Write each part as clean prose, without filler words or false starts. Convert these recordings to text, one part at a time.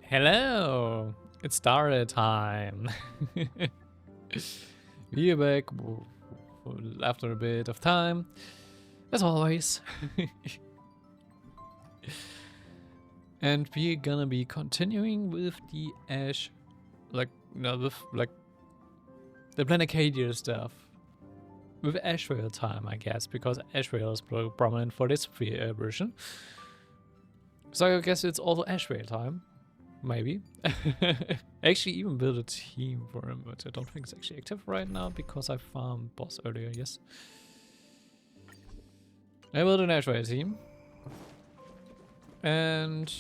Hello! It's Star Rail time. We're back after a bit of time, as always. And we're gonna be continuing with the Ash, with the Planacadia stuff. With Ash Rail time, I guess, because Ash Rail is prominent for this version. So I guess it's also Ash Rail time. Maybe. I actually even built a team for him, but I don't think it's actually active right now because I farmed boss earlier, yes. I built an Ash Rail team. And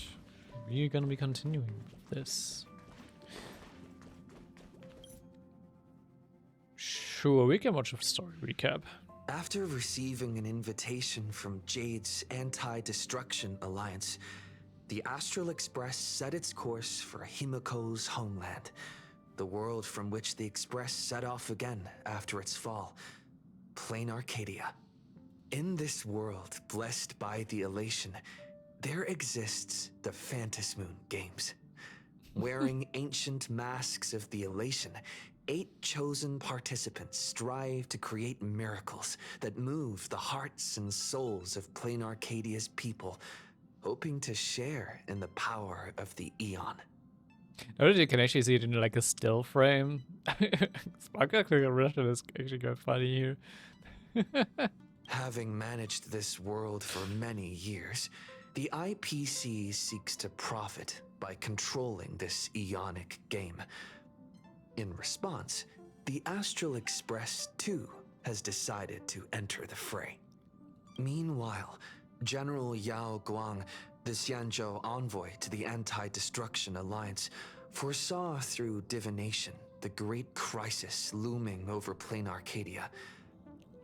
we're gonna be continuing with this. Sure, we can watch a story recap. After receiving an invitation from Jade's Anti-Destruction Alliance, the Astral Express set its course for Himiko's homeland, the world from which the Express set off again after its fall, Plain Arcadia. In this world blessed by the Elation, there exists the Phantasmoon games. Wearing ancient masks of the Elation, 8 chosen participants strive to create miracles that move the hearts and souls of Plain Arcadia's people, hoping to share in the power of the Eon. Notice you can actually see it in like a still frame. Sparkle Russian is actually quite funny here. Having managed this world for many years, the IPC seeks to profit by controlling this Eonic game. In response, the Astral Express too has decided to enter the fray. Meanwhile, General Yao Guang, the Xianzhou envoy to the Anti-Destruction Alliance, foresaw through divination the great crisis looming over Plain Arcadia.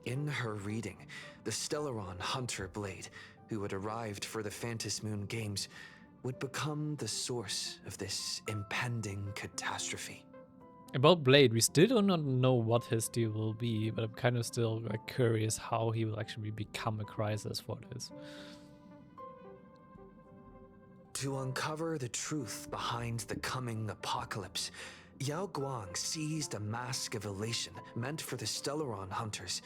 In her reading, the Stellaron Hunter Blade, who had arrived for the Phantasmoon Games, would become the source of this impending catastrophe. About Blade, we still do not know what his deal will be, but I'm kind of still like curious how he will actually become a crisis for this. To uncover the truth behind the coming apocalypse, Yao Guang seized a mask of elation meant for the Stellaron hunters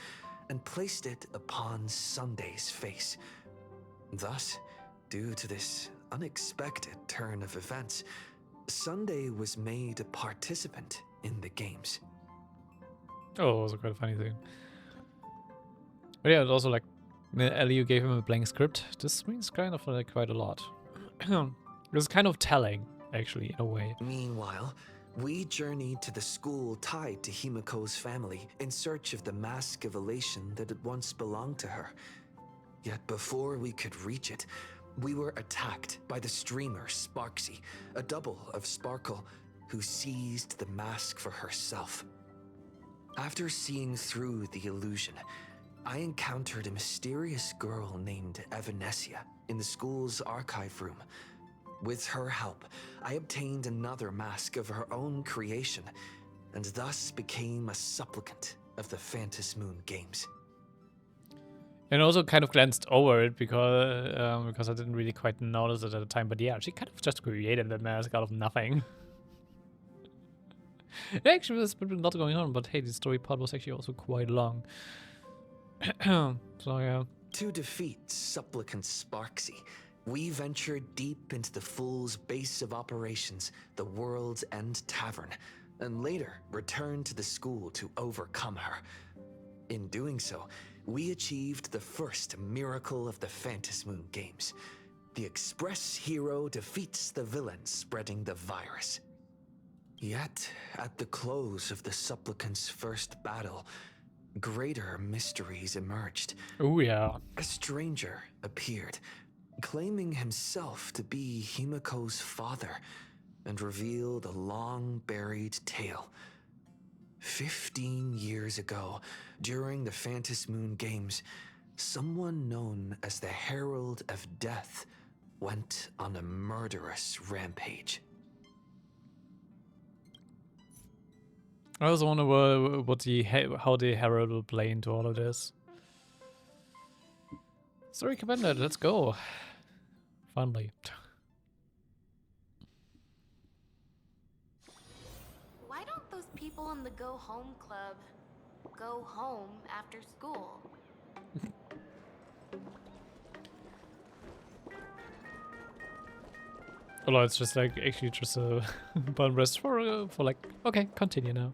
and placed it upon Sunday's face. Thus, due to this unexpected turn of events, Sunday was made a participant in the games. Oh, it was quite a funny thing. But yeah, it's also like Ellie gave him a blank script. This means kind of like quite a lot. It's kind of telling, actually, in a way. Meanwhile, we journeyed to the school tied to Himiko's family in search of the mask of elation that had once belonged to her. Yet before we could reach it, we were attacked by the streamer Sparksy, a double of Sparkle, who seized the mask for herself. After seeing through the illusion, I encountered a mysterious girl named Evanesia in the school's archive room. With her help, I obtained another mask of her own creation, and thus became a supplicant of the Phantasmoon Games. And also kind of glanced over it because I didn't really quite notice it at the time. But yeah, she kind of just created the mask out of nothing. Actually, there's been a lot going on, but hey, the story part was actually also quite long. So yeah. To defeat Supplicant Sparksy, we ventured deep into the Fool's base of operations, the World's End Tavern, and later returned to the school to overcome her. In doing so, we achieved the first miracle of the Phantasmoon Games. The Express hero defeats the villain spreading the virus. Yet, at the close of the Supplicant's first battle, greater mysteries emerged. Oh yeah. A stranger appeared, claiming himself to be Himiko's father, and revealed a long-buried tale. 15 years ago, during the Phantasmoon Games, someone known as the Herald of Death went on a murderous rampage. I also wonder how the Herald will play into all of this. Story Commander, let's go. Finally. people in the Go Home Club go home after school. Although it's just like actually just a button rest for like, okay, continue now.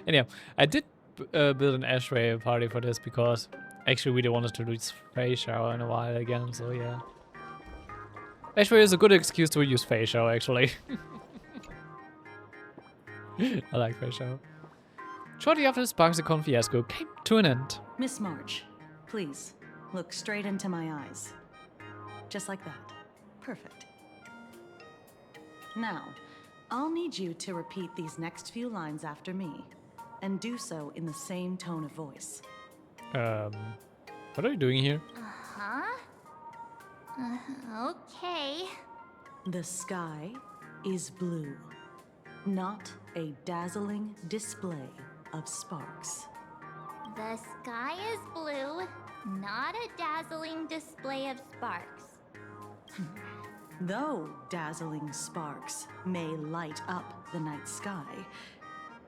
Anyhow, I did build an Ashray party for this because actually we really wanted to do this face shower in a while again, so yeah. Ashray is a good excuse to use face shower actually. I like face shower. Shortly after the SparksyCon fiasco came to an end. Miss March, please, look straight into my eyes. Just like that. Perfect. Now, I'll need you to repeat these next few lines after me, and do so in the same tone of voice. What are you doing here? Uh-huh. Okay. The sky is blue, not a dazzling display of sparks. The sky is blue, not a dazzling display of sparks. Though dazzling sparks may light up the night sky,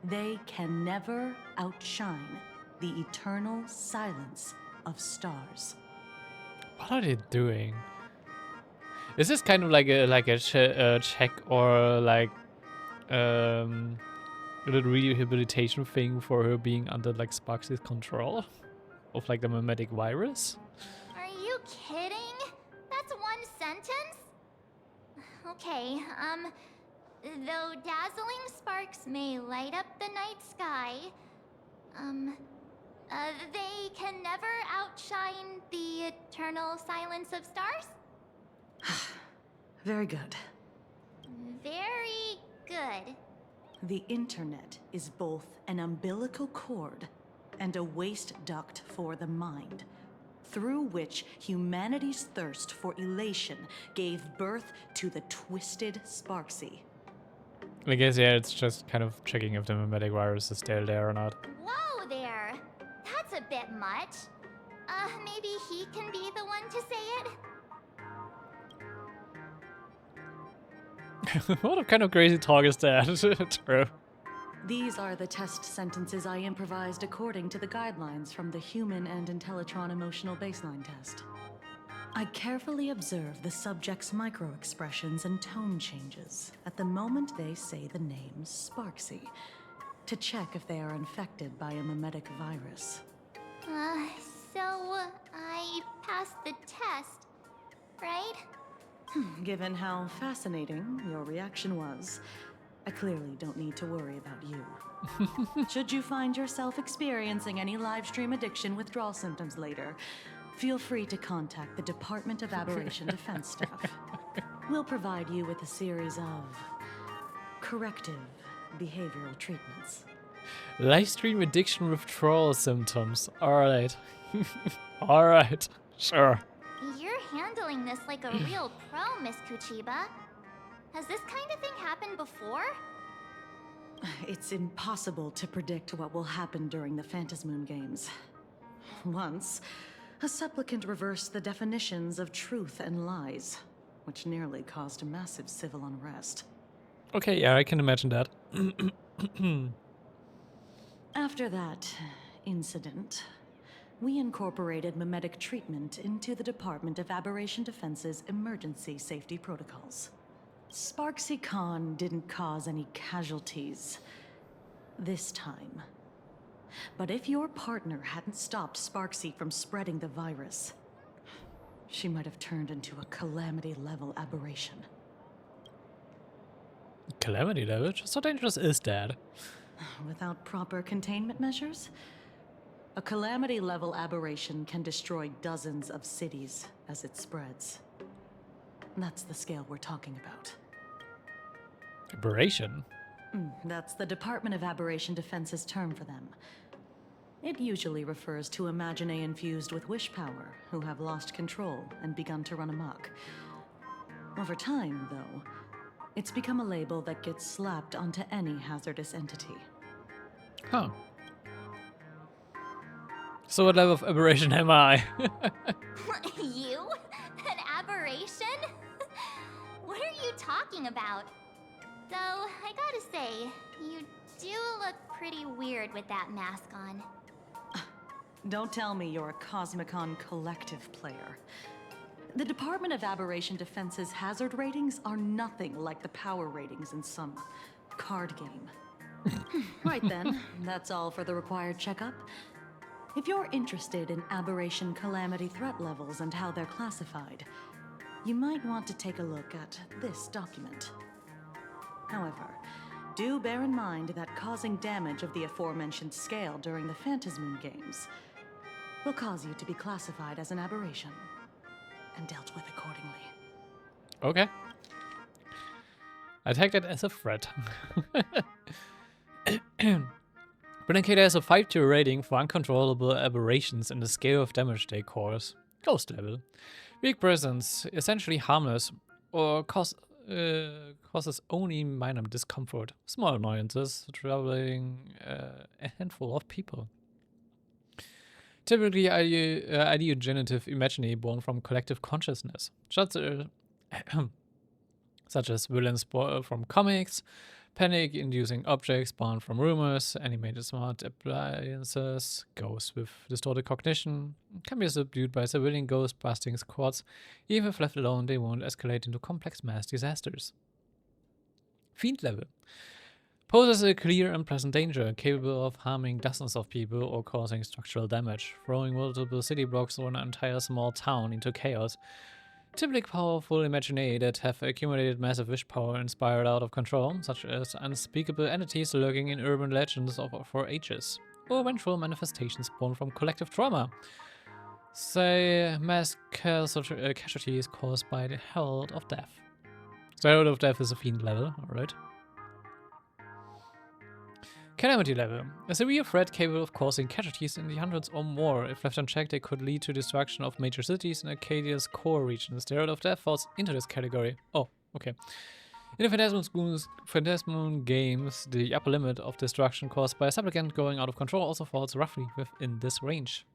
they can never outshine the eternal silence of stars. What are they doing? Is this kind of like a check or like a little rehabilitation thing for her being under like Sparksy's control of like the mimetic virus? Are you kidding? That's one sentence? Okay, though dazzling sparks may light up the night sky, they can never outshine the eternal silence of stars? Very good. Very good. The internet is both an umbilical cord and a waste duct for the mind, through which humanity's thirst for elation gave birth to the twisted Sparksy. I guess, yeah, it's just kind of checking if the mimetic virus is still there or not. Whoa there! That's a bit much. Maybe he can be the one to say it? What kind of crazy talk is that? True. These are the test sentences I improvised according to the guidelines from the Human and Intellitron Emotional Baseline Test. I carefully observe the subject's micro-expressions and tone changes at the moment they say the name Sparksy, to check if they are infected by a mimetic virus. So I passed the test, right? Given how fascinating your reaction was, I clearly don't need to worry about you. Should you find yourself experiencing any live stream addiction withdrawal symptoms later, feel free to contact the Department of Aberration Defense staff. We'll provide you with a series of corrective behavioral treatments. Live stream addiction withdrawal symptoms. Alright. Alright. Sure. You're handling this like a real pro, Miss Kuchiba. Has this kind of thing happened before? It's impossible to predict what will happen during the Phantasmoon Games. Once, a supplicant reversed the definitions of truth and lies, which nearly caused a massive civil unrest. Okay, yeah, I can imagine that. After that incident, we incorporated mimetic treatment into the Department of Aberration Defense's emergency safety protocols. SparksyCon didn't cause any casualties this time. But if your partner hadn't stopped Sparksy from spreading the virus, she might have turned into a calamity-level aberration. Calamity level? Just how dangerous is that? Without proper containment measures, a calamity-level aberration can destroy dozens of cities as it spreads. That's the scale we're talking about. Aberration? That's the Department of Aberration Defense's term for them. It usually refers to Imaginae infused with wish power who have lost control and begun to run amok. Over time, though, it's become a label that gets slapped onto any hazardous entity. Huh. So what level of aberration am I? You? An aberration? What are you talking about? Though, I gotta say, you do look pretty weird with that mask on. Don't tell me you're a Cosmicon Collective player. The Department of Aberration Defense's hazard ratings are nothing like the power ratings in some card game. Right then, that's all for the required checkup. If you're interested in aberration calamity threat levels and how they're classified, you might want to take a look at this document. However, do bear in mind that causing damage of the aforementioned scale during the Phantasmoon games will cause you to be classified as an aberration and dealt with accordingly. Okay. I take that as a threat. But in case there's a 5-tier rating for uncontrollable aberrations in the scale of damage they cause. Ghost level. Weak presence, essentially harmless, or causes only minor discomfort. Small annoyances, troubling a handful of people. Typically ideogenitive imagery born from collective consciousness, such as villains from comics, panic-inducing objects born from rumors, animated smart appliances, ghosts with distorted cognition, can be subdued by civilian ghost-busting squads, even if left alone they won't escalate into complex mass disasters. Fiend level. Poses a clear and present danger, capable of harming dozens of people or causing structural damage, throwing multiple city blocks or an entire small town into chaos. Typically powerful imaginary that have accumulated massive wish power inspired out of control, such as unspeakable entities lurking in urban legends for ages, or vengeful manifestations born from collective trauma. Say, mass casualties caused by the Herald of Death. So Herald of Death is a fiend level, alright. Calamity level. A severe threat capable of causing casualties in the hundreds or more. If left unchecked, they could lead to destruction of major cities in Arcadia's core regions. The Herald of Death falls into this category. Oh, okay. In the Phantasmoon games, the upper limit of destruction caused by a supplicant going out of control also falls roughly within this range.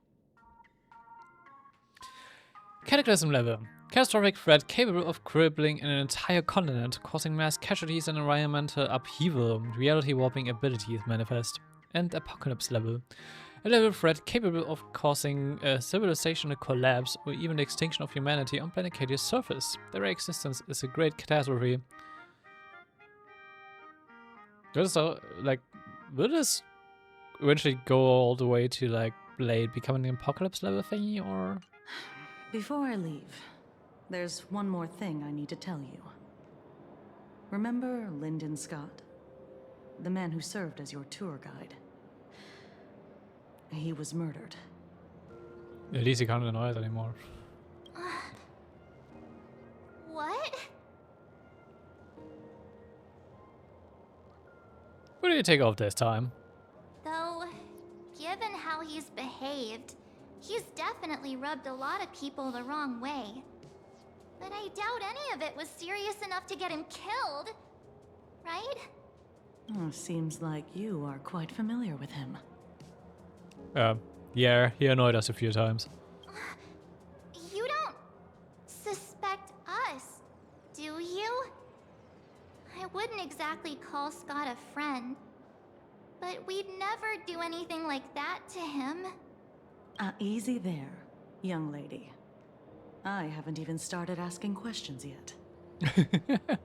Cataclysm level. Catastrophic threat capable of crippling an entire continent, causing mass casualties and environmental upheaval. Reality warping abilities manifest. And Apocalypse level. A level threat capable of causing a civilizational collapse or even the extinction of humanity on planet Arcadia's surface. Their existence is a great catastrophe. So, like, will this eventually go all the way to, like, Blade becoming an Apocalypse level thingy, or...? Before I leave, there's one more thing I need to tell you. Remember Lyndon Scott? The man who served as your tour guide. He was murdered. At least he can't deny it anymore. What? What do you take off this time? Though, given how he's behaved, he's definitely rubbed a lot of people the wrong way. But I doubt any of it was serious enough to get him killed. Right? Oh, seems like you are quite familiar with him. Yeah, he annoyed us a few times. You don't suspect us, do you? I wouldn't exactly call Scott a friend, but we'd never do anything like that to him. Easy there, young lady. I haven't even started asking questions yet.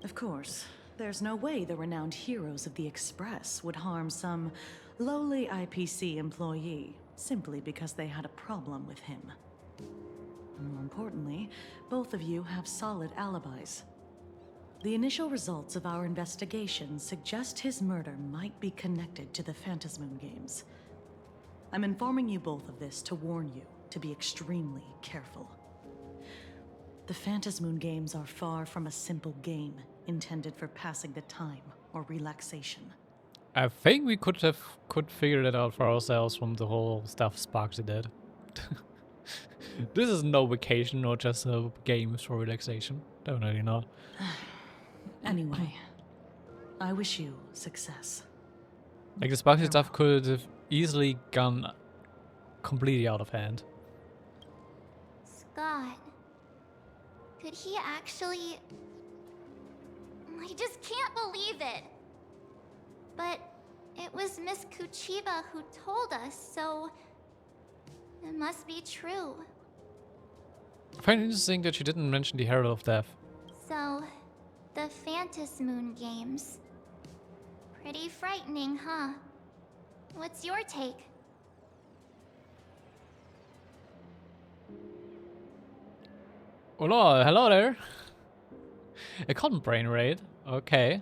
Of course, there's no way the renowned heroes of the Express would harm some lowly IPC employee simply because they had a problem with him. More importantly, both of you have solid alibis. The initial results of our investigation suggest his murder might be connected to the Phantasmoon games. I'm informing you both of this to warn you to be extremely careful. The Phantasmoon games are far from a simple game intended for passing the time or relaxation. I think we could figure that out for ourselves from the whole stuff Sparksy did. This is no vacation or just a game for relaxation. Definitely not. Anyway, I wish you success. Like the Sparksy stuff could have easily gone completely out of hand. Scott. Could he actually... I just can't believe it. But it was Miss Kuchiba who told us, so it must be true. I find it interesting that she didn't mention the Herald of Death. So, the Phantasmoon games. Pretty frightening, huh? What's your take? Hola, hello there. A cotton brain raid. Okay.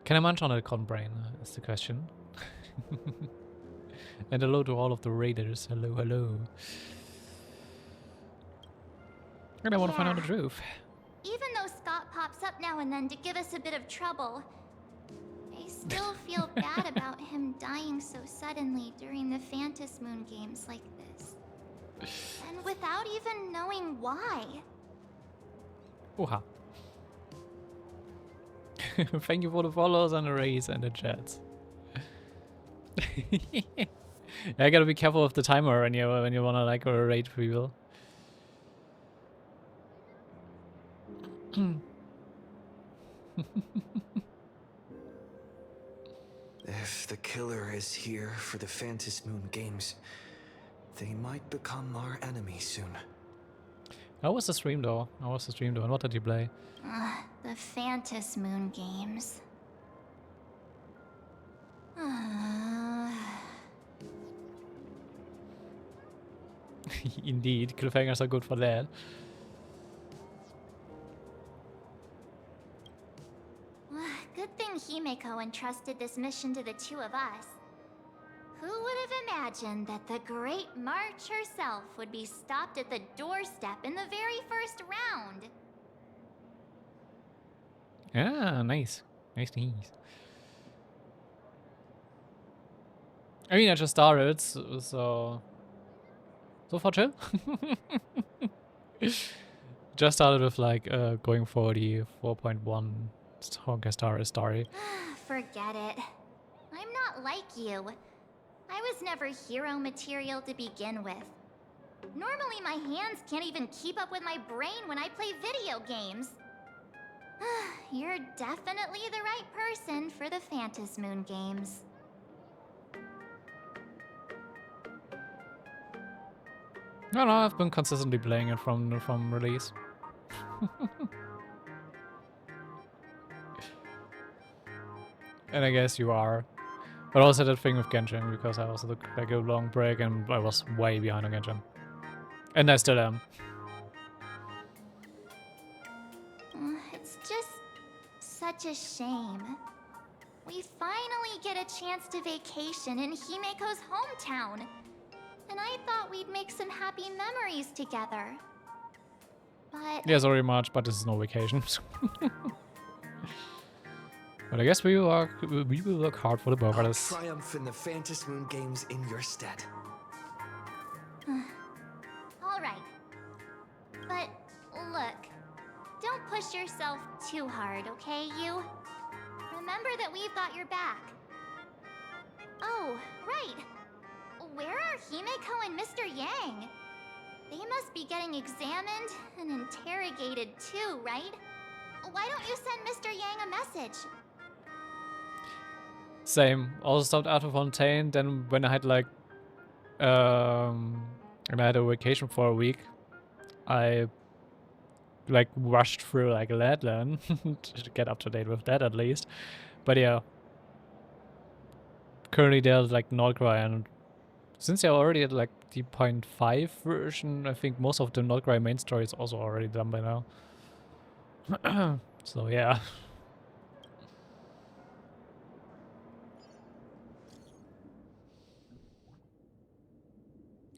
Can I munch on a cotton brain? Is the question. And hello to all of the raiders. Hello, hello. And I want to find out the truth. Even though Scott pops up now and then to give us a bit of trouble, I still feel bad about him dying so suddenly during the Phantasmoon games like this. And without even knowing why. Oha. Thank you for the follows and the raise and the chats. I gotta be careful of the timer when you wanna like raid people. If the killer is here for the Phantasmoon games, they might become our enemy soon. How was the stream though? How was the stream though? And what did you play? The Phantasmoon games. Indeed, cliffhangers are good for that. Good thing Himeko entrusted this mission to the two of us. Who would have imagined that the Great March herself would be stopped at the doorstep in the very first round? Ah, nice. Nice. I mean, I just started, so far chill. Just started with like going for the 4.1 Honkai Star Rail story. Forget it. I'm not like you. I was never hero material to begin with. Normally my hands can't even keep up with my brain when I play video games. You're definitely the right person for the Phantasmoon games. No, I've been consistently playing it from release. And I guess you are. But also that thing with Genshin, because I also took like a long break and I was way behind on Genshin. And I still am. It's just such a shame. We finally get a chance to vacation in Himeko's hometown. And I thought we'd make some happy memories together. But... Yeah, sorry much, but this is no vacation. But I guess we will work hard for the both of us. I'll triumph in the Phantasmoon games in your stead. Alright. But, look. Don't push yourself too hard, okay, you? Remember that we've got your back. Oh, right. Where are Himeko and Mr. Yang? They must be getting examined and interrogated too, right? Why don't you send Mr. Yang a message? Same. Also stopped out of Fontaine. Then when I had like, and I had a vacation for a week, I like rushed through like Ladland to get up to date with that at least. But yeah, currently there's like Nordgrai, and since they're already at like the 0.5 version, I think most of the Nordgrai main story is also already done by now. So yeah.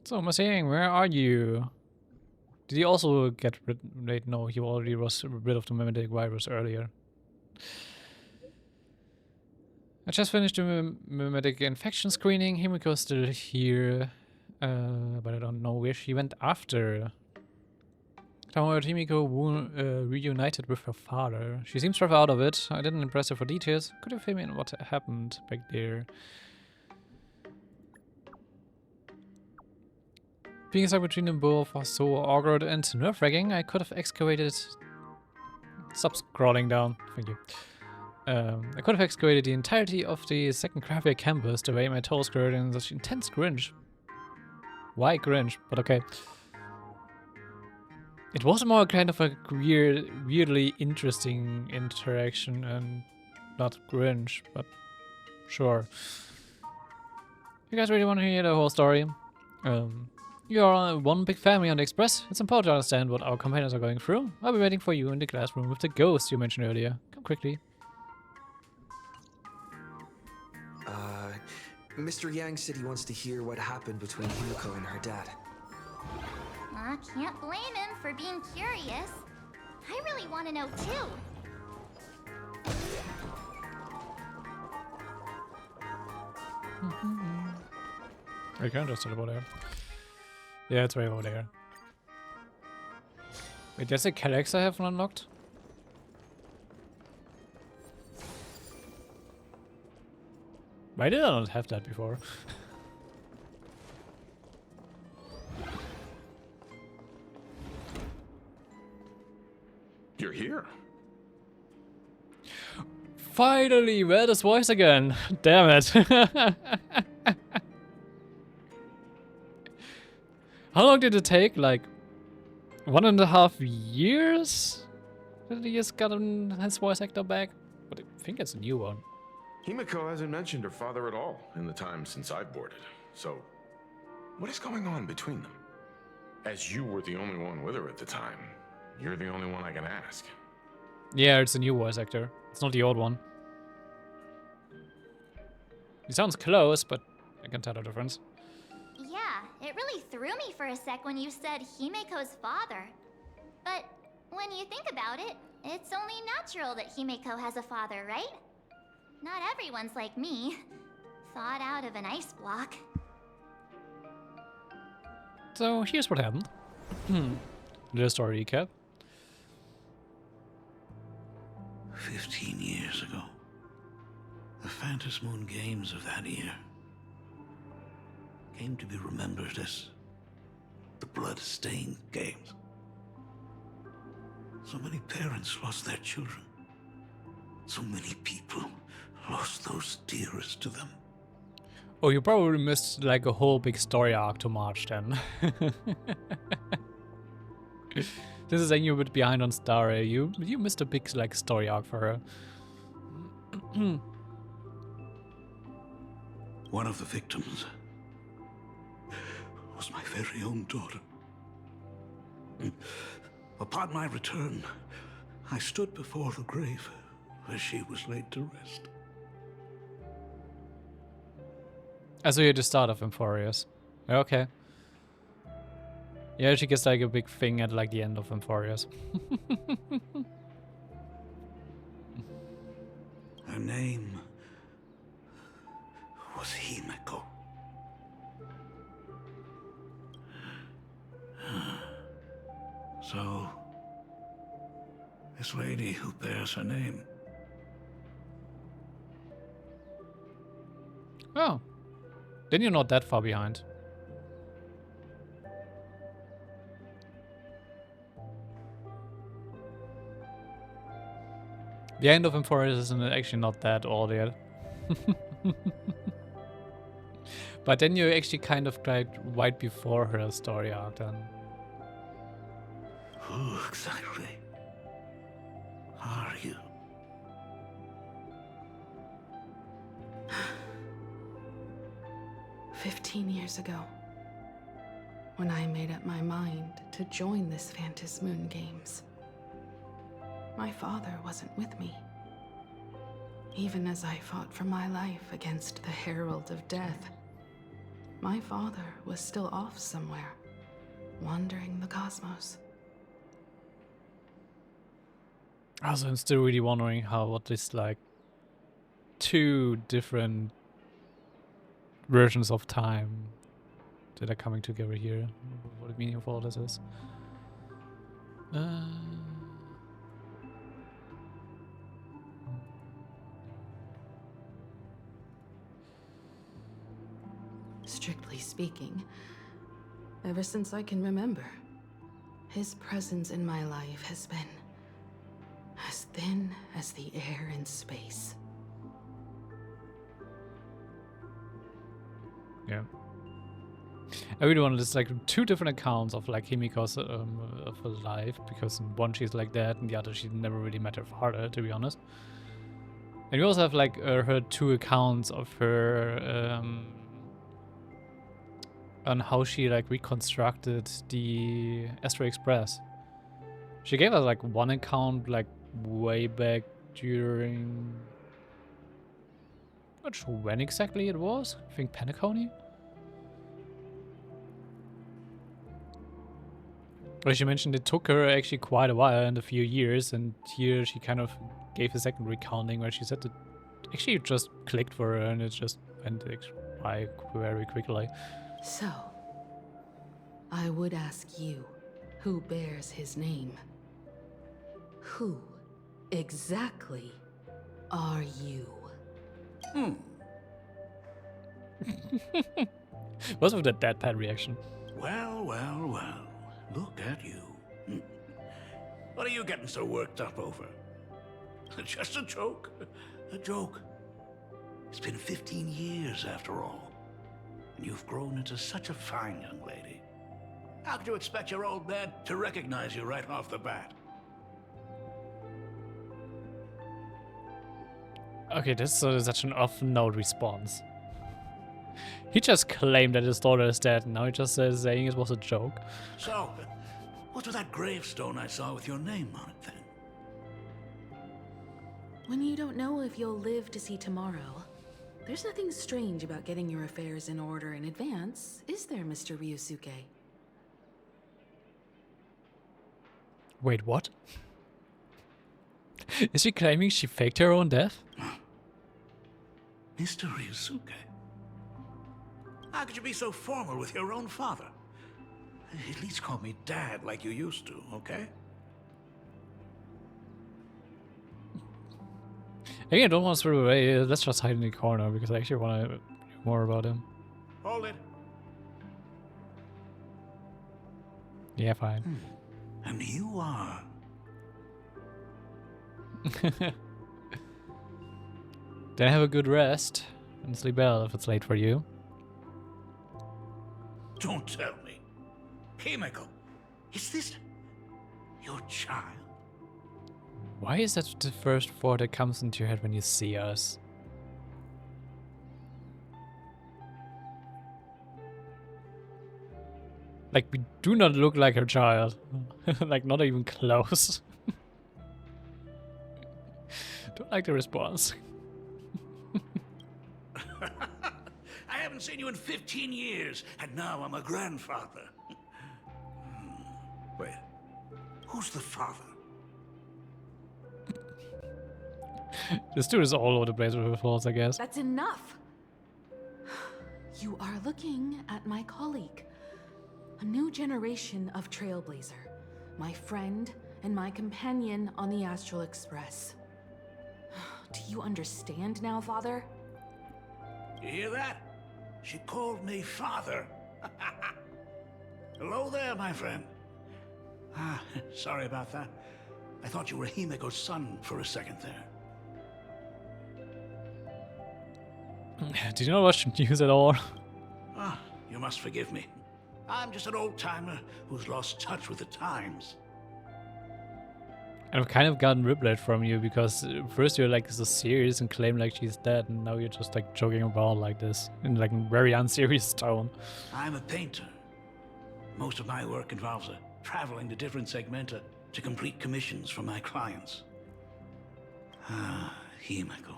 So Masing, where are you? Did he also get rid? Wait, no, he already was rid of the mimetic virus earlier. I just finished the mimetic infection screening. Himiko's still here, but I don't know where she went after. Tamamo Himiko reunited with her father. She seems rough out of it. I didn't impress her for details. Could you fill me in what happened back there? Being stuck between them both was so awkward and nerve-wracking. I could have excavated. Stop scrolling down. Thank you. I could have excavated the entirety of the second graphic campus the way my toes grew in such intense cringe. Why cringe? But okay. It was more kind of a weirdly interesting interaction and not cringe, but sure. You guys really want to hear the whole story? You are one big family on the Express. It's important to understand what our companions are going through. I'll be waiting for you in the classroom with the ghost you mentioned earlier. Come quickly. Mr. Yang said he wants to hear what happened between Himiko and her dad. I can't blame him for being curious. I really want to know too. I can't just over there. Yeah, it's right over there. Wait, that's a Calyx I haven't unlocked? Why did I not have that before? You're here. Finally, we heard his voice again. Damn it. How long did it take? Like 1.5 years? Did he just got his voice actor back? But I think it's a new one. Himiko hasn't mentioned her father at all in the time since I've boarded. So, what is going on between them? As you were the only one with her at the time, you're the only one I can ask. Yeah, it's a new voice actor. It's not the old one. He sounds close, but I can tell the difference. Yeah, it really threw me for a sec when you said Himiko's father. But when you think about it, it's only natural that Himiko has a father, right? Not everyone's like me. Thought out of an ice block. So here's what happened. Little story recap. 15 years ago, the Phantasmoon Games of that year came to be remembered as the Blood-Stained Games. So many parents lost their children. So many people lost those dearest to them. Oh, you probably missed like a whole big story arc to March then. This is saying you're a bit behind on Star Rail. You missed a big like story arc for her. One of the victims was my very own daughter. Upon my return, I stood before the grave where she was laid to rest. I saw you at the start of Emphorius. Okay. Yeah, she gets like a big thing at like the end of Emphorius. Her name was Himiko. So, this lady who bears her name. Oh. Then you're not that far behind. The end of Emphorius is actually not that old yet. But then you're actually kind of like right before her story arc then. Who exactly are you? "15 years ago, when I made up my mind to join this Phantasmoon Games, my father wasn't with me. Even as I fought for my life against the Herald of Death, my father was still off somewhere, wandering the cosmos. Also, I'm still really wondering what this like two different versions of time that are coming together here. What the meaning of all this is. Strictly speaking, ever since I can remember, his presence in my life has been as thin as the air in space. Yeah. I really wanted this like 2 different accounts of like Himiko's of her life, because in one she's like that, and the other she never really met her father, to be honest. And we also have like her 2 accounts of her on how she like reconstructed the Astro Express. She gave us like one account like way back during, not sure when exactly it was. I think Penacony. Well, she mentioned it took her actually quite a while and a few years, and here she kind of gave a second recounting where she said that actually it just clicked for her and it just went by very quickly. So, I would ask you, who bears his name? Who exactly are you? What's with that deadpan reaction? Well, well, well. Look at you. What are you getting so worked up over? Just a joke. A joke. It's been 15 years after all. And you've grown into such a fine young lady. How could you expect your old man to recognize you right off the bat? Okay, this is such an off-note response. He just claimed that his daughter is dead, and now he just says saying it was a joke. So, what's with that gravestone I saw with your name on it then? When you don't know if you'll live to see tomorrow, there's nothing strange about getting your affairs in order in advance, is there, Mr. Ryusuke? Wait, what? Is she claiming she faked her own death? Mr. Ryusuke? How could you be so formal with your own father? At least call me Dad like you used to, okay? Again, I don't want to throw away. Let's just hide in the corner because I actually want to know more about him. Hold it. Yeah, fine. And you are... Then have a good rest and sleep well if it's late for you. Don't tell me. Himiko, is this your child? Why is that the first thought that comes into your head when you see us? Like, we do not look like her child. Like, not even close. Don't like the response. I haven't seen you in 15 years, and now I'm a grandfather. Wait, who's the father? This dude is all over the place with her thoughts, I guess. That's enough! You are looking at my colleague. A new generation of trailblazer. My friend and my companion on the Astral Express. Do you understand now, Father? You hear that? She called me father. Hello there, my friend. Sorry about that. I thought you were Himiko's son for a second there. Did you not watch the news at all? You must forgive me. I'm just an old-timer who's lost touch with the times. And I've kind of gotten ripped from you because first you're like so serious and claim like she's dead, and now you're just like joking about like this in like a very unserious tone. I'm a painter. Most of my work involves traveling to different segmenta to complete commissions for my clients. Himiko.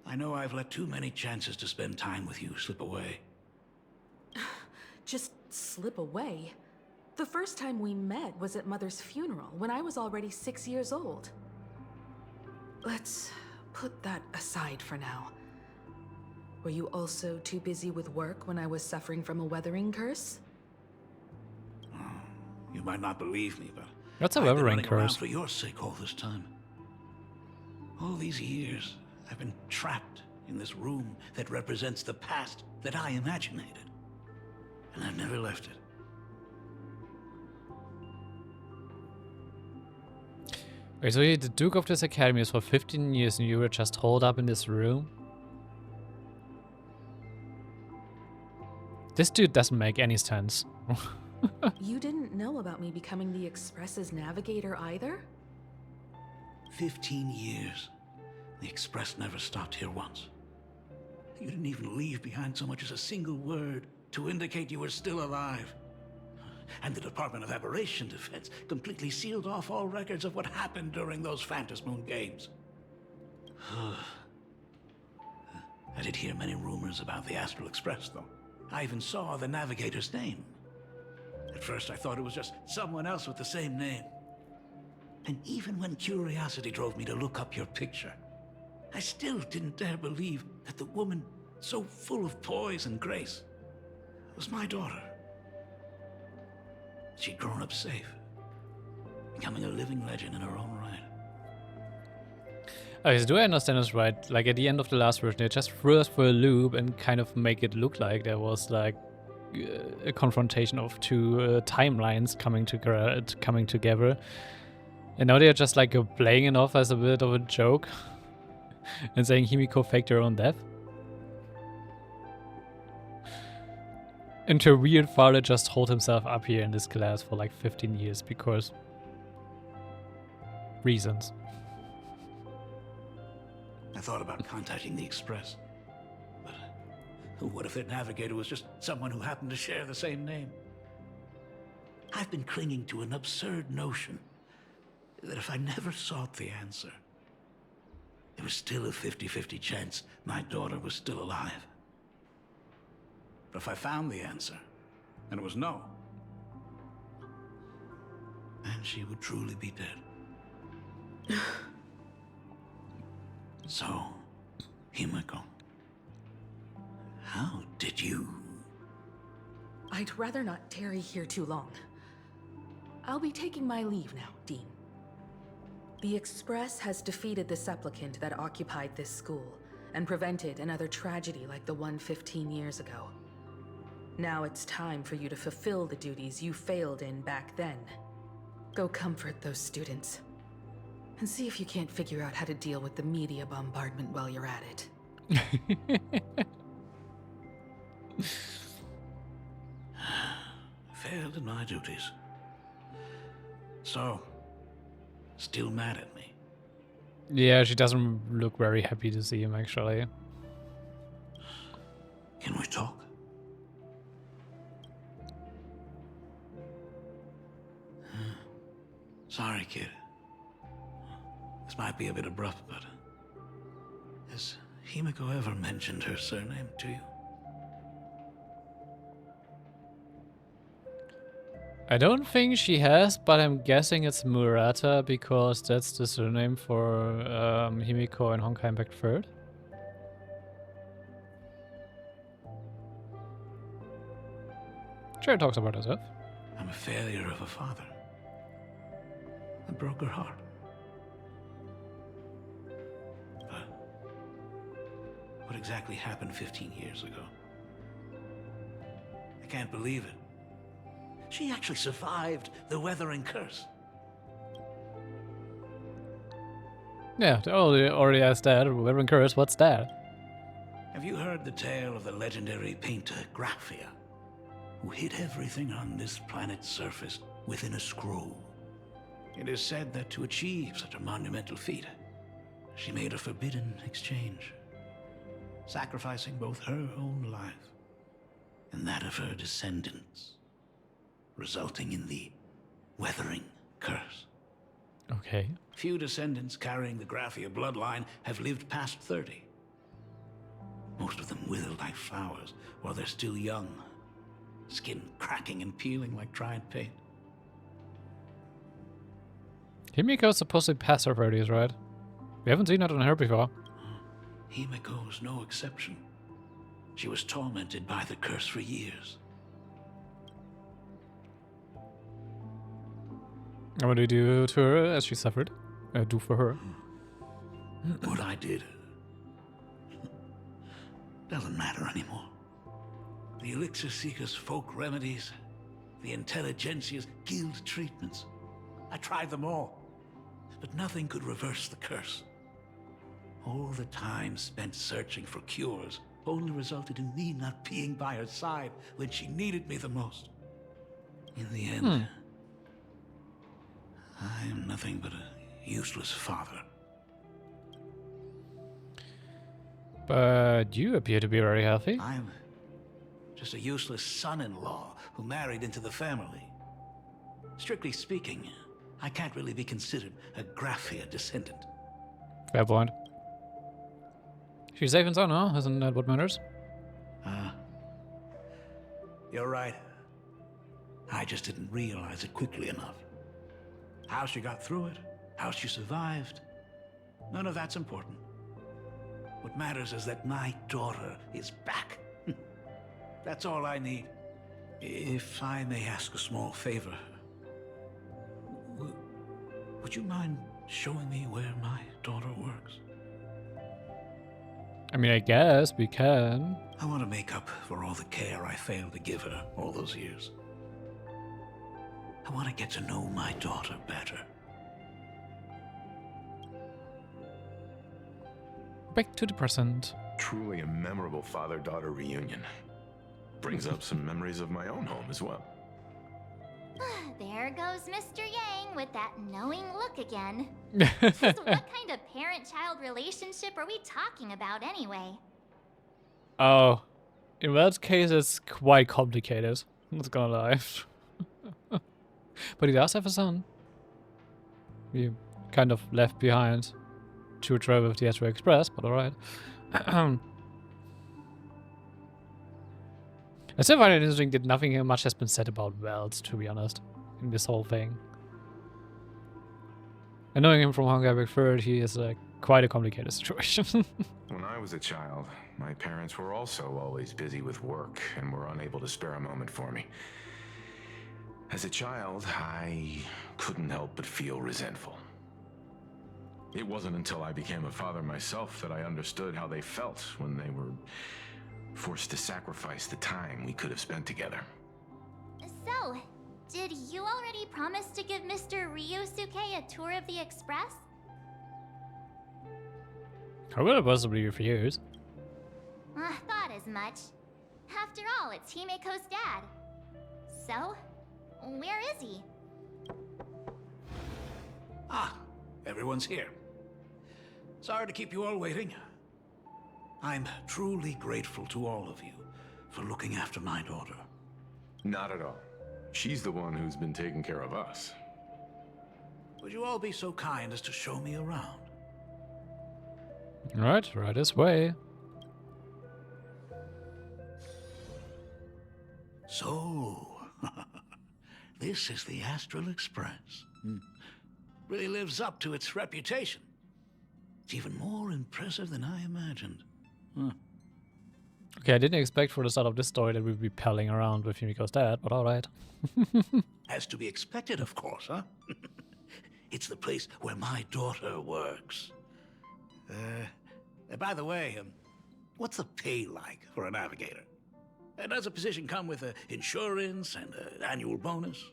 I know I've let too many chances to spend time with you slip away. Just slip away? The first time we met was at Mother's funeral, when I was already 6 years old. Let's put that aside for now. Were you also too busy with work when I was suffering from a weathering curse? You might not believe me, but What's a I've been weathering running around curse? for your sake all this time. All these years, I've been trapped in this room that represents the past that I imaginated. And I've never left it. Wait, so the Duke of this academy is for 15 years and you were just holed up in this room? This dude doesn't make any sense. You didn't know about me becoming the Express's navigator either? 15 years. The Express never stopped here once. You didn't even leave behind so much as a single word to indicate you were still alive. And the Department of Aberration Defense completely sealed off all records of what happened during those Phantasmoon games. I did hear many rumors about the Astral Express, though. I even saw the navigator's name. At first, I thought it was just someone else with the same name. And even when curiosity drove me to look up your picture, I still didn't dare believe that the woman so full of poise and grace was my daughter. She'd grown up safe, becoming a living legend in her own right. Okay, so do I understand this right? Like at the end of the last version, they just threw us for a loop and kind of make it look like there was like a confrontation of two timelines coming together. And now they're just like playing it off as a bit of a joke and saying Himiko faked her own death. And her weird father just hold himself up here in this glass for like 15 years because reasons. I thought about contacting the Express, but what if their navigator was just someone who happened to share the same name? I've been clinging to an absurd notion that if I never sought the answer, there was still a 50-50 chance my daughter was still alive. But if I found the answer, and it was no, then she would truly be dead. So, Himiko, how did you... I'd rather not tarry here too long. I'll be taking my leave now, Dean. The Express has defeated the supplicant that occupied this school and prevented another tragedy like the one 15 years ago. Now it's time for you to fulfill the duties you failed in back then. Go comfort those students. And see if you can't figure out how to deal with the media bombardment while you're at it. Failed in my duties. So, still mad at me? Yeah, she doesn't look very happy to see him actually. Can we talk? Sorry, kid. This might be a bit abrupt, but... has Himiko ever mentioned her surname to you? I don't think she has, but I'm guessing it's Murata because that's the surname for Himiko and Honkai Impact 3rd. Sure, talks about herself. I'm a failure of a father. I broke her heart. But what exactly happened 15 years ago? I can't believe it. She actually survived the weathering curse. Yeah, they already asked that. Reverend Curse, what's that? Have you heard the tale of the legendary painter Graphia, who hid everything on this planet's surface within a scroll? It is said that to achieve such a monumental feat, she made a forbidden exchange, sacrificing both her own life and that of her descendants, resulting in the weathering curse. Okay. Few descendants carrying the Graphia bloodline have lived past 30. Most of them wither like flowers while they're still young, skin cracking and peeling like dried paint. Himiko's supposed to be past her 30s, right? We haven't seen that on her before. Himiko's no exception. She was tormented by the curse for years. And what do you do to her as she suffered? Do for her? What I did doesn't matter anymore. The Elixir Seekers' folk remedies, the Intelligentsia's guild treatments. I tried them all. But nothing could reverse the curse. All the time spent searching for cures only resulted in me not being by her side when she needed me the most. In the end, I am nothing but a useless father. But you appear to be very healthy. I'm just a useless son-in-law who married into the family. Strictly speaking, I can't really be considered a Graphia descendant. Fair point. She's safe and sound, huh? Isn't that what matters? You're right. I just didn't realize it quickly enough. How she got through it, how she survived, none of that's important. What matters is that my daughter is back. That's all I need. If I may ask a small favor, would you mind showing me where my daughter works? I mean, I guess we can. I want to make up for all the care I failed to give her all those years. I want to get to know my daughter better. Back to the present. Truly a memorable father-daughter reunion. Brings up some memories of my own home as well. There goes Mr. Yang with that knowing look again. Just what kind of parent-child relationship are we talking about anyway? Oh, in that case, it's quite complicated. I'm not gonna lie. But he does have a son. He kind of left behind to travel with the Astral Express, but alright. I still find it interesting that nothing much has been said about Welt, to be honest, in this whole thing. And knowing him from Honkai Back Third, he is quite a complicated situation. When I was a child, my parents were also always busy with work and were unable to spare a moment for me. As a child, I couldn't help but feel resentful. It wasn't until I became a father myself that I understood how they felt when they were forced to sacrifice the time we could have spent together. So, did you already promise to give Mr. Ryusuke a tour of the Express? How could I possibly refuse? Thought as much. After all, it's Himeko's dad. So, where is he? Ah, everyone's here. Sorry to keep you all waiting. I'm truly grateful to all of you for looking after my daughter. Not at all. She's the one who's been taking care of us. Would you all be so kind as to show me around? Right this way. So, this is the Astral Express. Really lives up to its reputation. It's even more impressive than I imagined. Okay, I didn't expect for the start of this story that we'd be palling around with Himiko's dad, but alright. As to be expected, of course, huh? It's the place where my daughter works. By the way, what's the pay like for a navigator? Does a position come with insurance and an annual bonus?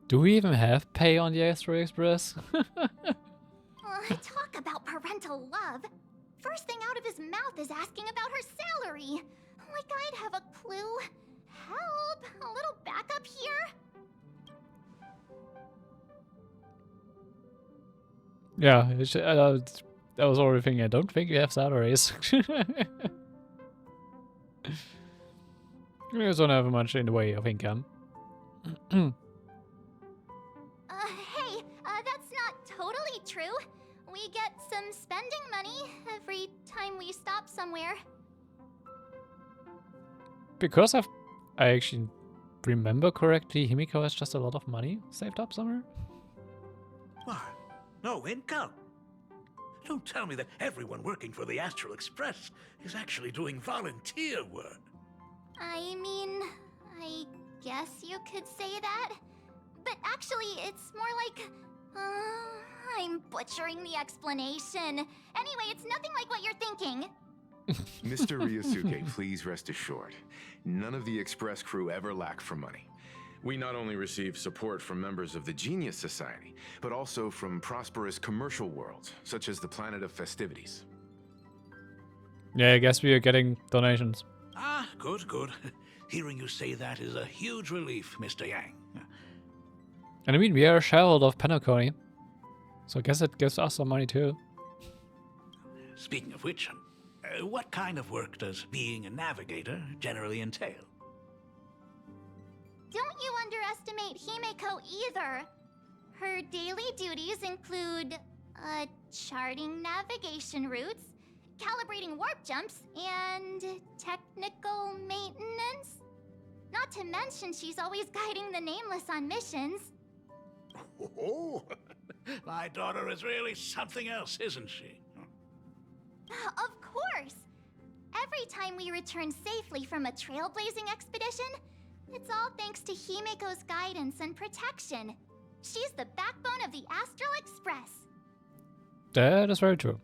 Do we even have pay on the Astral Express? Talk about parental love. First thing out of his mouth is asking about her salary. Like I'd have a clue. Help! A little backup here? Yeah, I was already thinking, I don't think you have salaries. You guys don't have much in the way of income. Hey, that's not totally true. We get some spending money every time we stop somewhere. Because I actually remember correctly, Himiko has just a lot of money saved up somewhere. What? No income? Don't tell me that everyone working for the Astral Express is actually doing volunteer work. I mean, I guess you could say that. But actually, it's more like... I'm butchering the explanation. Anyway, it's nothing like what you're thinking. Mr. Ryusuke, please rest assured. None of the Express crew ever lack for money. We not only receive support from members of the Genius Society, but also from prosperous commercial worlds, such as the Planet of Festivities. Yeah, I guess we are getting donations. Ah, good, good. Hearing you say that is a huge relief, Mr. Yang. And I mean, we are a shareholder of Penacony, so I guess it gives us some money too. Speaking of which, what kind of work does being a navigator generally entail? Don't you underestimate Himeko either. Her daily duties include, charting navigation routes, calibrating warp jumps, and technical maintenance. Not to mention she's always guiding the Nameless on missions. Oh, my daughter is really something else, isn't she? Of course! Every time we return safely from a trailblazing expedition, it's all thanks to Himeko's guidance and protection. She's the backbone of the Astral Express. That is very true.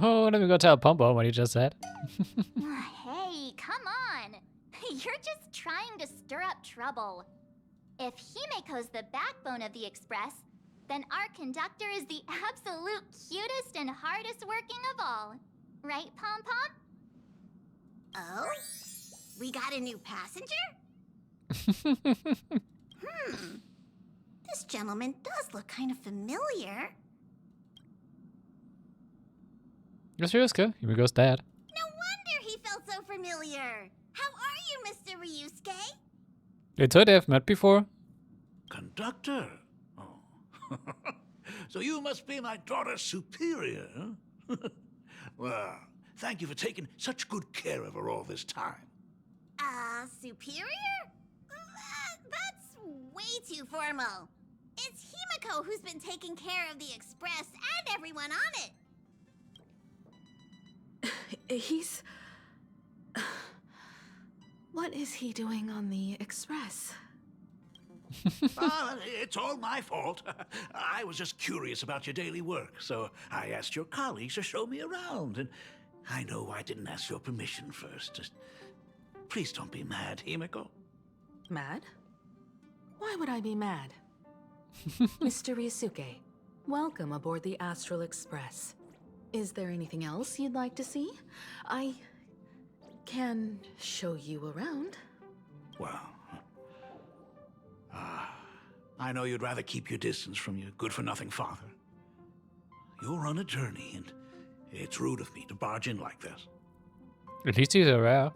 Oh, let me go tell Pompo what you just said. Hey, come on! You're just trying to stir up trouble. If Himeko's the backbone of the Express, then our conductor is the absolute cutest and hardest working of all. Right, Pom Pom? Oh? We got a new passenger? This gentleman does look kind of familiar. Yes, Ryusuke. Here goes Dad. No wonder he felt so familiar. How are you, Mr. Ryusuke? They told they have met before. Conductor? Oh. So you must be my daughter's superior, huh? Well, thank you for taking such good care of her all this time. Superior? That's way too formal. It's Himeko who's been taking care of the Express and everyone on it. He's... What is he doing on the Express? It's all my fault. I was just curious about your daily work, so I asked your colleagues to show me around. And I know I didn't ask your permission first. Just please don't be mad, Himeko. Mad? Why would I be mad? Mr. Ryusuke, welcome aboard the Astral Express. Is there anything else you'd like to see? I can show you around. Well, I know you'd rather keep your distance from your good-for-nothing father. You're on a journey, and it's rude of me to barge in like this. At least he's aware.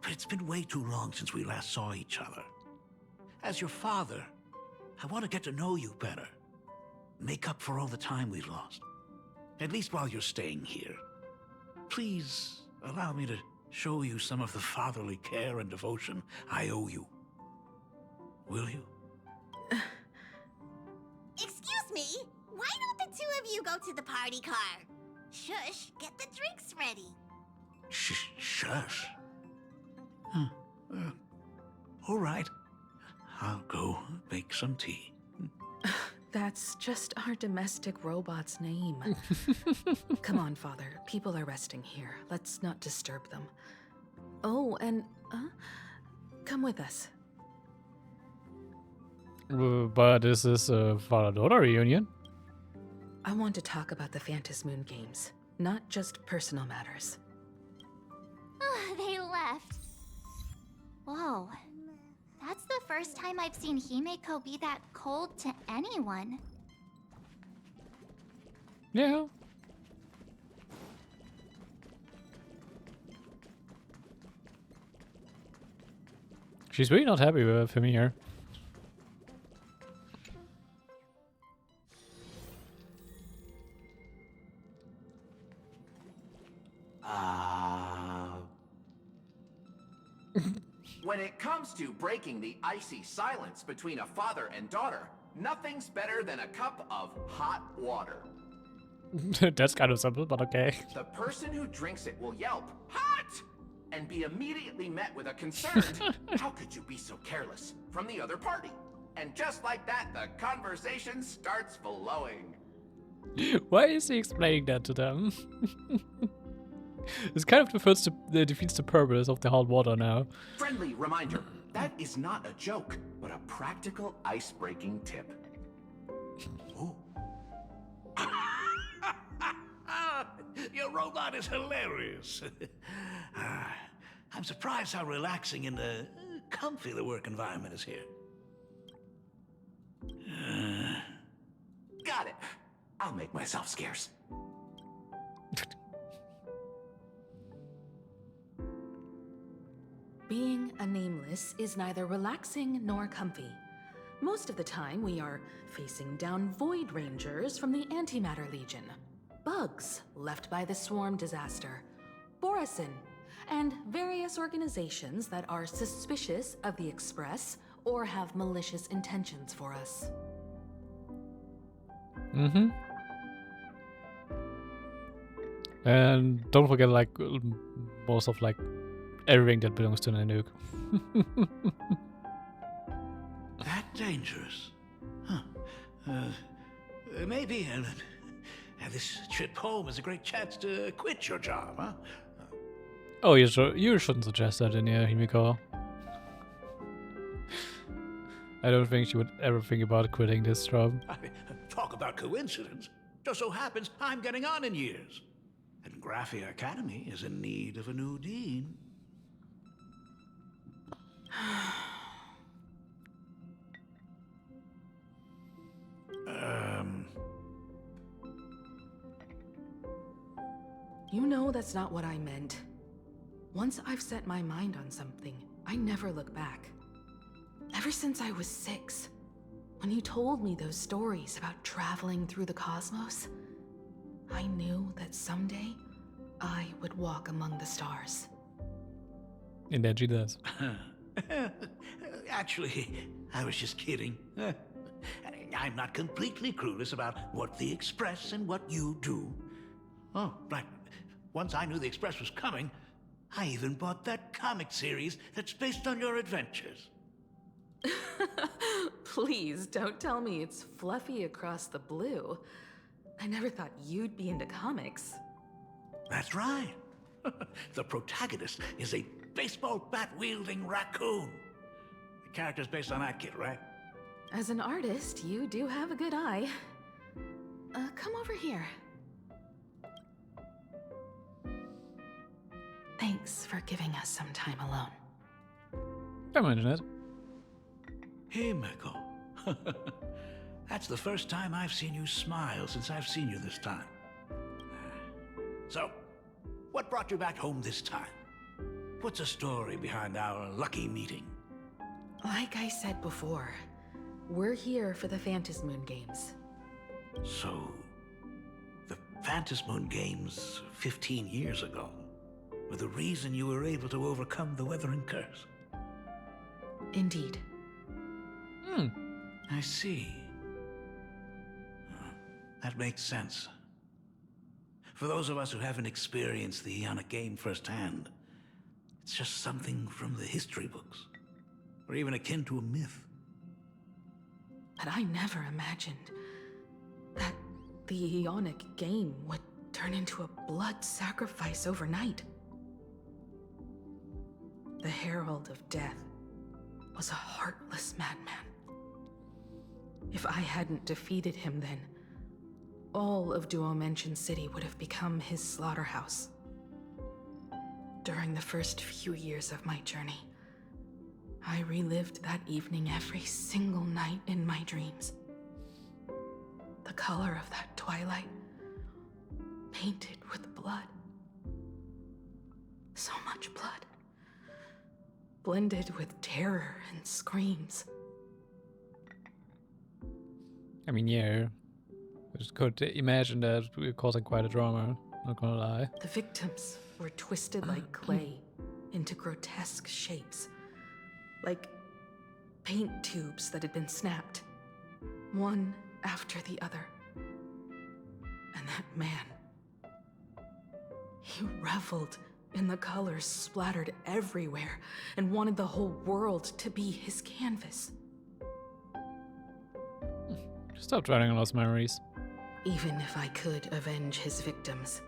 But it's been way too long since we last saw each other. As your father, I want to get to know you better. Make up for all the time we lost. At least while you're staying here. Please allow me to show you some of the fatherly care and devotion I owe you. Will you? Excuse me? Why don't the two of you go to the party car? Shush, get the drinks ready. Shush. All right. I'll go make some tea. That's just our domestic robot's name. Come on, Father. People are resting here. Let's not disturb them. Oh, and come with us. But this is a father-daughter reunion. I want to talk about the Phantasmoon games, not just personal matters. They left. Whoa. That's the first time I've seen Himeko be that cold to anyone. Yeah. She's really not happy with him here. When it comes to breaking the icy silence between a father and daughter, nothing's better than a cup of hot water. That's kind of simple, but okay. The person who drinks it will yelp, "Hot!" and be immediately met with a concerned, "How could you be so careless?" from the other party. And just like that, the conversation starts flowing. Why is he explaining that to them? This kind of defeats the purpose of the hot water now. Friendly reminder, that is not a joke, but a practical ice-breaking tip. Oh. Your robot is hilarious. I'm surprised how relaxing and comfy the work environment is here. Got it. I'll make myself scarce. Being a nameless is neither relaxing nor comfy. Most of the time, we are facing down Void Rangers from the Antimatter Legion, bugs left by the Swarm disaster, Borisin, and various organizations that are suspicious of the Express or have malicious intentions for us. Mm-hmm. And don't forget, like, most of, like, everything that belongs to Nanook. That dangerous? Huh. Maybe this trip home is a great chance to quit your job, huh? Oh, you shouldn't suggest that in here, Himiko. I don't think she would ever think about quitting this job. Talk about coincidence. Just so happens I'm getting on in years. And Graphia Academy is in need of a new dean. You know that's not what I meant. Once I've set my mind on something, I never look back. Ever since I was 6, when you told me those stories about traveling through the cosmos, I knew that someday I would walk among the stars. And then she does. Actually, I was just kidding. I'm not completely clueless about what the Express and what you do. Oh, right. Once I knew the Express was coming, I even bought that comic series that's based on your adventures. Please don't tell me it's fluffy across the blue. I never thought you'd be into comics. That's right. The protagonist is a baseball bat-wielding raccoon. The character's based on that kid, right? As an artist, you do have a good eye. Come over here. Thanks for giving us some time alone. Don't mention it. Hey, Miko. That's the first time I've seen you smile since I've seen you this time. So, what brought you back home this time? What's the story behind our lucky meeting? Like I said before, we're here for the Phantasmoon Games. So, the Phantasmoon Games 15 years ago were the reason you were able to overcome the Weathering Curse? Indeed. I see. That makes sense. For those of us who haven't experienced the Ionic game firsthand, it's just something from the history books, or even akin to a myth. But I never imagined that the Ionic game would turn into a blood sacrifice overnight. The Herald of Death was a heartless madman. If I hadn't defeated him then, all of Duomension City would have become his slaughterhouse. During the first few years of my journey, I relived that evening every single night in my dreams. The color of that twilight, painted with blood. So much blood. Blended with terror and screams. I mean, yeah. I just could imagine that we're causing quite a drama, not gonna lie. The victims were twisted like clay into grotesque shapes. Like paint tubes that had been snapped, one after the other. And that man, he reveled in the colors splattered everywhere and wanted the whole world to be his canvas. Stop dwelling on those memories. Even if I could avenge his victims,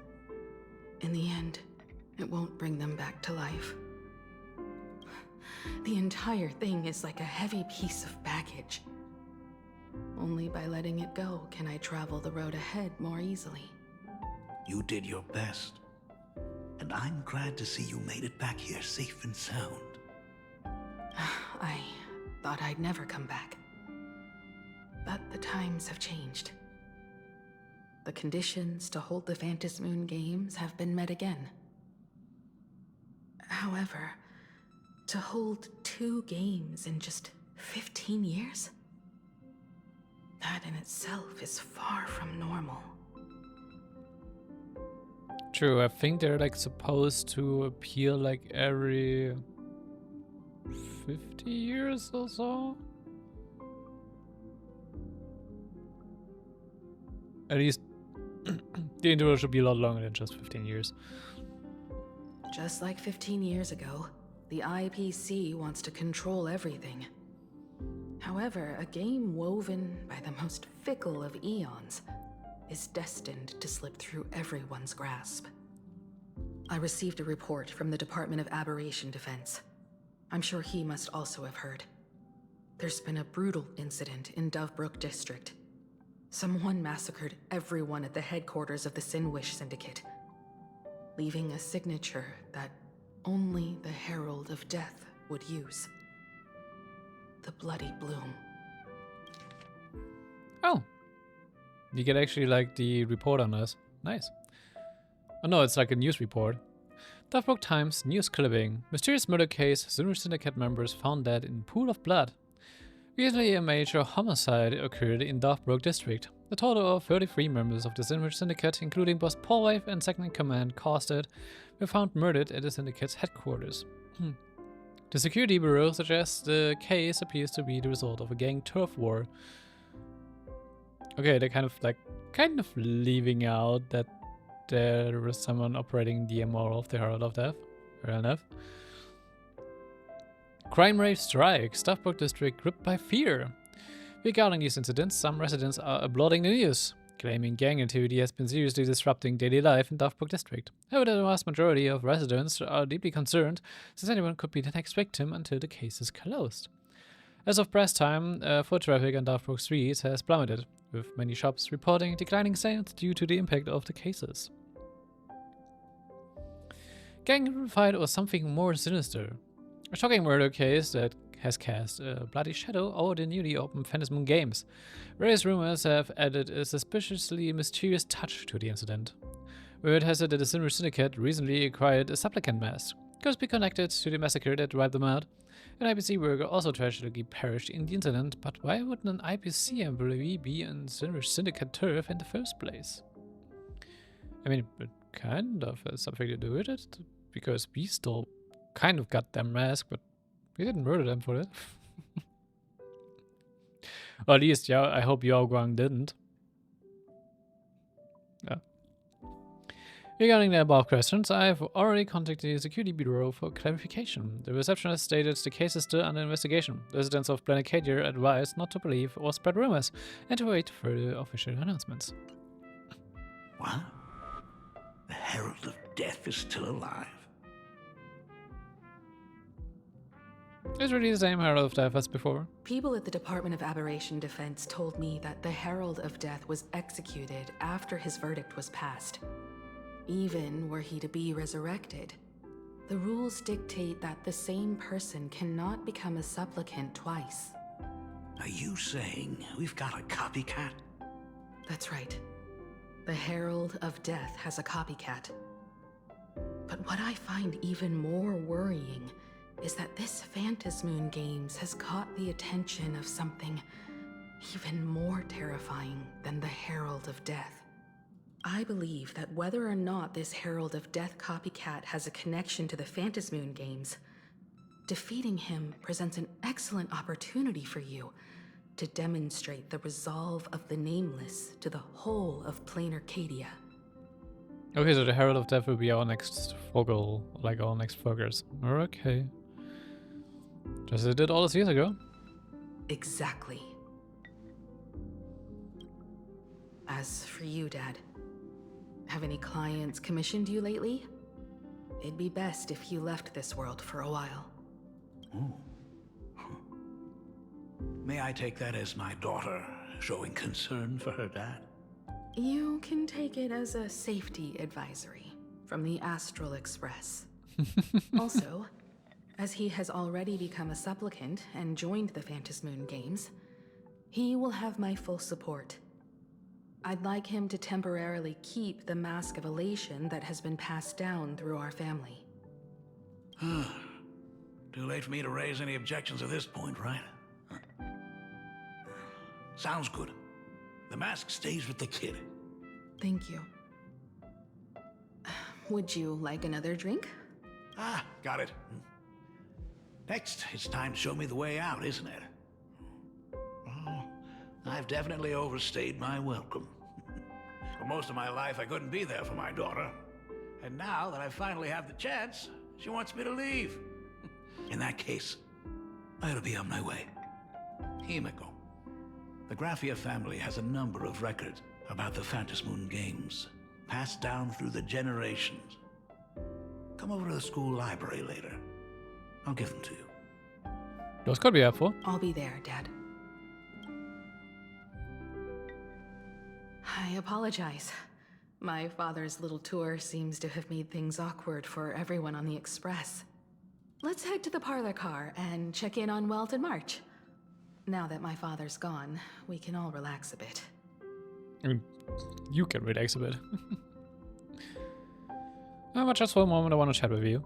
in the end, It won't bring them back to life. The entire thing is like a heavy piece of baggage. Only by letting it go can I travel the road ahead more easily. You did your best. And I'm glad to see you made it back here safe and sound. I thought I'd never come back. But the times have changed. The conditions to hold the Phantom Moon Games have been met again. However, to hold 2 games in just 15 years? That in itself is far from normal. True, I think they're like supposed to appear like every 50 years or so. At least the interval should be a lot longer than just 15 years. Just like 15 years ago, the IPC wants to control everything. However, a game woven by the most fickle of eons is destined to slip through everyone's grasp. I received a report from the Department of Aberration Defense. I'm sure he must also have heard. There's been a brutal incident in Dovebrook District. Someone massacred everyone at the headquarters of the Sinwish Syndicate, leaving a signature that only the Herald of Death would use. The Bloody Bloom. Oh. You get actually like the report on us. Nice. Oh no, it's like a news report. Dovebrook Times news clipping. Mysterious murder case. Sinwish Syndicate members found dead in pool of blood. Recently, a major homicide occurred in Dovebrook District. A total of 33 members of the Sinwish Syndicate, including boss Paulwife and second-in-command Costed, were found murdered at the Syndicate's headquarters. The Security Bureau suggests the case appears to be the result of a gang turf war. Okay, they're kind of leaving out that there was someone operating the MO of the Herald of Death. Fair enough. Crime rate strikes. Dovebrook District gripped by fear. Regarding these incidents, some residents are applauding the news, claiming gang activity has been seriously disrupting daily life in Dovebrook District. However, the vast majority of residents are deeply concerned, since anyone could be the next victim until the case is closed. As of press time, foot traffic on Dovebrook streets has plummeted, with many shops reporting declining sales due to the impact of the cases. Gang fight or something more sinister. A shocking murder case that has cast a bloody shadow over the newly opened Phantom Moon Games. Various rumors have added a suspiciously mysterious touch to the incident. Word has it that the Sinwish Syndicate recently acquired a supplicant mask. Could be connected to the massacre that wiped them out. An IPC worker also tragically perished in the incident, but why wouldn't an IPC employee be in Sinwish Syndicate turf in the first place? I mean, it kind of has something to do with it, because we still kind of got their mask, but we didn't murder them for it. Or at least, yeah, I hope Yao Guang didn't. Yeah. Regarding the above questions, I have already contacted the Security Bureau for clarification. The receptionist stated the case is still under investigation. Residents of Planet Kadir advised not to believe or spread rumors and to wait for the official announcements. What? The Herald of Death is still alive? It's really the same Herald of Death as before. People at the Department of Aberration Defense told me that the Herald of Death was executed after his verdict was passed. Even were he to be resurrected, the rules dictate that the same person cannot become a supplicant twice. Are you saying we've got a copycat? That's right. The Herald of Death has a copycat. But what I find even more worrying is that this Phantom Moon Games has caught the attention of something even more terrifying than the Herald of Death. I believe that whether or not this Herald of Death copycat has a connection to the Phantom Moon Games, defeating him presents an excellent opportunity for you to demonstrate the resolve of the Nameless to the whole of Plain Arcadia. Okay, so the Herald of Death will be our next Vogel, like our next focus. Okay. Just as it did all those years ago. Exactly. As for you, Dad, have any clients commissioned you lately? it'd be best if you left this world for a while. Oh. May I take that as my daughter showing concern for her dad? You can take it as a safety advisory from the Astral Express. Also, as he has already become a supplicant and joined the Phantasmoon Games, he will have my full support. I'd like him to temporarily keep the Mask of Elation that has been passed down through our family. Too late for me to raise any objections at this point, right? Sounds good. The mask stays with the kid. Thank you. Would you like another drink? Ah, got it. Next, it's time to show me the way out, isn't it? Oh, I've definitely overstayed my welcome. For most of my life, I couldn't be there for my daughter. And now that I finally have the chance, she wants me to leave. In that case, I ought to be on my way. Himiko. The Graphia family has a number of records about the Phantasmoon Games, passed down through the generations. Come over to the school library later. I'll give them to you. Das could be helpful. I'll be there, Dad. I apologize. My father's little tour seems to have made things awkward for everyone on the Express. Let's head to the parlor car and check in on Welt and March. Now that my father's gone, we can all relax a bit. I mean, you can relax a bit. But just for a moment, I want to chat with you.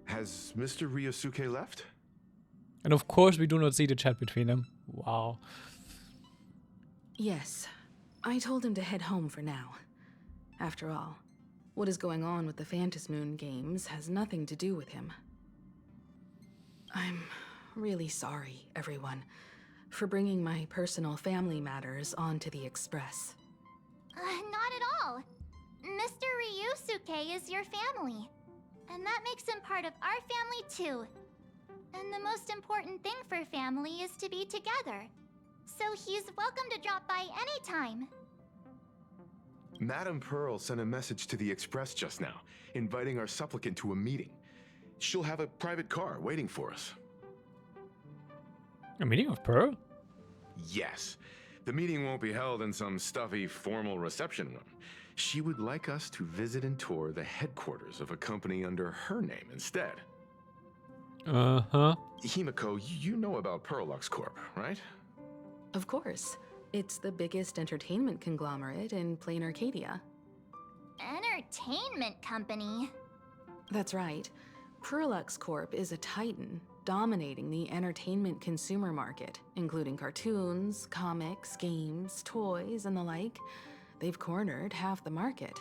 Has Mr. Ryosuke left? And of course, we do not see the chat between them. Wow. Yes, I told him to head home for now. After all, what is going on with the Phantasmoon Games has nothing to do with him. I'm really sorry, everyone, for bringing my personal family matters onto the Express. Not at all. Mr. Ryusuke is your family. And that makes him part of our family too. And the most important thing for family is to be together. So he's welcome to drop by anytime. Madame Pearl sent a message to the Express just now, inviting our supplicant to a meeting. She'll have a private car waiting for us. A meeting of Pearl? Yes. The meeting won't be held in some stuffy, formal reception room. She would like us to visit and tour the headquarters of a company under her name instead. Uh-huh. Himiko, you know about Pearlux Corp, right? Of course. It's the biggest entertainment conglomerate in plain Arcadia. Entertainment company? That's right. Pearlux Corp is a titan, dominating the entertainment consumer market, including cartoons, comics, games, toys, and the like. They've cornered half the market.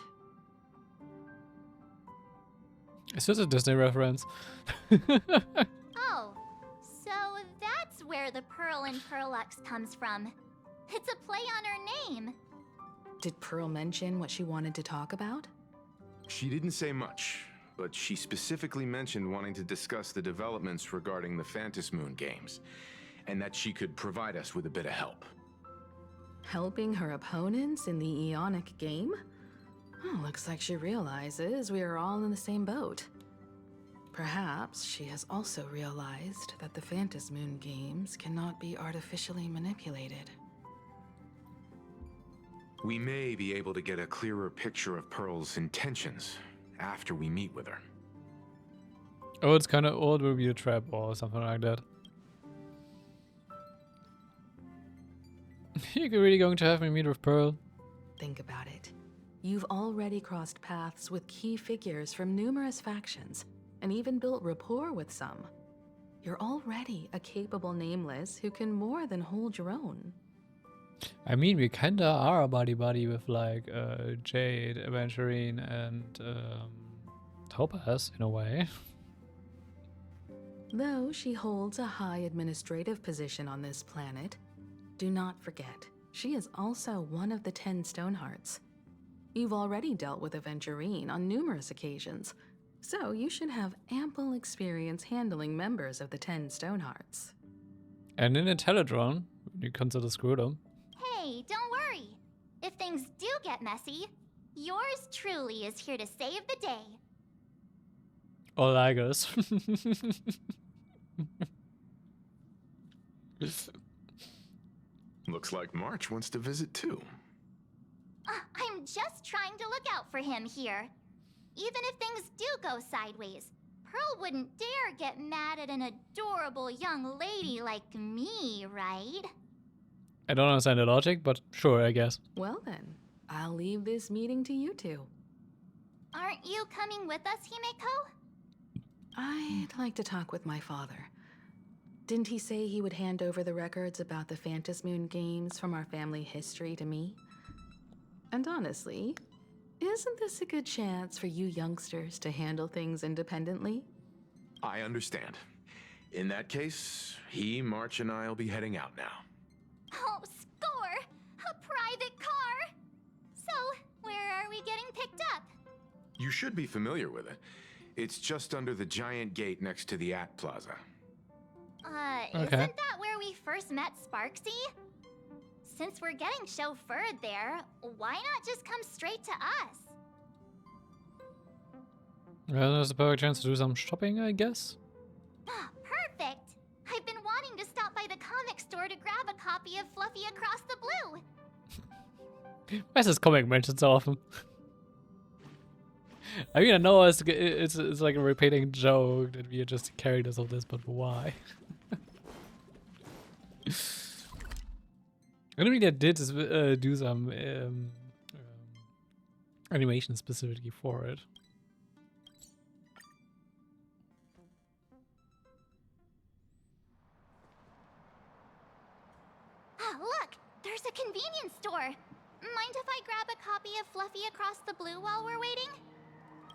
Is this a Disney reference? Oh, so that's where the Pearl in Pearlux comes from. It's a play on her name. Did Pearl mention what she wanted to talk about? She didn't say much, but she specifically mentioned wanting to discuss the developments regarding the Phantasmoon Games, and that she could provide us with a bit of help. Helping her opponents in the Ionic game? Oh, looks like she realizes we are all in the same boat. Perhaps she has also realized that the Phantasmoon Games cannot be artificially manipulated. We may be able to get a clearer picture of Pearl's intentions after we meet with her. Oh, it's kind of old, will be a trap or something like that. You're really going to have me meet with Pearl? Think about it. You've already crossed paths with key figures from numerous factions, and even built rapport with some. You're already a capable Nameless who can more than hold your own. I mean, we kinda are a buddy-buddy with like Jade, Aventurine, and Topaz in a way. Though she holds a high administrative position on this planet, do not forget, she is also one of the 10 Stonehearts. You've already dealt with Aventurine on numerous occasions, so you should have ample experience handling members of the 10 Stonehearts. And in Intelledron, you consider Screwdom. Hey, don't worry. If things do get messy, Yours truly is here to save the day. Or Lagos. Looks like March wants to visit too. I'm just trying to look out for him here. Even if things do go sideways, Pearl wouldn't dare get mad at an adorable young lady like me, right? I don't understand the logic, but sure, I guess. Well then, I'll leave this meeting to you two. Aren't you coming with us, Himeko? I'd like to talk with my father. Didn't he say he would hand over the records about the Phantasmoon games from our family history to me? And honestly, isn't this a good chance for you youngsters to handle things independently? I understand. In that case, he, March, and I'll be heading out now. Oh, score! A private car! So, where are we getting picked up? You should be familiar with it. It's just under the giant gate next to the At Plaza. Okay. Isn't that where we first met Sparksy? Since we're getting chauffeured there, why not just come straight to us? Well, there's a perfect chance to do some shopping, I guess. Perfect! I've been wanting to stop by the comic store to grab a copy of Fluffy Across the Blue. Why is this comic mentioned so often? I mean, I know it's like a repeating joke that we are just the characters of this, but why? I don't think I did do some animation specifically for it. Look! There's a convenience store! Mind if I grab a copy of Fluffy Across the Blue while we're waiting?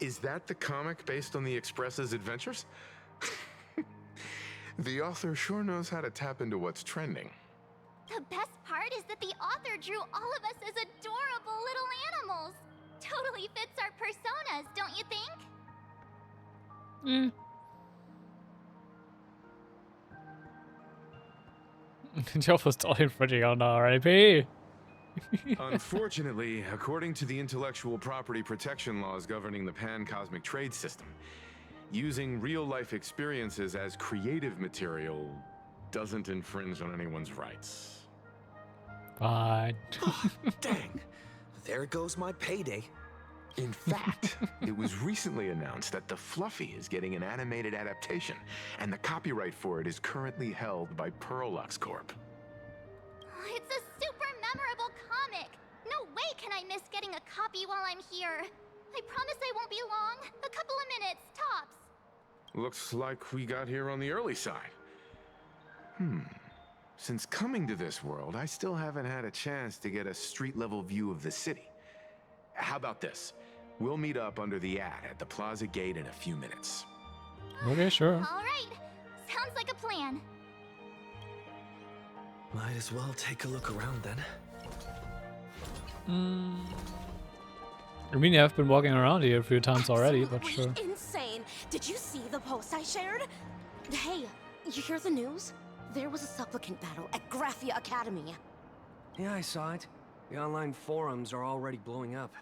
Is that the comic based on the Express's adventures? The author sure knows how to tap into what's trending. The best part is that the author drew all of us as adorable little animals. Totally fits our personas, don't you think? Joff was all infringing on RIP. Unfortunately, according to the intellectual property protection laws governing the pan-cosmic trade system, using real-life experiences as creative material doesn't infringe on anyone's rights. Fine. Dang, there goes my payday. In fact, it was recently announced that the Fluffy is getting an animated adaptation, and the copyright for it is currently held by Pearlux Corp. It's a super memorable comic. No way can I miss getting a copy while I'm here. I promise I won't be long. A couple of minutes, tops. Looks like we got here on the early side. Since coming to this world, I still haven't had a chance to get a street-level view of the city. How about this? We'll meet up under the at the plaza gate in a few minutes. Okay, sure. All right. Sounds like a plan. Might as well take a look around then. I mean, I've been walking around here a few times already, but sure. Insane. Did you see the post I shared? Hey, you hear the news? There was a supplicant battle at Graphia Academy. Yeah, I saw it. The online forums are already blowing up.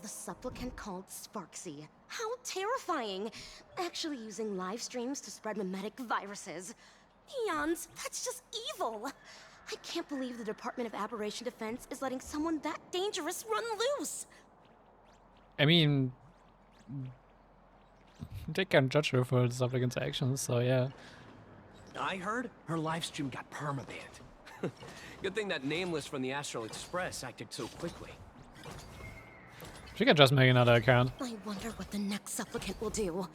The supplicant called Sparksy. How terrifying! Actually using live streams to spread mimetic viruses. Eons, that's just evil! I can't believe the Department of Aberration Defense is letting someone that dangerous run loose! I mean, they can't judge her for the supplicant's actions, so yeah. I heard her livestream got permabanned. Good thing that Nameless from the Astral Express acted so quickly. She can just make another account. I wonder what the next supplicant will do.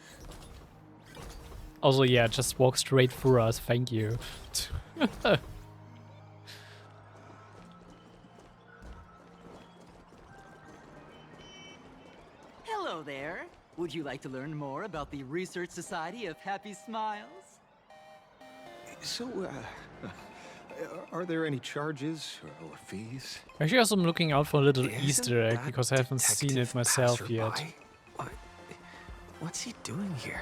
Also, yeah, just walk straight through us, thank you. Hello there. Would you like to learn more about the Research Society of Happy Smiles? So, are there any charges or fees? Actually, also I'm looking out for a little Isn't Easter egg that because I haven't seen it detective myself passerby? yet. What's he doing here?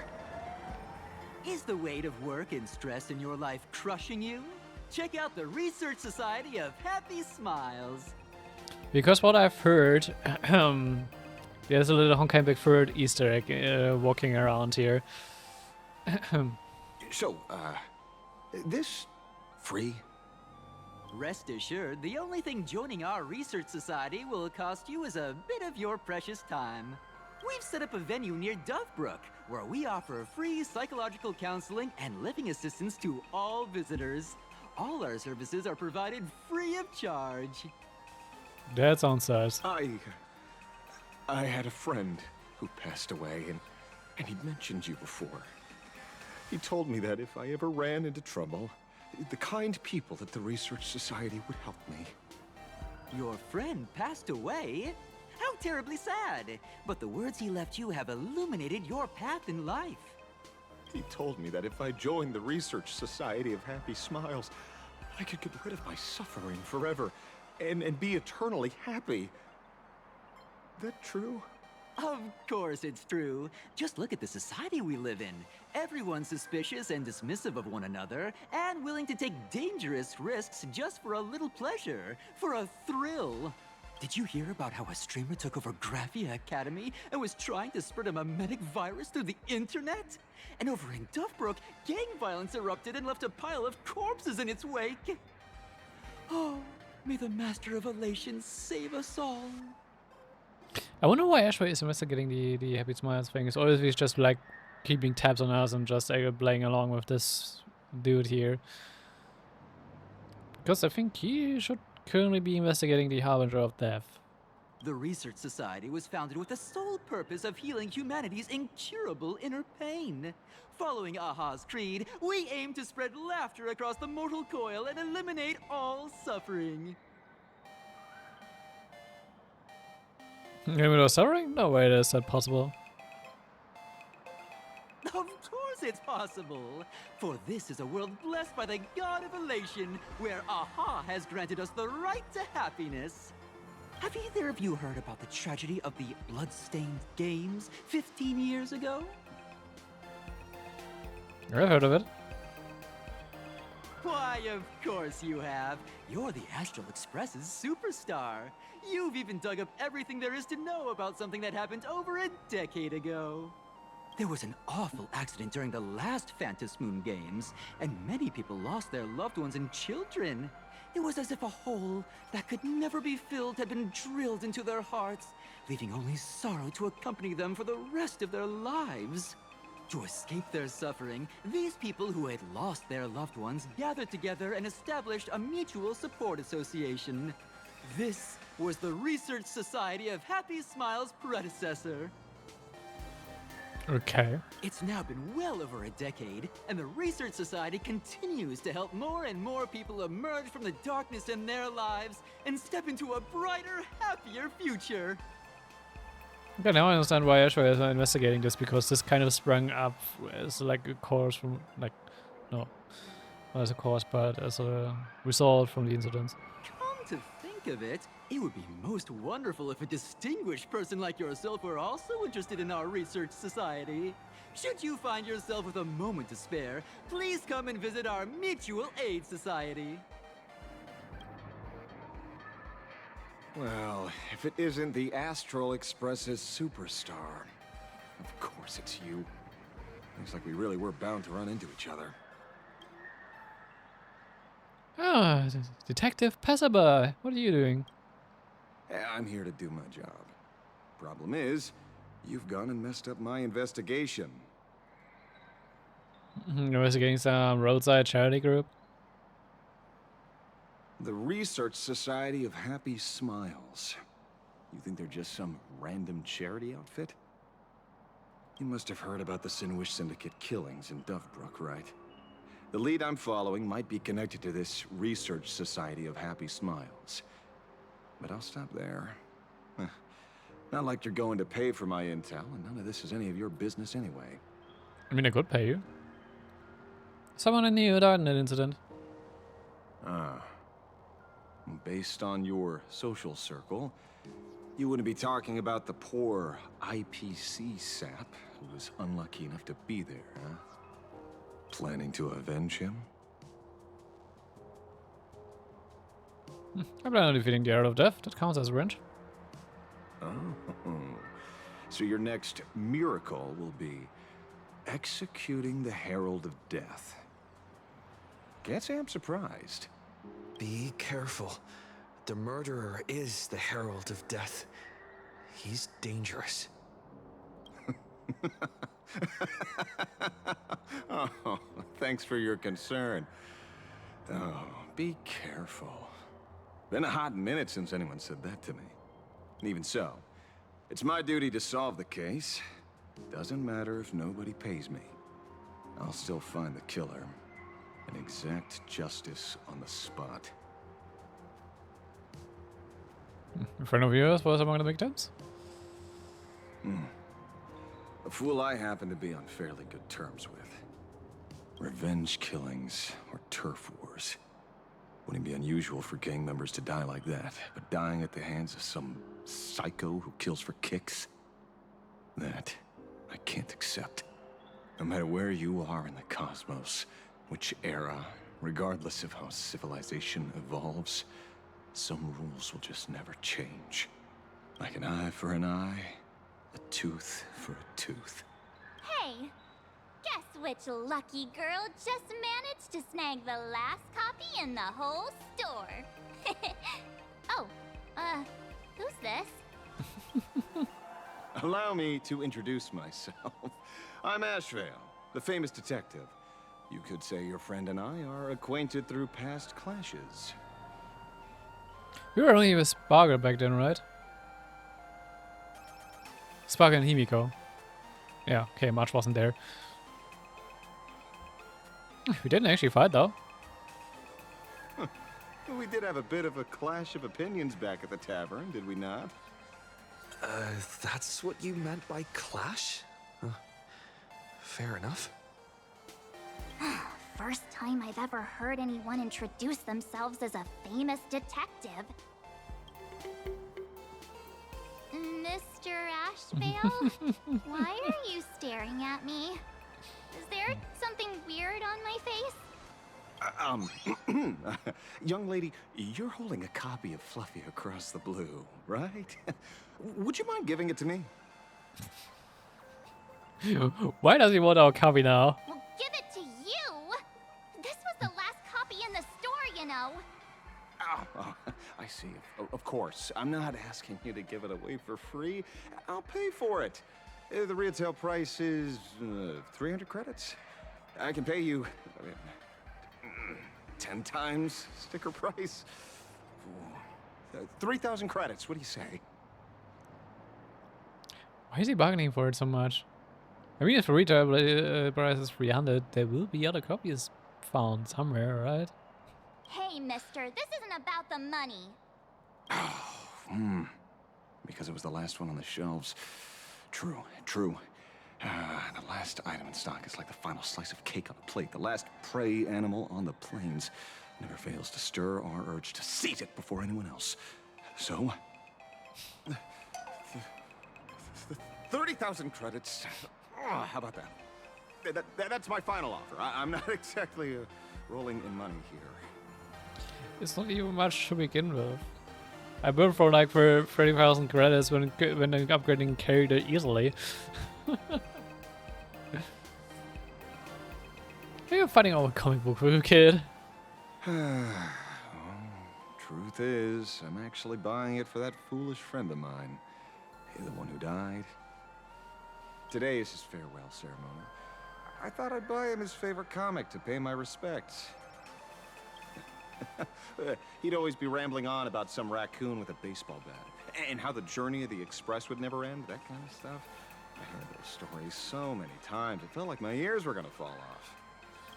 Is the weight of work and stress in your life crushing you? Check out the Research Society of Happy Smiles. Because what I've heard, There's a little Honkai Big Bird Easter egg walking around here. So, this free? Rest assured, the only thing joining our research society will cost you is a bit of your precious time. We've set up a venue near Dovebrook, where we offer free psychological counseling and living assistance to all visitors. All our services are provided free of charge. That sounds nice. I had a friend who passed away, and he'd mentioned you before. He told me that if I ever ran into trouble, the kind people at the Research Society would help me. Your friend passed away? How terribly sad! But the words he left you have illuminated your path in life. He told me that if I joined the Research Society of Happy Smiles, I could get rid of my suffering forever and be eternally happy. That true? Of course it's true. Just look at the society we live in. Everyone's suspicious and dismissive of one another, and willing to take dangerous risks just for a little pleasure, for a thrill. Did you hear about how a streamer took over Graphia Academy and was trying to spread a mimetic virus through the internet? And over in Dovebrook, gang violence erupted and left a pile of corpses in its wake. Oh, may the Master of Elation save us all. I wonder why Ashway is investigating the Happy Smiles thing. It's always just like keeping tabs on us and just playing along with this dude here. Because I think he should currently be investigating the Harbinger of Death. The Research Society was founded with the sole purpose of healing humanity's incurable inner pain. Following Aha's creed, we aim to spread laughter across the mortal coil and eliminate all suffering. Without suffering? No way is that possible. Of course it's possible! For this is a world blessed by the god of elation, where Aha has granted us the right to happiness. Have either of you heard about the tragedy of the Bloodstained Games 15 years ago? I've heard of it. Why, of course you have. You're the Astral Express's superstar. You've even dug up everything there is to know about something that happened over a decade ago. There was an awful accident during the last Phantom Moon Games, and many people lost their loved ones and children. It was as if a hole that could never be filled had been drilled into their hearts, leaving only sorrow to accompany them for the rest of their lives. To escape their suffering, these people who had lost their loved ones gathered together and established a mutual support association. This was the Research Society of Happy Smiles' predecessor. Okay. It's now been well over a decade, and the Research Society continues to help more and more people emerge from the darkness in their lives and step into a brighter, happier future. Okay, now I understand why Ashway is investigating this, because this kind of sprung up as like a cause from, like, no, not as a cause, but as a result from the incidents. Come to think of it, it would be most wonderful if a distinguished person like yourself were also interested in our research society. Should you find yourself with a moment to spare, please come and visit our mutual aid society. Well, if it isn't the Astral Express's superstar, of course it's you. Looks like we really were bound to run into each other. Ah, Detective Passerby, what are you doing? I'm here to do my job. Problem is, you've gone and messed up my investigation. Investigating some roadside charity group? The Research Society of Happy Smiles. You think they're just some random charity outfit? You must have heard about the Sinwish Syndicate killings in Dovebrook, right? The lead I'm following might be connected to this Research Society of Happy Smiles. But I'll stop there. Not like you're going to pay for my intel, and none of this is any of your business anyway. I mean, I could pay you. Someone in you died in that incident. Ah. Based on your social circle, you wouldn't be talking about the poor IPC sap who was unlucky enough to be there, huh? Planning to avenge him? I plan on defeating the Herald of Death. That counts as a wrench. Oh. So your next miracle will be executing the Herald of Death. Can't say I'm surprised. Be careful. The murderer is the Herald of Death. He's dangerous. Oh, thanks for your concern. Oh, be careful. Been a hot minute since anyone said that to me. And even so, it's my duty to solve the case. Doesn't matter if nobody pays me. I'll still find the killer and exact justice on the spot. A friend of yours was among the victims? A fool I happen to be on fairly good terms with. Revenge killings or turf wars. Wouldn't be unusual for gang members to die like that, but dying at the hands of some psycho who kills for kicks? That I can't accept. No matter where you are in the cosmos, which era, regardless of how civilization evolves, some rules will just never change. Like an eye for an eye, a tooth for a tooth. Hey, guess which lucky girl just managed to snag the last copy in the whole store? Oh, who's this? Allow me to introduce myself. I'm Ashvale, the famous detective. You could say your friend and I are acquainted through past clashes. You were only with Sparkle back then, right? Sparkle and Himiko. Yeah, okay, March wasn't there. We didn't actually fight though. We did have a bit of a clash of opinions back at the tavern, did we not? That's what you meant by clash? Fair enough. First time I've ever heard anyone introduce themselves as a famous detective. Mr. Ashvale? Why are you staring at me? Is there something weird on my face? Young lady, you're holding a copy of Fluffy Across the Blue, right? Would you mind giving it to me? Why does he want our copy now? Well, give it to you! This was the last copy in the store, you know. Oh, I see. Of course. I'm not asking you to give it away for free. I'll pay for it. The retail price is 300 credits. I can pay you 10 times sticker price. 3,000 credits. What do you say? Why is he bargaining for it so much? I mean, if the retail price is 300, there will be other copies found somewhere, right? Hey, mister, this isn't about the money. Because it was the last one on the shelves. True, true. The last item in stock is like the final slice of cake on a plate. The last prey animal on the plains never fails to stir our urge to seize it before anyone else. So, 30,000 credits. How about that? That's my final offer. I'm not exactly rolling in money here. It's not even much to begin with. I built for like for 30,000 credits when upgrading character easily. You're fighting over a comic book for you, kid. Truth is, I'm actually buying it for that foolish friend of mine. The one who died. Today is his farewell ceremony. I thought I'd buy him his favorite comic to pay my respects. He'd always be rambling on about some raccoon with a baseball bat, and how the journey of the Express would never end, that kind of stuff. I heard those stories so many times, it felt like my ears were gonna fall off.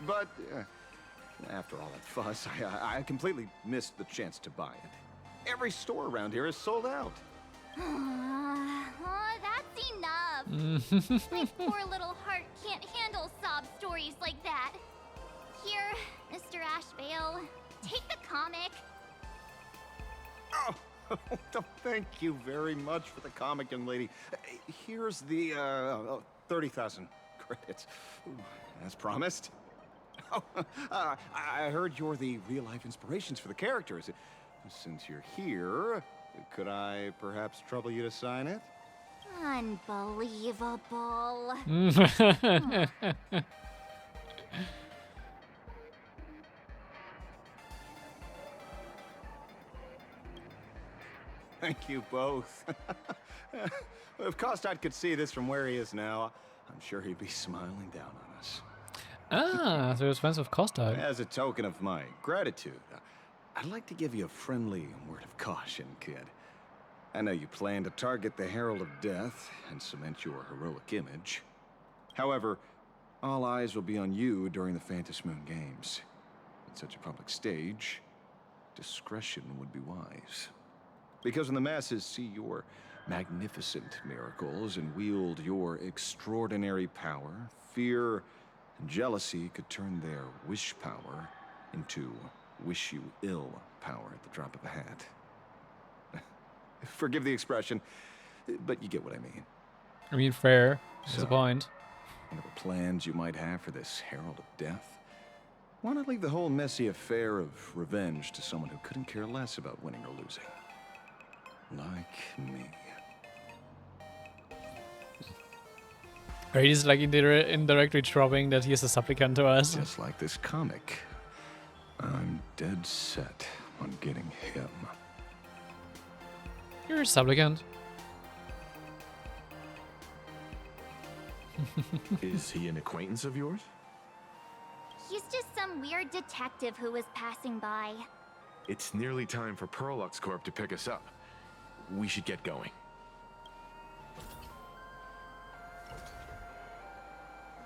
But after all that fuss, I completely missed the chance to buy it. Every store around here is sold out. That's enough. My poor little heart can't handle sob stories like that. Here, Mr. Ashvale, take the comic. Oh, thank you very much for the comic, young lady. Here's the 30,000 credits. As promised. Oh, I heard you're the real-life inspirations for the characters. Since you're here, could I perhaps trouble you to sign it? Unbelievable. Thank you both. If Kostad could see this from where he is now, I'm sure he'd be smiling down on us. Ah, so you're friends with Costa. As a token of my gratitude, I'd like to give you a friendly word of caution, kid. I know you plan to target the Herald of Death and cement your heroic image. However, all eyes will be on you during the Phantom Moon Games. At such a public stage, discretion would be wise. Because when the masses see your magnificent miracles and wield your extraordinary power, fear and jealousy could turn their wish power into wish you ill power at the drop of a hat. Forgive the expression, but you get what I mean. I mean, fair. That's the point. Whatever plans you might have for this Herald of Death, why not leave the whole messy affair of revenge to someone who couldn't care less about winning or losing? Like me. Right, he's like indirectly dropping that he's a supplicant to us. Just like this comic, I'm dead set on getting him. You're a supplicant. Is he an acquaintance of yours? He's just some weird detective who was passing by. It's nearly time for Perlux Corp to pick us up. We should get going.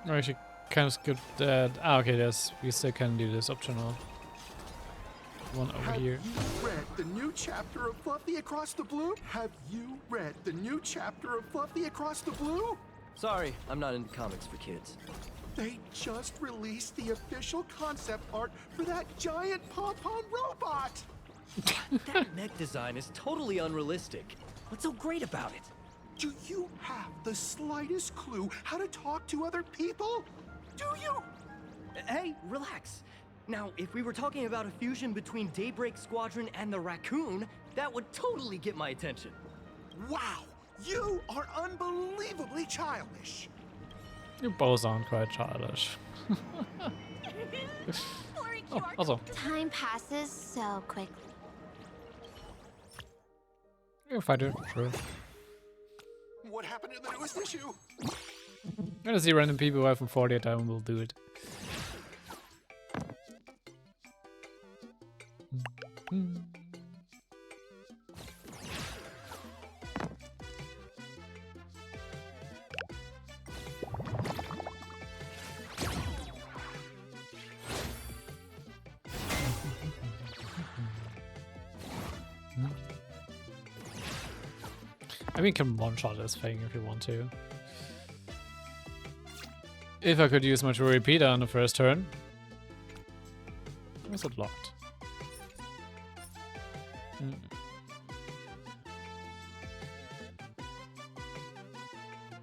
Or I should kind of skip that. Ah, okay, we still can do this optional one over here. Have you read the new chapter of Fluffy Across the Blue? Have you read the new chapter of Fluffy Across the Blue? Sorry, I'm not into comics for kids. They just released the official concept art for that giant pom-pom robot! That mech design is totally unrealistic. What's so great about it? Do you have the slightest clue how to talk to other people? Do you? Hey, relax. Now, if we were talking about a fusion between Daybreak Squadron and the Raccoon, that would totally get my attention. Wow! You are unbelievably childish! You both aren't quite childish. Oh, also. Time passes so quickly. You're a fighter, sure. What happened in the newest issue? I'm gonna see random people who have from 48 and we'll do it. I mean, you can one-shot this thing if you want to. If I could use my true repeater on the first turn. Where's it locked?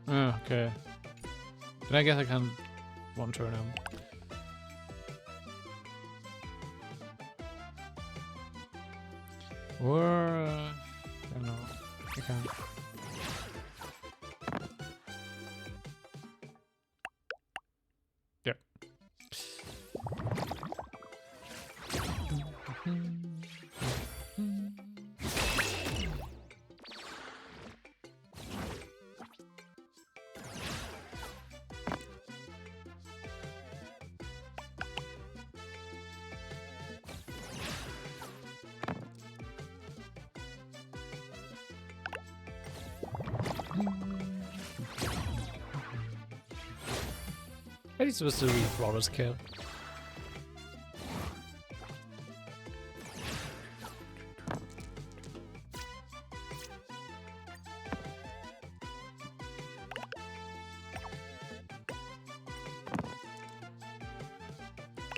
Oh, okay. Then I guess I can one-turn him. Or... I don't know. I can't. Yep. I think it's supposed to be flawless kill.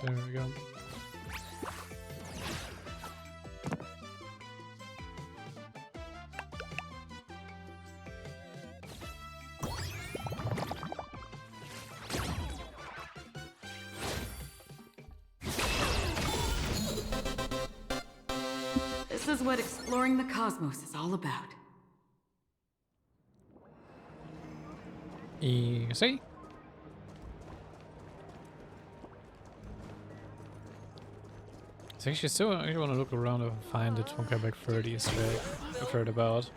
There we go. This is what exploring the cosmos is all about. Easy. I actually still I want to look around and find the Honkai back 30 straight I've heard about.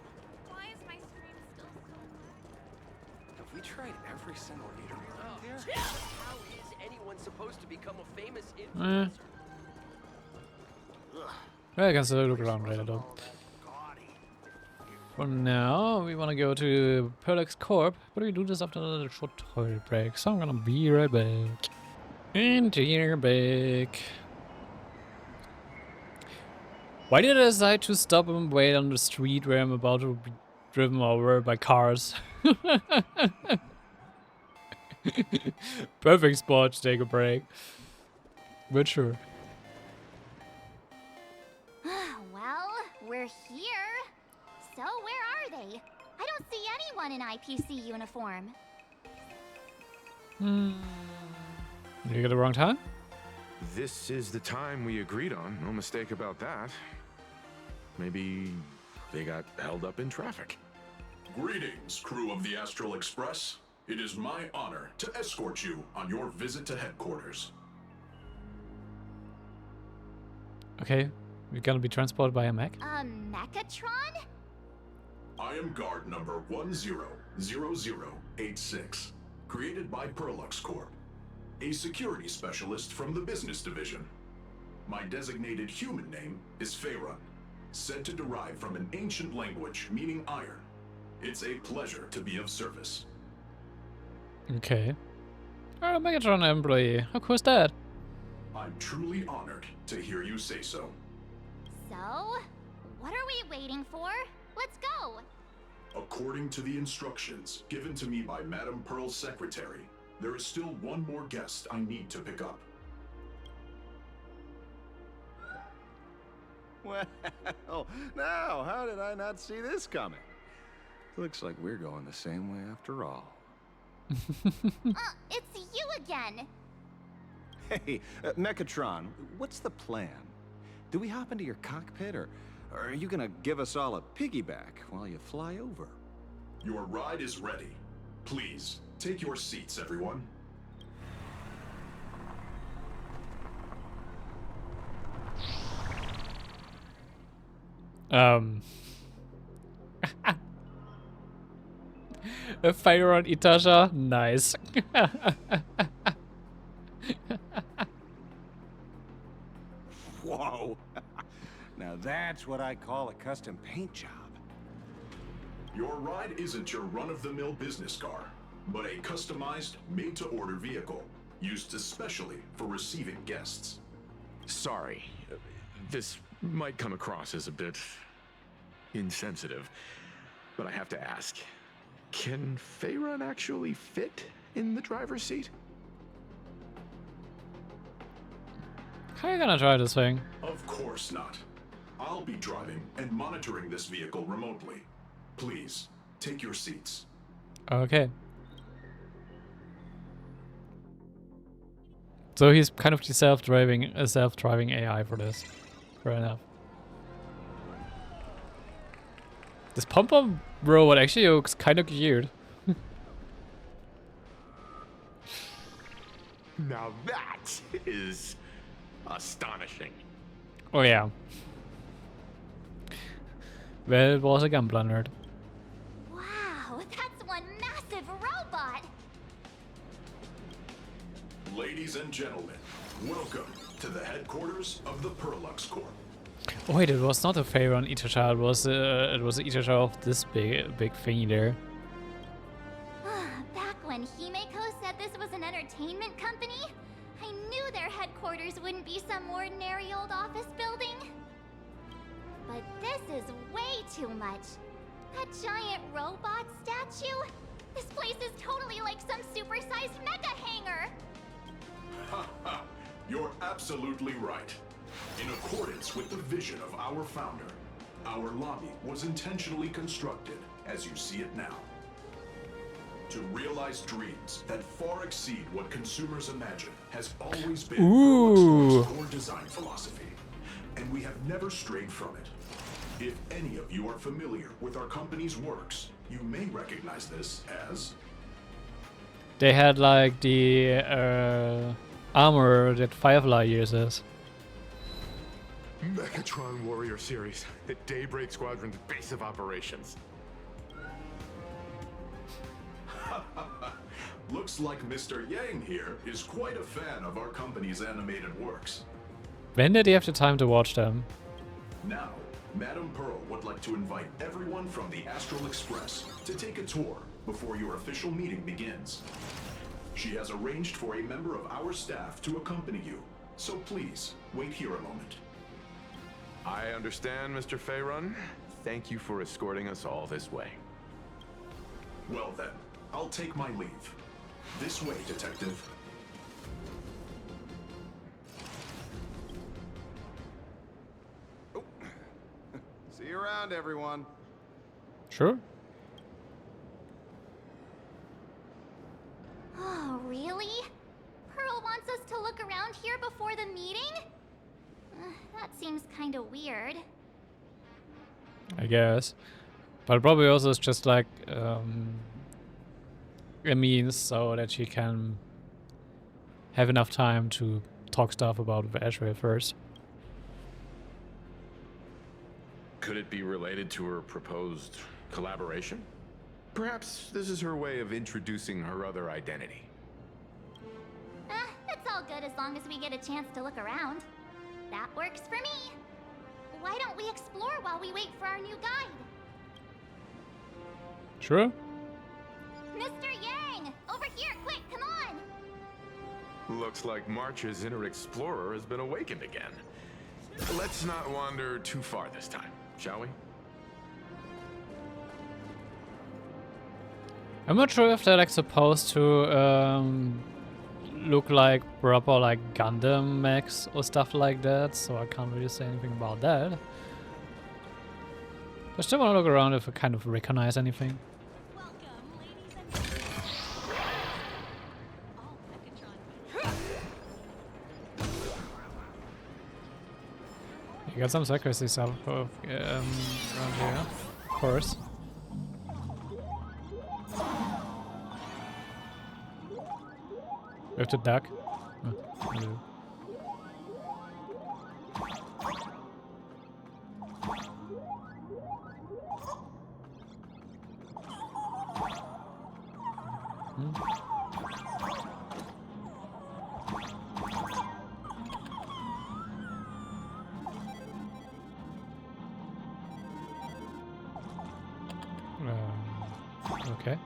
Have we tried every single eatery around here? How is anyone supposed to become a famous influencer? Well, I can still look around later though. For now, we want to go to Perlex Corp, but we do this after another short toilet break, so I'm gonna be right back. And here back. Why did I decide to stop and wait on the street where I'm about to be driven over by cars? Perfect spot to take a break. But sure. Well, we're here. So where are they? I don't see anyone in IPC uniform. Did you get the wrong time? This is the time we agreed on. No mistake about that. Maybe they got held up in traffic. Greetings, crew of the Astral Express. It is my honor to escort you on your visit to headquarters. Okay, we're gonna be transported by a mech? Mechatron? I am guard number 100086, created by Perlux Corp, a security specialist from the business division. My designated human name is Faerun, said to derive from an ancient language meaning iron. It's a pleasure to be of service. Okay. Oh, Megatron employee. How cool is that? I'm truly honored to hear you say so. So, what are we waiting for? Let's go! According to the instructions given to me by Madame Pearl's secretary, there is still one more guest I need to pick up. Well, now, how did I not see this coming? Looks like we're going the same way after all. It's you again! Hey, Mechatron, what's the plan? Do we hop into your cockpit, or are you gonna give us all a piggyback while you fly over? Your ride is ready. Please, take your seats, everyone. A fire on Itasha? Nice. Whoa! Now that's what I call a custom paint job. Your ride isn't your run-of-the-mill business car, but a customized, made-to-order vehicle, used especially for receiving guests. Sorry, this might come across as a bit insensitive, but I have to ask, can Faerun actually fit in the driver's seat? How are you gonna try this thing? Of course not. I'll be driving and monitoring this vehicle remotely. Please, take your seats. Okay. So he's kind of the self-driving AI for this. Fair enough. This pom-pom robot actually looks kind of cute. Now that is astonishing. Oh yeah. Well, it was a Gambler nerd. Wow, that's one massive robot! Ladies and gentlemen, welcome to the headquarters of the Perlux Corp. Oh wait, it was not a Faerun Itasha, it was an Itasha of this big thingy there. Back when Himeko said this was an entertainment company, I knew their headquarters wouldn't be some ordinary old office building. But this is way too much. That giant robot statue? This place is totally like some supersized mecha hangar. Ha ha! You're absolutely right. In accordance with the vision of our founder, our lobby was intentionally constructed as you see it now. To realize dreams that far exceed what consumers imagine has always been Perlux core design philosophy, and we have never strayed from it. If any of you are familiar with our company's works, you may recognize this as They had like the armor that Firefly uses. Mechatron Warrior Series at Daybreak Squadron's base of operations. Looks like Mr. Yang here is quite a fan of our company's animated works. When did he have the time to watch them? Now, Madame Pearl would like to invite everyone from the Astral Express to take a tour before your official meeting begins. She has arranged for a member of our staff to accompany you, so please, wait here a moment. I understand, Mr. Faerun. Thank you for escorting us all this way. Well then, I'll take my leave. This way, Detective. See you around, everyone. Sure. Oh, really? Pearl wants us to look around here before the meeting? That seems kinda weird. I guess. But probably also it's just like a means so that she can have enough time to talk stuff about Ashrail first. Could it be related to her proposed collaboration? Perhaps this is her way of introducing her other identity. It's all good as long as we get a chance to look around. That works for me. Why don't we explore while we wait for our new guide? Sure. Mr. Yang! Over here, quick, come on! Looks like March's inner explorer has been awakened again. Let's not wander too far this time, shall we? I'm not sure if they're like supposed to look like proper like Gundam mechs or stuff like that, so I can't really say anything about that. I still want to look around if I kind of recognize anything. You got some accuracy stuff around here, of course. We have to duck. Oh, I do. Okay.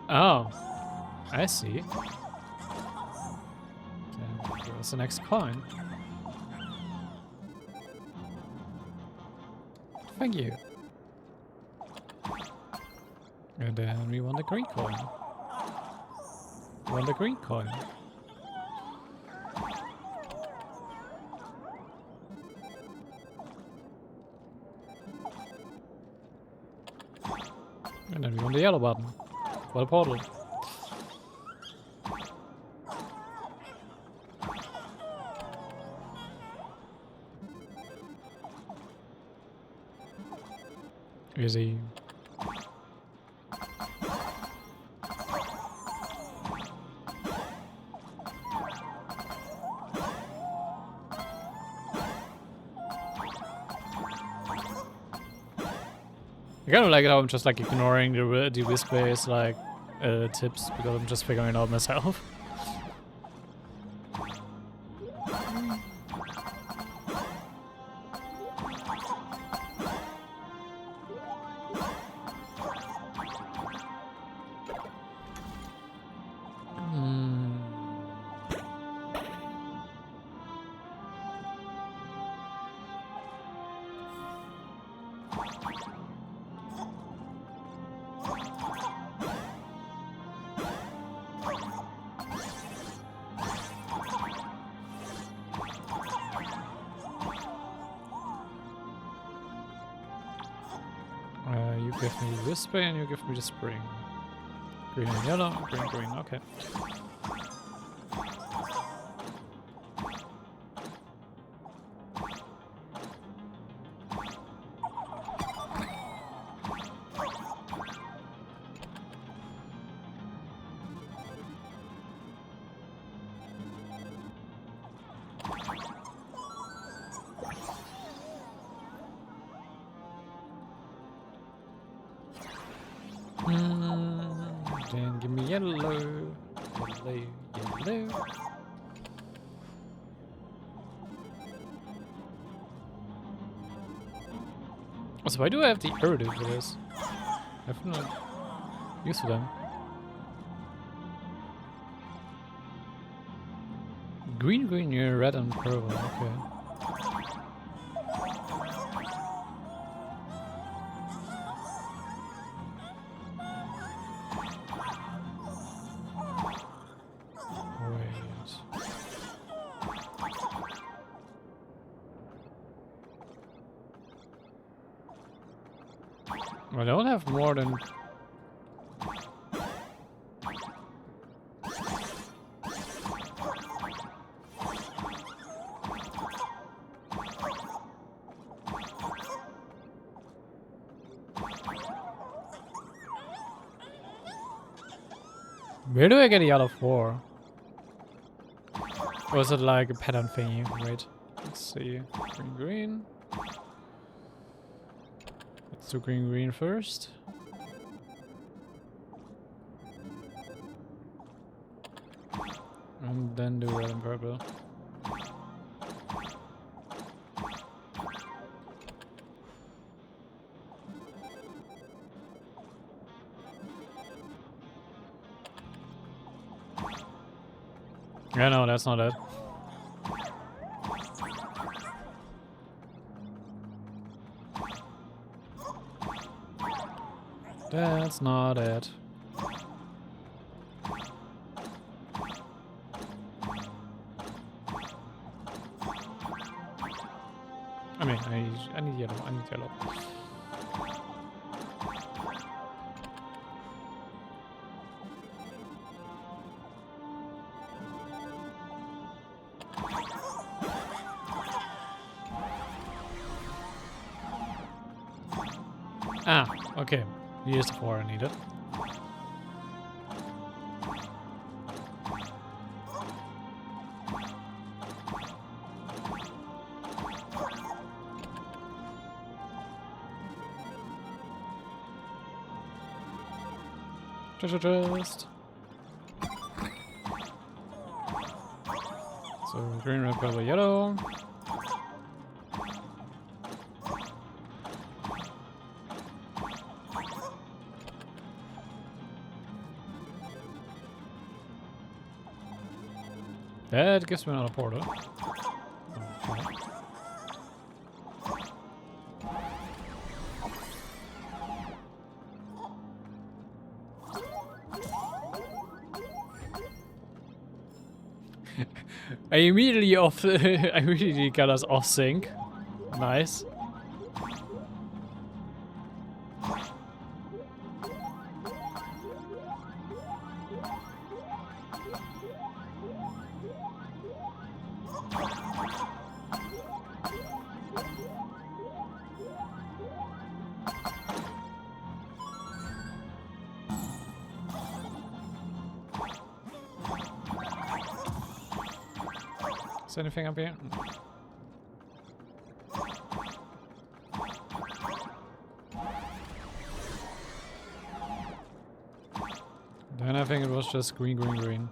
Oh, I see. Okay, what's the next coin? Thank you. And then we want the green coin. We want the green coin. And then we want the yellow button. What a portal. Easy. I kind of like how I'm just like ignoring the whisk-based like tips because I'm just figuring it out myself. You give me this spray and you give me the spring. Green and yellow, green, green, okay. Hello. Also, why do I have the Iridu for this? I've not used to them. Green, green, yeah, red and purple, okay. I don't have more than... Where do I get a yellow for? Or is it like a pattern thingy? Wait, let's see. Green, green. Let's do green, green first. And then do red and purple. Yeah, no, that's not it. That's not it. I mean, I need yellow. I need yellow. Ah, okay. Here's the 4 I needed. Just. So green, red, purple, yellow. That gives me another portal. Okay. I immediately got us off sync. Nice. Is anything up here? Then I think it was just green, green, green.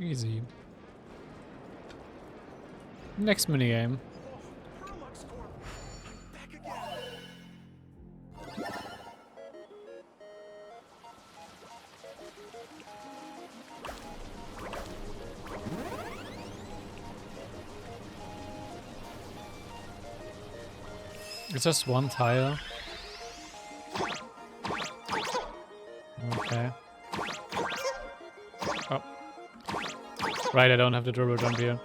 Easy. Next minigame. It's just one tile. Okay. Oh. Right, I don't have the turbo jump here.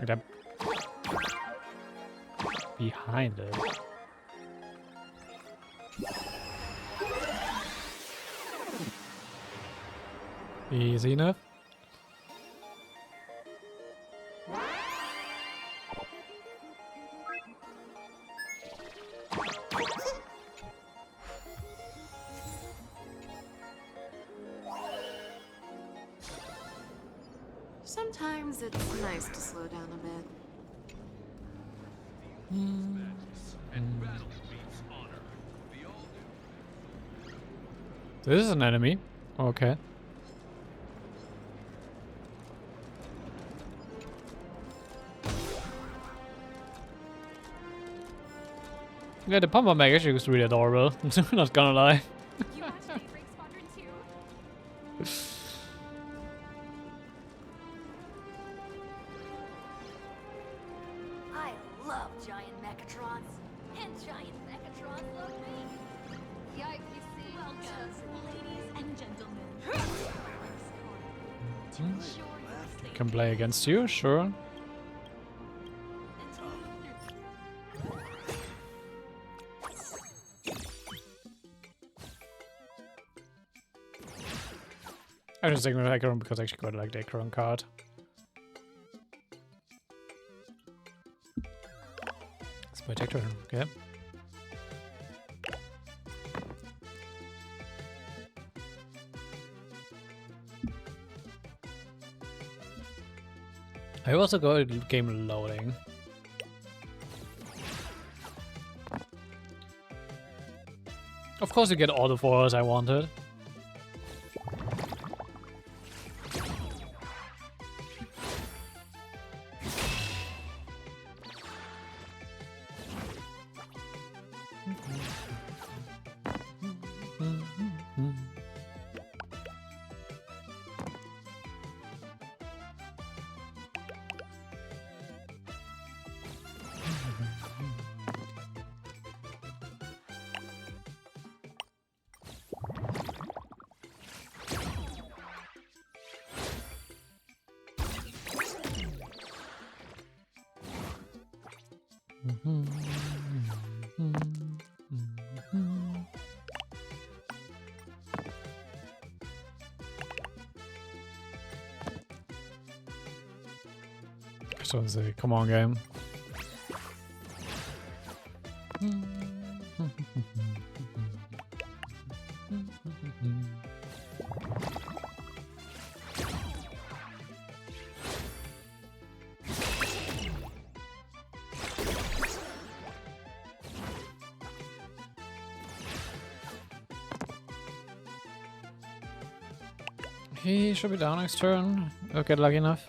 Okay. behind it. Easy enough. Sometimes it's nice to slow down a bit. This is an enemy. Okay. Yeah, the Pumper Mag actually looks really adorable. Not gonna lie. You watched Daybreak Squadron too? I love giant mechatrons, and giant mechatrons love me. The IPC. Welcome, ladies and gentlemen. Can play against you, sure. I'm just taking the Acheron because I actually quite like the Acheron card. It's my Acheron, okay. I also got game loading. Of course you get all the fours I wanted. So say, come on, game. He should be down next turn. I'll get lucky enough.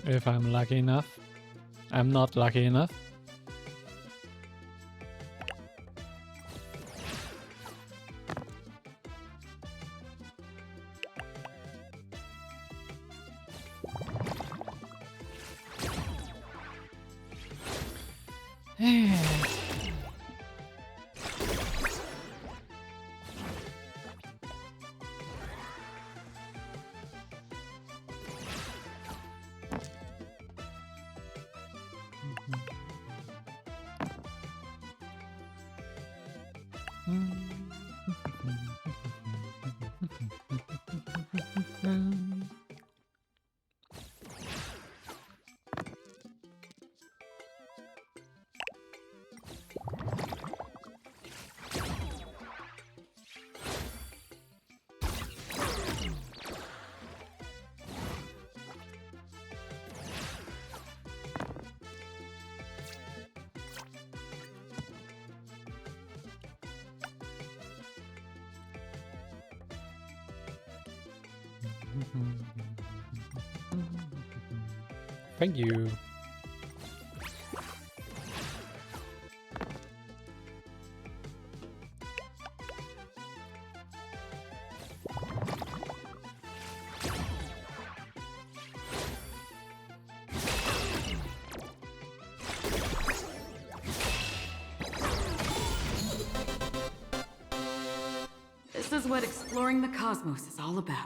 If I'm lucky enough. I'm not lucky enough. Thank you. This is what exploring the cosmos is all about.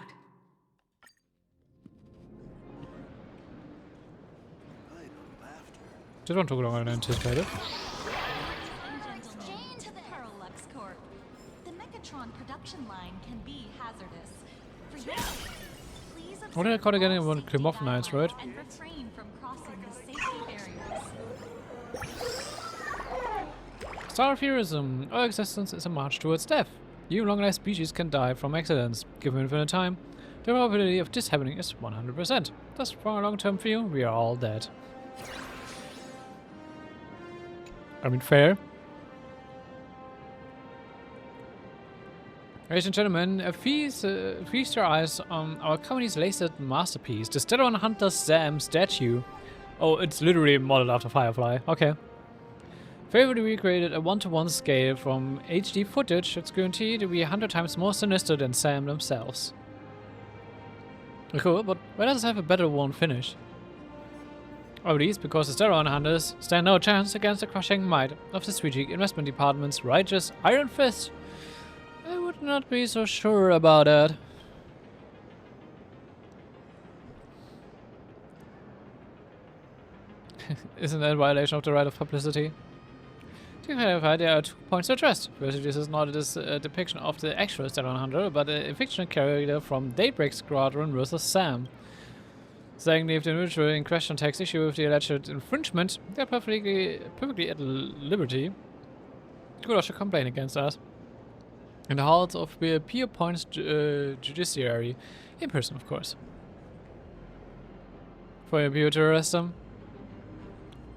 Did one took longer than anticipated. The Mechatron production line can be hazardous. For you, please What did I call again? I want to climb off nights, right? and refrain from crossing the safety barriers. Starfurism. Our existence is a march towards death. Even long-life species can die from accidents. Given infinite time, the probability of this happening is 100%. Thus, from a long-term view, we are all dead. I mean, fair. Ladies and gentlemen, feast your eyes on our company's latest masterpiece, the Stellaron Hunter Sam statue. Oh, it's literally modeled after Firefly. Okay. Favorably recreated a 1-to-1 scale from HD footage. It's guaranteed to be 100 times more sinister than Sam themselves. Cool, but why does it have a better one finish? Or at least because the Stellaron Hunters stand no chance against the crushing might of the Strategic Investment Department's righteous Iron Fist. I would not be so sure about that. Isn't that a violation of the right of publicity? To clarify, there are 2 points to address. First, this is not a depiction of the actual Stellaron Hunter, but a fictional character from Daybreak Squadron versus Sam. Secondly, if the individual in question takes issue with the alleged infringement, they are perfectly at liberty to lodge a complaint against us in the halls of the Peer Point's judiciary, in person, of course. For your view to arrest them,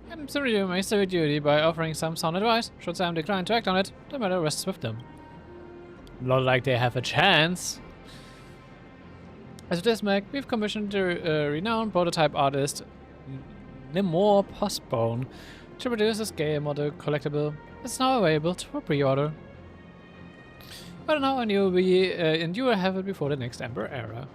I'm simply doing my civic duty by offering some sound advice. Should Sam decline to act on it, the matter rests with them. Not like they have a chance. As of this Mac, we've commissioned the renowned prototype artist Nimor Postbone to produce this game model collectible. It's now available for pre-order. But now and you will have it before the next Ember era.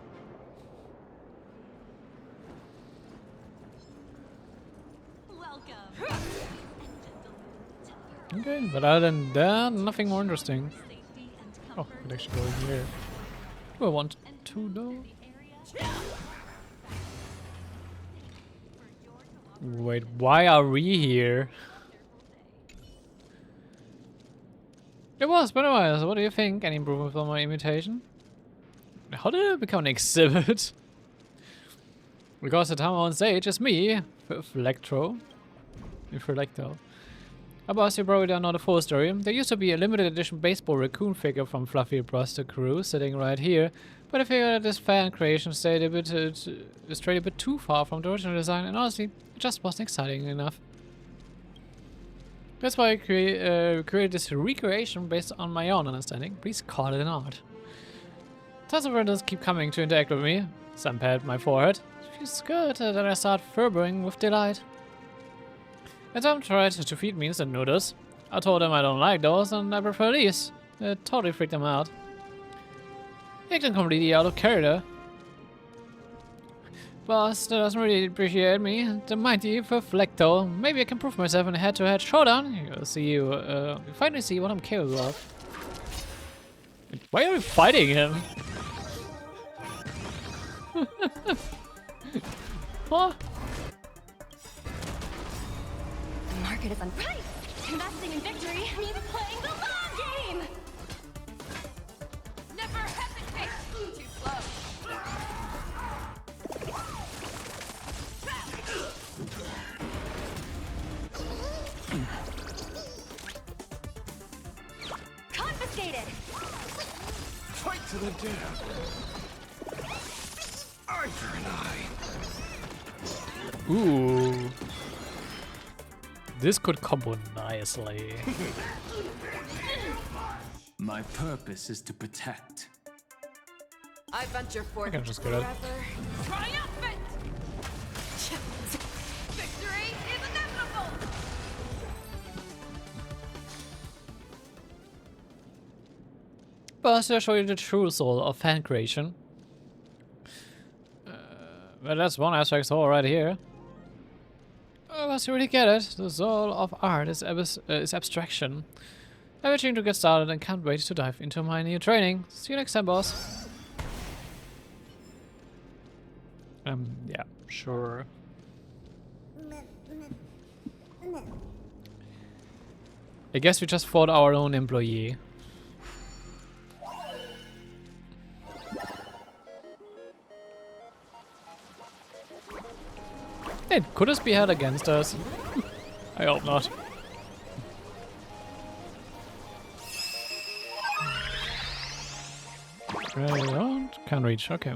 Okay, but other than that, nothing more interesting. Oh, I could actually go in here. Do I want to though? Wait, why are we here? It was, but otherwise, what do you think? Any improvement on my imitation? How did it become an exhibit? Because the time on stage is me, Flectro. About you probably don't know the full story. There used to be a limited edition baseball raccoon figure from Fluffy across the crew sitting right here, but I figured that this fan creation strayed a bit too far from the original design, and honestly, it just wasn't exciting enough. That's why I created this recreation based on my own understanding. Please call it an art. Tons of renters keep coming to interact with me. Some pat my forehead. It feels good that I start fervouring with delight. And some tried to feed me instant noodles. I told them I don't like those and I prefer these. It totally freaked them out. Acting completely out of character. Boss doesn't really appreciate me. The mighty Flecto. Maybe I can prove myself in a head-to-head showdown. You'll see you finally see what I'm capable of. Why are we fighting him? What? The market is on price. Investing in victory means playing the long game. Never hesitate. Too slow. Confiscated. Fight to the death. Arthur and I. Ooh. This could combo nicely. My purpose is to protect. I venture forth. I can just get it. Triumphant! Victory is inevitable! But I'll show you the true soul of fan creation. Well, that's one aspect soul right here. Once you really get it, the soul of art is abstraction. I'm itching to get started and can't wait to dive into my new training. See you next time, boss. Yeah, sure. I guess we just fought our own employee. Hey, could this be held against us? I hope not. Can't reach, okay.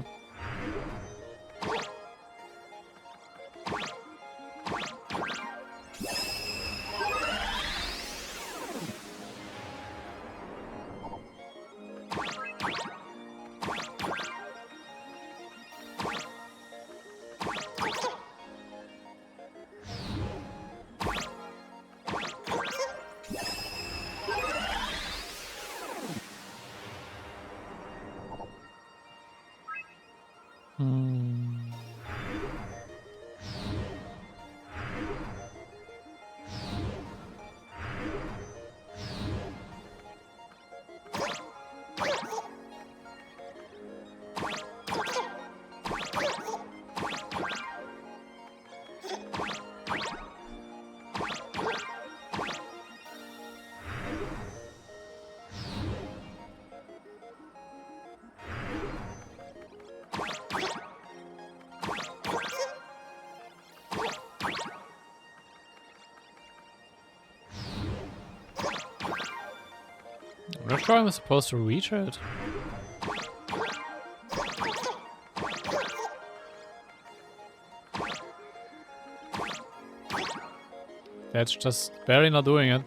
I'm not sure I'm supposed to reach it. That's just barely not doing it.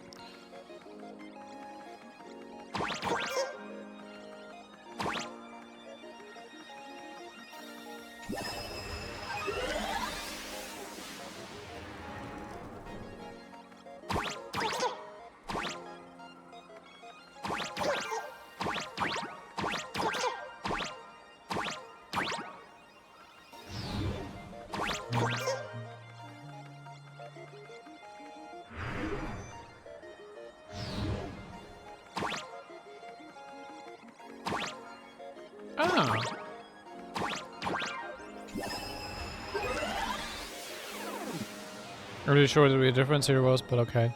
Ah. I'm really sure what the difference here was, but okay.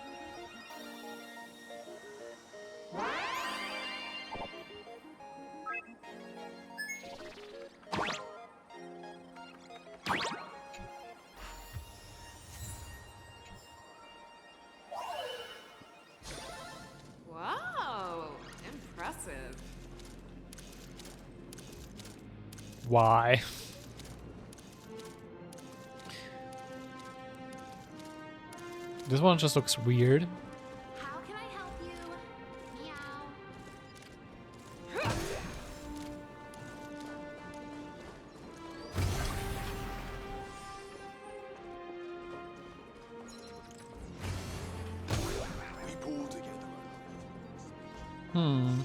Wow, impressive. Why? This one just looks weird. How can I help you? Meow. We pull together. Hmm.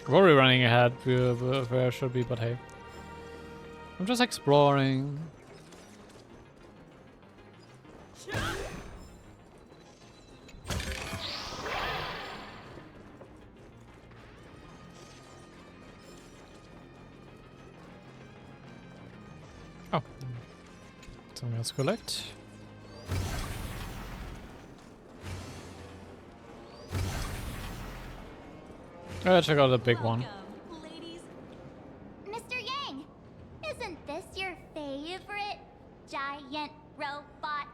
We're already running ahead where I should be, but hey. I'm just exploring. Oh. Something else to collect. Check out the big one. Mr. Yang, isn't this your favorite giant robot?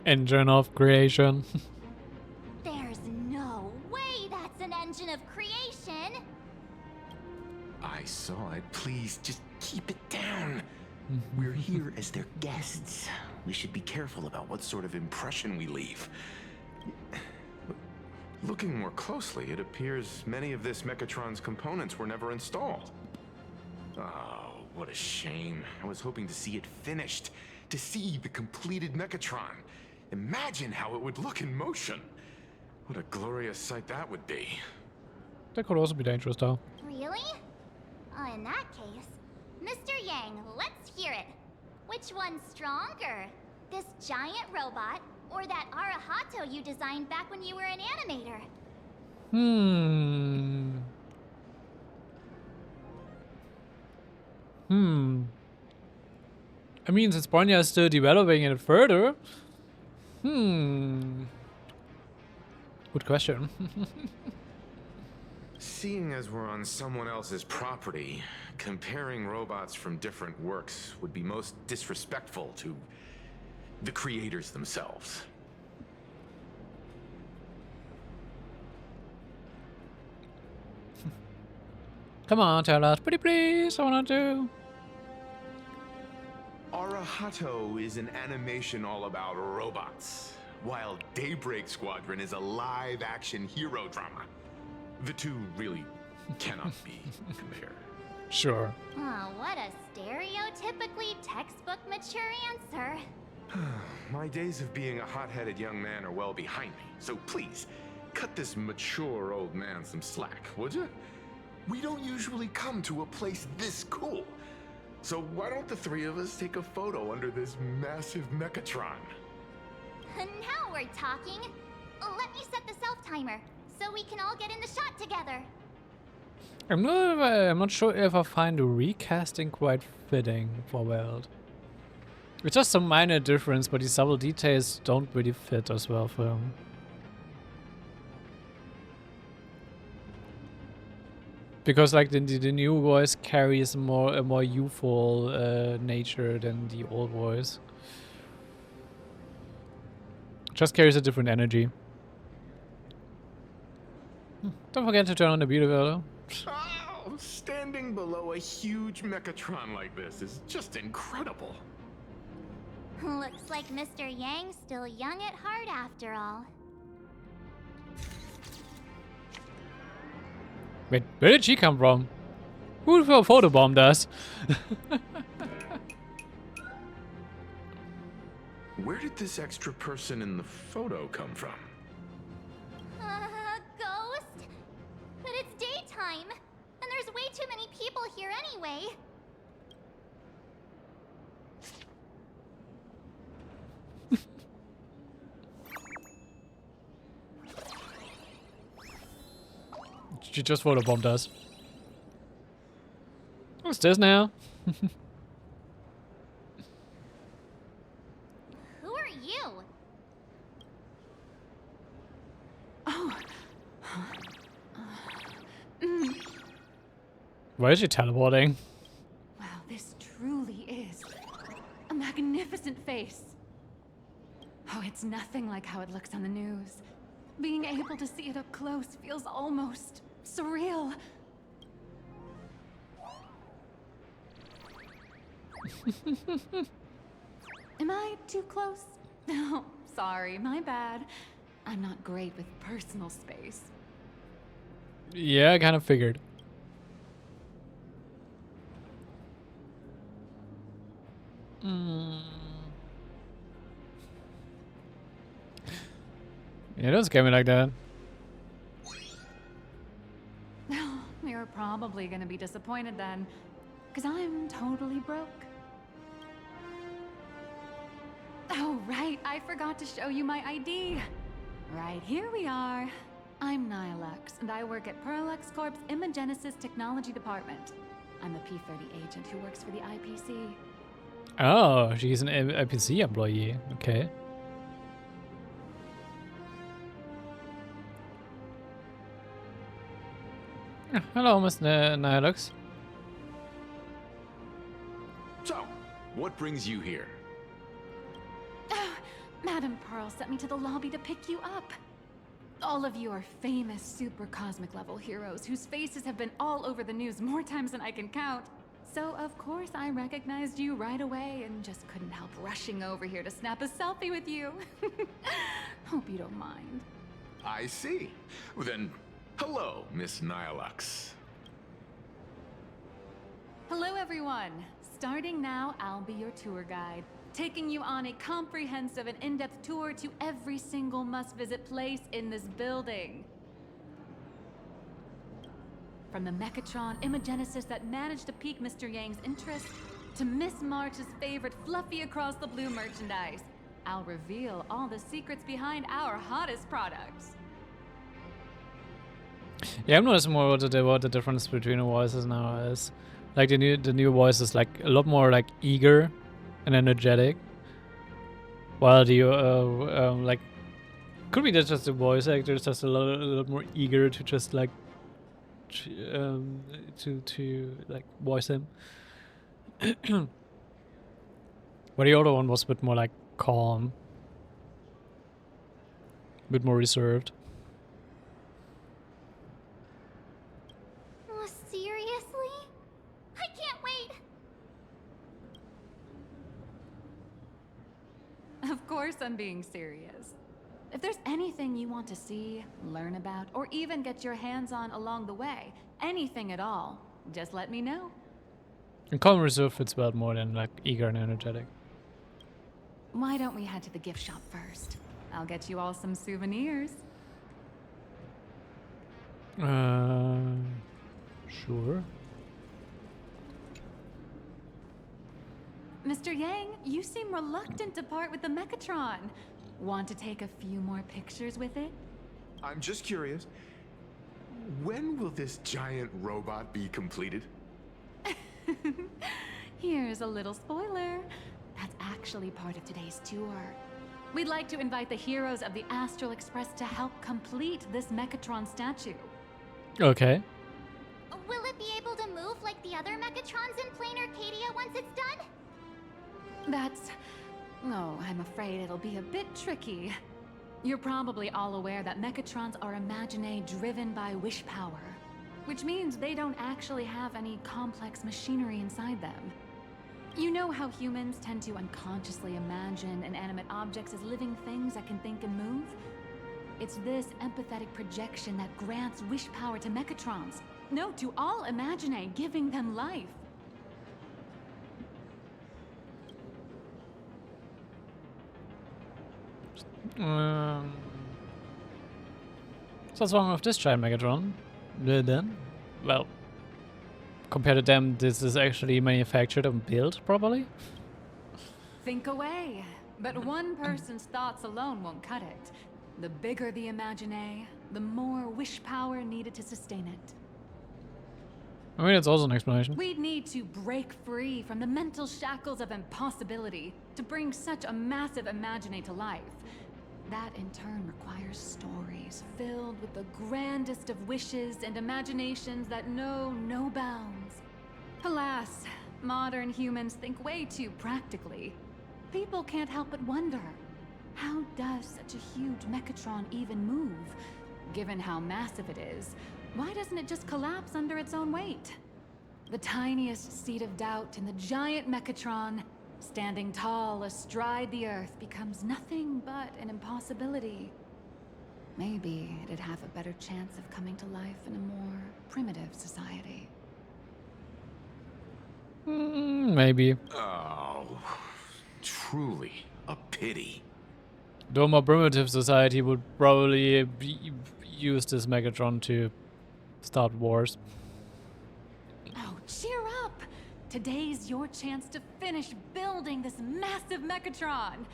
Engine of creation. There's no way that's an engine of creation. I saw it. Please, just keep it down. We're here as their guests. We should be careful about what sort of impression we leave. Looking more closely, it appears many of this Mechatron's components were never installed. Oh, what a shame. I was hoping to see it finished, to see the completed Mechatron. Imagine how it would look in motion. What a glorious sight that would be. That could also be dangerous, though. Really? In that case, Mr. Yang, let's hear it. Which one's stronger? This giant robot, or that Arahato you designed back when you were an animator? I mean, since Bronya is still developing it further. Good question. Seeing as we're on someone else's property, comparing robots from different works would be most disrespectful to the creators themselves. Come on, tell us, pretty please, I wanna do. Arahato is an animation all about robots, while Daybreak Squadron is a live-action hero drama. The two really cannot be compared. Sure. Oh, what a stereotypically textbook mature answer. My days of being a hot-headed young man are well behind me, so please, cut this mature old man some slack, would you? We don't usually come to a place this cool. So why don't the three of us take a photo under this massive Mechatron? Now we're talking. Let me set the self-timer, so we can all get in the shot together. I'm not sure if I find the recasting quite fitting for Weld. It's just some minor difference, but these subtle details don't really fit as well for him. Because like the new voice carries a more youthful nature than the old voice. Just carries a different energy. Don't forget to turn on the beauty filter. Oh, standing below a huge Mechatron like this is just incredible. Looks like Mr. Yang's still young at heart after all. Wait, where did she come from? Who photobombed us? Where did this extra person in the photo come from? Ghost? But it's daytime, and there's way too many people here anyway. She just photobombed us. What's this now? Who are you? Oh. Why is she teleporting? Wow, this truly is a magnificent face. Oh, it's nothing like how it looks on the news. Being able to see it up close feels almost surreal. Am I too close? No, sorry, my bad. I'm not great with personal space. Yeah, I kind of figured. Yeah, don't scare me like that. You're probably gonna be disappointed then, because I'm totally broke. Oh, right, I forgot to show you my ID. Right, here we are. I'm Nihilux, and I work at Perlex Corp's Imagenesis Technology Department. I'm a P-30 agent who works for the IPC. Oh, she's an IPC employee. Okay. Hello, Miss Nihilux. So, what brings you here? Madam Pearl sent me to the lobby to pick you up. All of you are famous super cosmic level heroes whose faces have been all over the news more times than I can count. So of course I recognized you right away and just couldn't help rushing over here to snap a selfie with you. Hope you don't mind. I see. Then, hello, Miss Nihilux. Hello everyone. Starting now, I'll be your tour guide, taking you on a comprehensive and in-depth tour to every single must-visit place in this building. From the Mechatron imagenesis that managed to pique Mr. Yang's interest, to Miss March's favorite fluffy across the blue merchandise, I'll reveal all the secrets behind our hottest products. Yeah, I'm noticing more what the difference between the voices now is. Like the new voice is like a lot more like eager and energetic, while the like could be that just the voice actor is just a lot more eager to just like to like voice him. But the other one was a bit more like calm, a bit more reserved. Oh, seriously? I can't wait! Of course I'm being serious. If there's anything you want to see, learn about, or even get your hands on along the way, anything at all, just let me know. And calm and reserved fits well more than like eager and energetic. Why don't we head to the gift shop first? I'll get you all some souvenirs. Sure. Mr. Yang, you seem reluctant to part with the Mechatron. Want to take a few more pictures with it? I'm just curious. When will this giant robot be completed? Here's a little spoiler. That's actually part of today's tour. We'd like to invite the heroes of the Astral Express to help complete this Mechatron statue. Okay. Will it be able to move like the other Mechatrons in Plain Arcadia once it's done? That's... oh, I'm afraid it'll be a bit tricky. You're probably all aware that Mechatrons are imaginae driven by wish power, which means they don't actually have any complex machinery inside them. You know how humans tend to unconsciously imagine inanimate objects as living things that can think and move? It's this empathetic projection that grants wish power to Mechatrons. No, to all imaginae, giving them life. So what's wrong with this giant Megatron? Then? Well, compared to them, this is actually manufactured and built properly? Think away. But one person's thoughts alone won't cut it. The bigger the imaginae, the more wish power needed to sustain it. I mean, it's also an explanation. We'd need to break free from the mental shackles of impossibility to bring such a massive imaginae to life. That in turn requires stories filled with the grandest of wishes and imaginations that know no bounds. Alas, modern humans think way too practically. People can't help but wonder, how does such a huge Mechatron even move? Given how massive it is, why doesn't it just collapse under its own weight? The tiniest seed of doubt in the giant Mechatron, standing tall astride the earth, becomes nothing but an impossibility. Maybe it'd have a better chance of coming to life in a more primitive society. Maybe. Oh, truly a pity. Though a more primitive society would probably use this Megatron to start wars. Oh, cheer up! Today's your chance to finish building this massive Mechatron.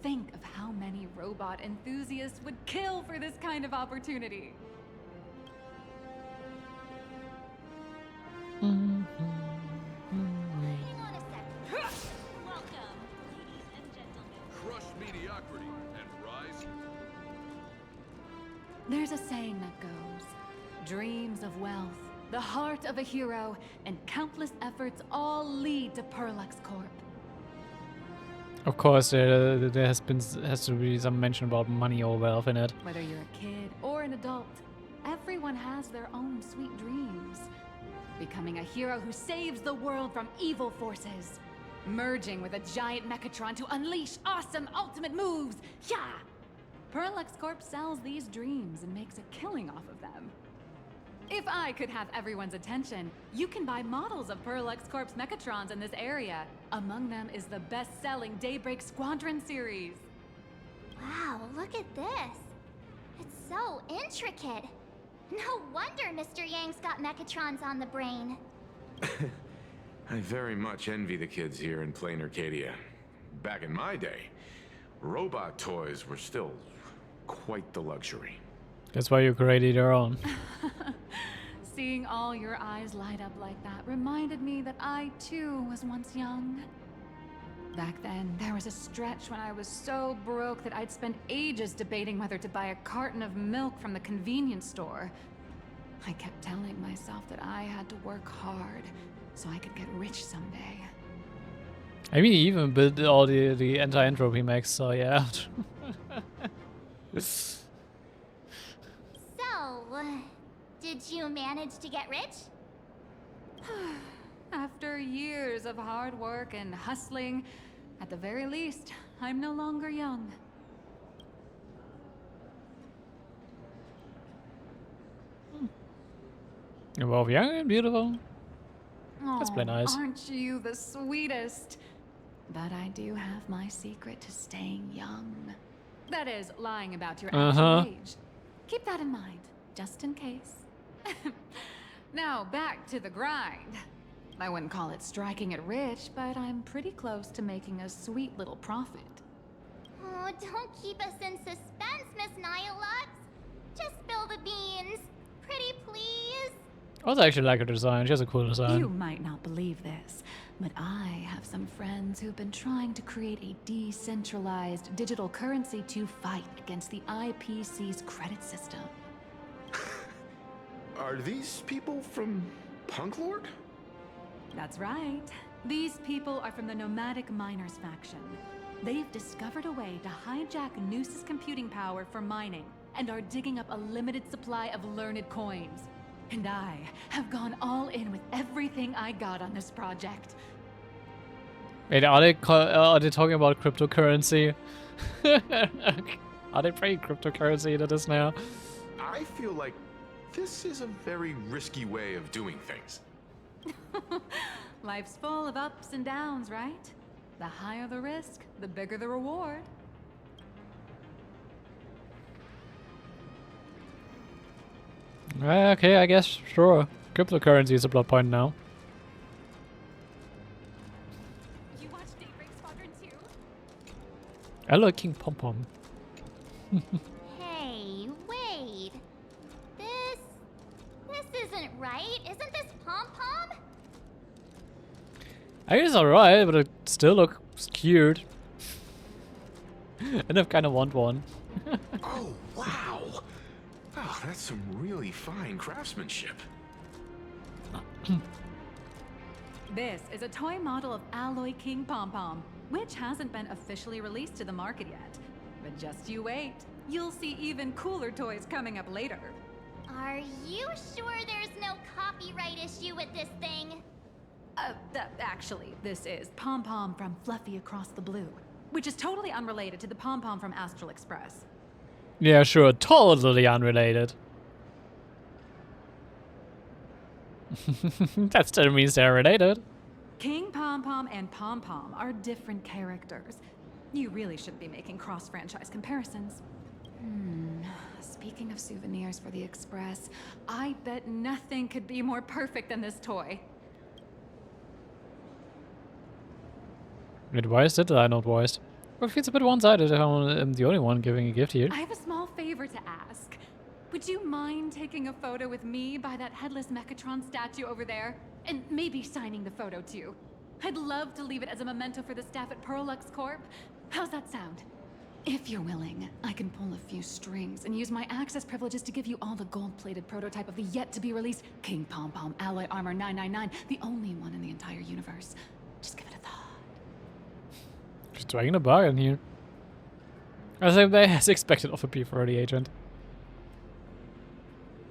Think of how many robot enthusiasts would kill for this kind of opportunity. Hang on a sec. Welcome, ladies and gentlemen. Crush mediocrity and rise. There's a saying that goes, dreams of wealth, the heart of a hero, and countless efforts all lead to Perlux Corp. Of course, there has to be some mention about money or wealth in it. Whether you're a kid or an adult, everyone has their own sweet dreams. Becoming a hero who saves the world from evil forces. Merging with a giant Mechatron to unleash awesome ultimate moves. Yeah! Perlux Corp sells these dreams and makes a killing off of them. If I could have everyone's attention, you can buy models of Perlux Corp's Mechatrons in this area. Among them is the best-selling Daybreak Squadron series. Wow, look at this. It's so intricate. No wonder Mr. Yang's got Mechatrons on the brain. I very much envy the kids here in Plain Arcadia. Back in my day, robot toys were still quite the luxury. That's why you created your own. Seeing all your eyes light up like that reminded me that I too was once young. Back then, there was a stretch when I was so broke that I'd spend ages debating whether to buy a carton of milk from the convenience store. I kept telling myself that I had to work hard so I could get rich someday. I mean, he even built all the anti-entropy mechs, so yeah. So, did you manage to get rich? After years of hard work and hustling, at the very least, I'm no longer young. You're both young and beautiful. That's Oh, pretty nice. aren't you the sweetest? But I do have my secret to staying young. That is, lying about your actual age. Keep that in mind, just in case. Now, back to the grind. I wouldn't call it striking it rich, but I'm pretty close to making a sweet little profit. Oh, don't keep us in suspense, Miss Nihilux. Just spill the beans. Pretty please. I also actually like her design. She has a cool design. You might not believe this, but I have some friends who've been trying to create a decentralized digital currency to fight against the IPC's credit system. Are these people from Punk Lord? That's right. These people are from the Nomadic Miners faction. They've discovered a way to hijack Noose's computing power for mining and are digging up a limited supply of learned coins. And I have gone all in with everything I got on this project. Wait, are they talking about cryptocurrency? Are they bringing cryptocurrency into this now? I feel like this is a very risky way of doing things. Life's full of ups and downs, right? The higher the risk, the bigger the reward. Okay, I guess, sure. Cryptocurrency is a plot point now. You watched Daybreak Squadron 2? I like King Pom Pom. Hey, wait. This isn't right. Isn't this Pom Pom? I guess it's alright, but it still looks cute. And I kind of want one. Oh, wow! Oh, that's some really fine craftsmanship. This is a toy model of Alloy King Pom Pom, which hasn't been officially released to the market yet. But just you wait. You'll see even cooler toys coming up later. Are you sure there's no copyright issue with this thing? Actually, this is Pom Pom from Fluffy Across the Blue, which is totally unrelated to the Pom Pom from Astral Express. Yeah, sure, totally unrelated. That still means they're related. King Pom Pom and Pom Pom are different characters. You really shouldn't be making cross-franchise comparisons. Speaking of souvenirs for the Express, I bet nothing could be more perfect than this toy. Wait, why is it that I not voiced? Well, it feels a bit one-sided if I'm the only one giving a gift here. I have a small favor to ask. Would you mind taking a photo with me by that headless Mechatron statue over there? And maybe signing the photo too. I'd love to leave it as a memento for the staff at Perlux Corp. How's that sound? If you're willing, I can pull a few strings and use my access privileges to give you all the gold-plated prototype of the yet-to-be-released King Pom Pom Alloy Armor 999, the only one in the entire universe. Just give it a thought. Just dragging a bargain here. I think they as expected of a P40 agent.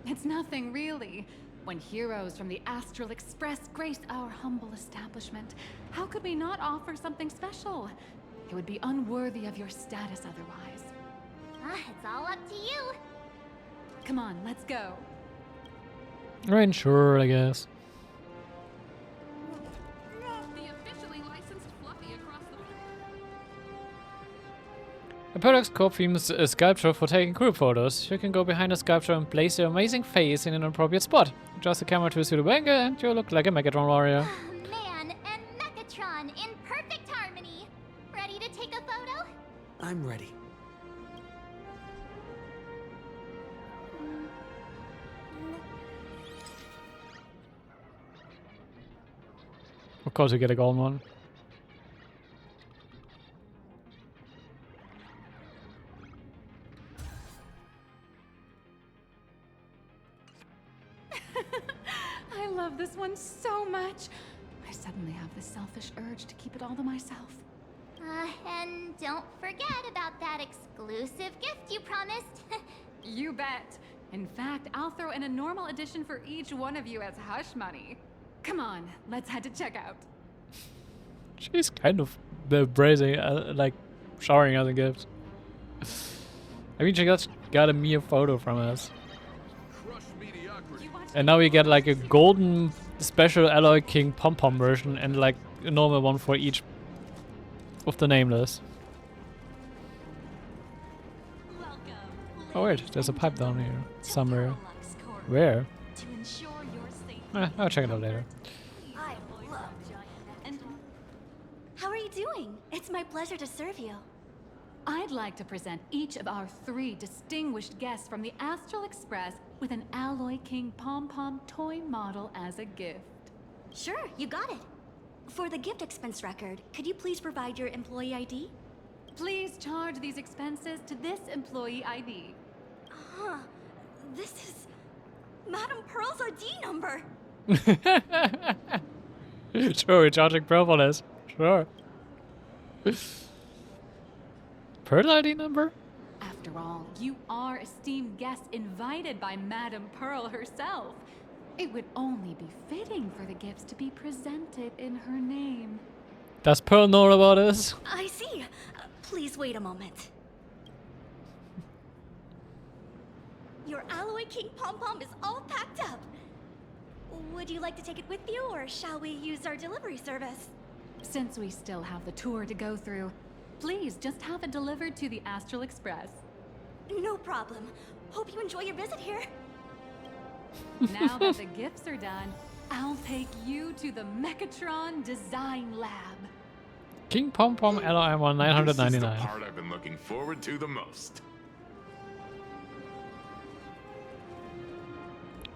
It's nothing, really. When heroes from the Astral Express grace our humble establishment, how could we not offer something special? It would be unworthy of your status otherwise. It's all up to you. Come on, let's go. Right, sure, I guess. The officially licensed Fluffy Across the A Paradox Corp themes a sculpture for taking group photos. You can go behind the sculpture and place your amazing face in an appropriate spot. Adjust the camera to suit the angle and you look like a Megatron warrior. Man and Megatron in perfect harmony. Ready to take a photo? I'm ready. Of course you get a golden one. I love this one so much. I suddenly have this selfish urge to keep it all to myself. And don't forget about that exclusive gift you promised. You bet. In fact, I'll throw in a normal edition for each one of you as hush money. Come on, let's head to checkout. She's kind of brazen, like showering us a gift. I mean, she got a mere photo from us. And now we get like a golden special Alloy King pom-pom version and like a normal one for each of the nameless. Oh wait, there's a pipe down here somewhere. Where? I'll check it out later. How are you doing? It's my pleasure to serve you. I'd like to present each of our 3 distinguished guests from the Astral Express with an Alloy King pom-pom toy model as a gift. Sure, you got it. For the gift expense record, could you please provide your employee ID? Please charge these expenses to this employee ID. Huh. This is Madame Pearl's ID number. Sure, we're charging Pearl for this. Sure. Pearl ID number? After all, you are esteemed guests invited by Madame Pearl herself. It would only be fitting for the gifts to be presented in her name. Does Pearl know about this? I see. Please wait a moment. Your Alloy King pom-pom is all packed up. Would you like to take it with you, or shall we use our delivery service? Since we still have the tour to go through, please just have it delivered to the Astral Express. No problem. Hope you enjoy your visit here. Now that the gifts are done, I'll take you to the Mechatron Design Lab. King Pom Pom LOM 999. This is the part I've been looking forward to the most.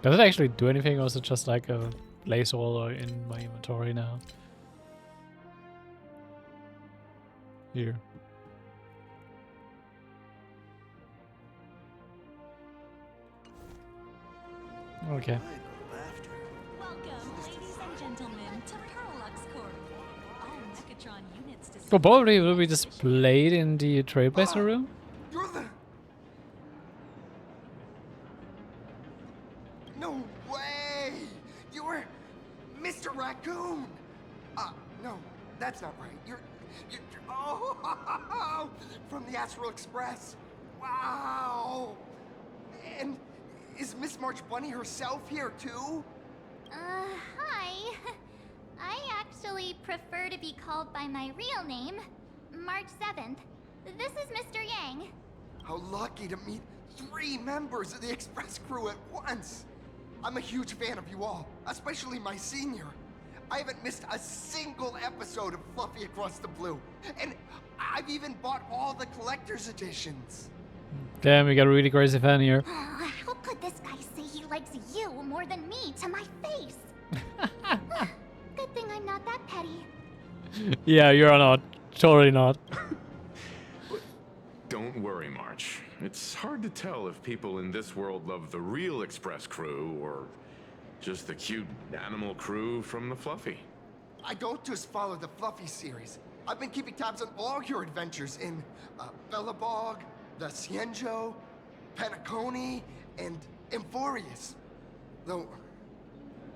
Does it actually do anything, or is it just like a placeholder in my inventory now? Here. Okay. Welcome, ladies and gentlemen, to Parallax Corp. All Mechatron units Well, probably will be displayed in the Trailblazer room. You're the... No way! You were Mr. Raccoon! No, that's not right. You're oh, from the Astral Express. Wow! And is Miss March Bunny herself here too? Hi. I actually prefer to be called by my real name, March 7th. This is Mr. Yang. How lucky to meet 3 members of the Express crew at once. I'm a huge fan of you all, especially my senior. I haven't missed a single episode of Fluffy Across the Blue. And I've even bought all the collector's editions. Damn, we got a really crazy fan here. Oh, how could this guy say he likes you more than me to my face? Good thing I'm not that petty. Yeah, you're not. Totally not. Don't worry, March. It's hard to tell if people in this world love the real Express crew or just the cute animal crew from the Fluffy. I don't just follow the Fluffy series. I've been keeping tabs on all your adventures in Bellabog, the Cienjo, Penacony, and Emphorius. Though,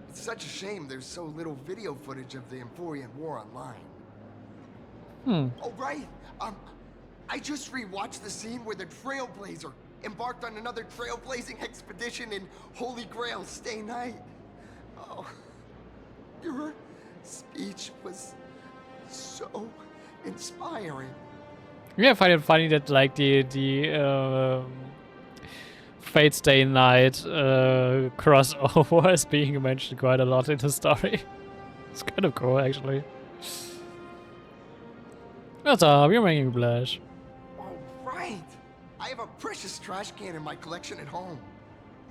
it's such a shame there's so little video footage of the Emphorian War online. Oh, right. I just rewatched the scene where the Trailblazer embarked on another trailblazing expedition in Holy Grail Stay Night. Oh, your speech was so inspiring. Yeah, I find it funny that like the Fate Stay Night crossover is being mentioned quite a lot in the story. It's kind of cool, actually. What's up? You're making me blush. Oh, right! I have a precious trash can in my collection at home.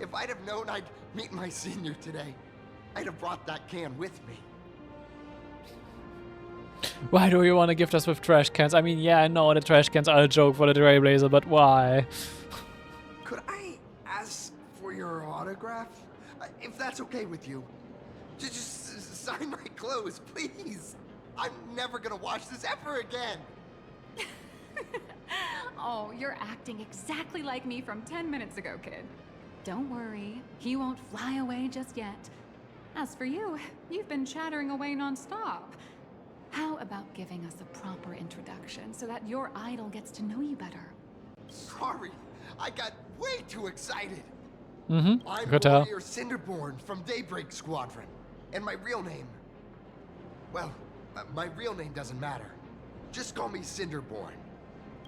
If I'd have known I'd meet my senior today, I'd have brought that can with me. Why do you want to gift us with trash cans? I mean, yeah, I know the trash cans are a joke for the Trailblazer, but why? Could I ask for your autograph? If that's okay with you. Just sign my clothes, please. I'm never gonna wash this ever again. Oh, you're acting exactly like me from 10 minutes ago, kid. Don't worry, he won't fly away just yet. As for you, you've been chattering away non-stop. How about giving us a proper introduction so that your idol gets to know you better? Sorry, I got way too excited. Mm-hmm. I'm Good tell. Warrior Cinderborn from Daybreak Squadron. And my real name... Well, my real name doesn't matter. Just call me Cinderborn.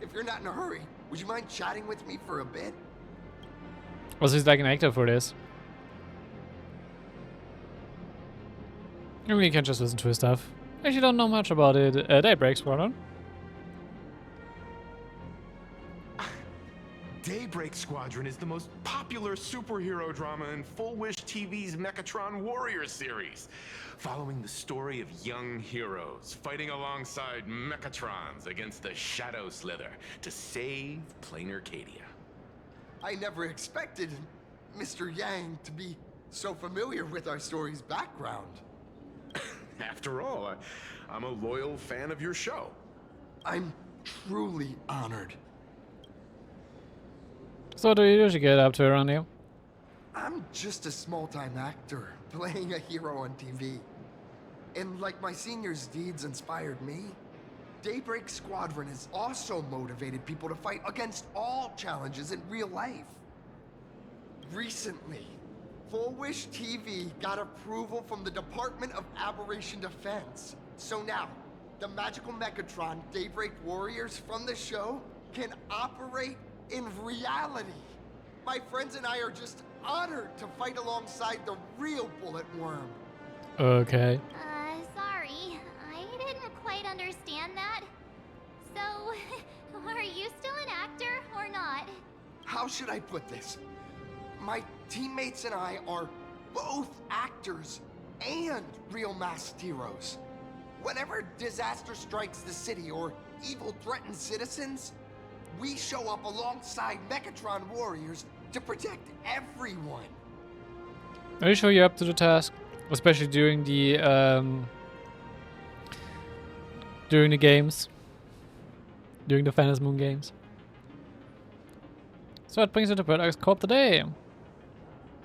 If you're not in a hurry, would you mind chatting with me for a bit? Was he like an actor for this? Maybe you can just listen to his stuff. Actually, don't know much about it. Daybreak Squadron. Daybreak Squadron is the most popular superhero drama in Full Wish TV's Mechatron Warrior series, following the story of young heroes fighting alongside Mechatrons against the Shadow Slither to save Plain Arcadia. I never expected Mr. Yang to be so familiar with our story's background. After all, I'm a loyal fan of your show. I'm truly honored. So what do you usually get up to around here? I'm just a small-time actor, playing a hero on TV. And like my senior's deeds inspired me, Daybreak Squadron has also motivated people to fight against all challenges in real life. Recently, Full Wish TV got approval from the Department of Aberration Defense. So now, the magical Mechatron Daybreak Warriors from the show can operate in reality. My friends and I are just honored to fight alongside the real Bullet Worm. Okay. Sorry. I didn't quite understand that. So, are you still an actor or not? How should I put this? My teammates and I are both actors and real masked heroes. Whenever disaster strikes the city or evil threatens citizens, we show up alongside Mechatron warriors to protect everyone. Are you sure you're up to the task? Especially during the games. During the Phantasm Moon games. So what brings you to Parallax Corp today?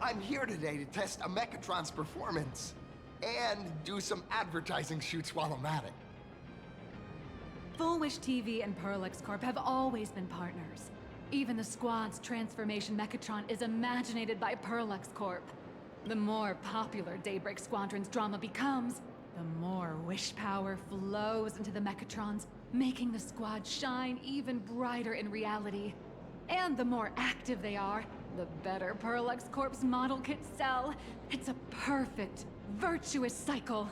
I'm here today to test a Mechatron's performance and do some advertising shoots while I'm at it. Full Wish TV and Parallax Corp have always been partners. Even the squad's transformation Mechatron is imaginated by Parallax Corp. The more popular Daybreak Squadron's drama becomes, the more wish power flows into the Mechatrons, making the squad shine even brighter in reality. And the more active they are, the better Parallax Corp's model kits sell. It's a perfect, virtuous cycle.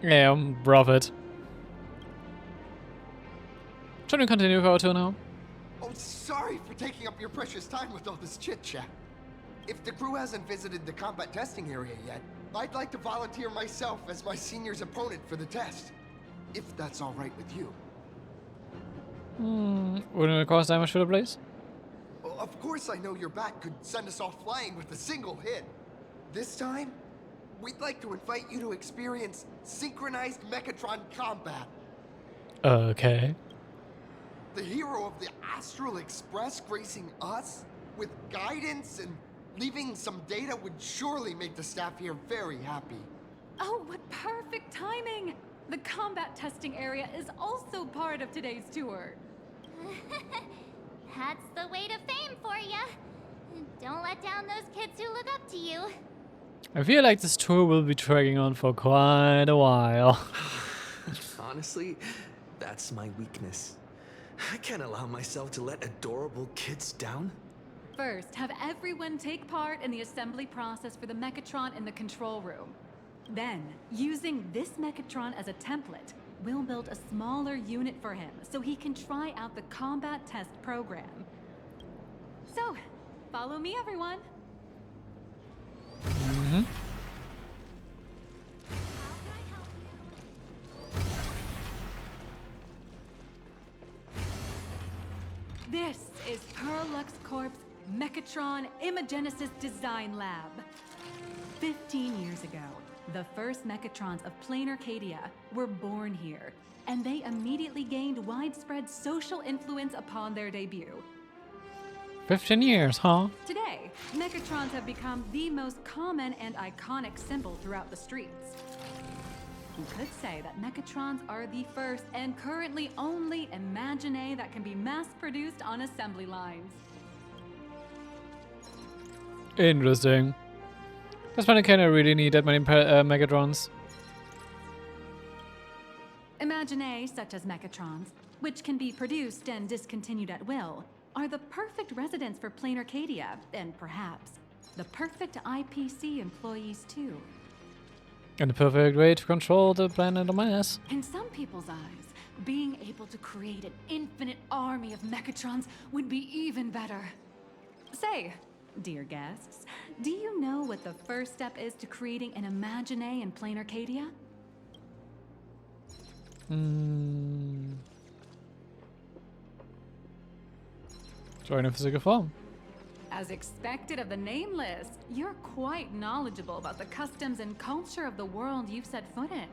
Yeah, profit. Should we continue for our tour now? Oh, sorry for taking up your precious time with all this chit-chat. If the crew hasn't visited the combat testing area yet, I'd like to volunteer myself as my senior's opponent for the test. If that's all right with you. Wouldn't it cost damage for the place? Well, of course I know your bat could send us all flying with a single hit. This time, we'd like to invite you to experience synchronized Mechatron combat. Okay. The hero of the Astral Express gracing us with guidance and leaving some data would surely make the staff here very happy. Oh, what perfect timing! The combat testing area is also part of today's tour. That's the way to fame for ya. Don't let down those kids who look up to you. I feel like this tour will be dragging on for quite a while. Honestly, that's my weakness. I can't allow myself to let adorable kids down. First, have everyone take part in the assembly process for the Mechatron in the control room. Then, using this Mechatron as a template, we'll build a smaller unit for him so he can try out the combat test program. So, follow me, everyone. Mm-hmm. This is Perlux Corp's Mechatron Imagenesis Design Lab. 15 years ago, the first Mechatrons of Plain Arcadia were born here, and they immediately gained widespread social influence upon their debut. 15 years, huh? Today, Mechatrons have become the most common and iconic symbol throughout the streets. You could say that Mechatrons are the first and currently only Imagine that can be mass-produced on assembly lines. Interesting. That's when I kinda really need that many Megatrons. Imagine such as Mechatrons, which can be produced and discontinued at will, are the perfect residents for Plain Arcadia, and perhaps the perfect IPC employees too. And the perfect way to control the planet of mass. In some people's eyes, being able to create an infinite army of Mechatrons would be even better. Say, dear guests, do you know what the first step is to creating an Imagine in Plain Arcadia? Join a physical form. As expected of the name list, you're quite knowledgeable about the customs and culture of the world you've set foot in.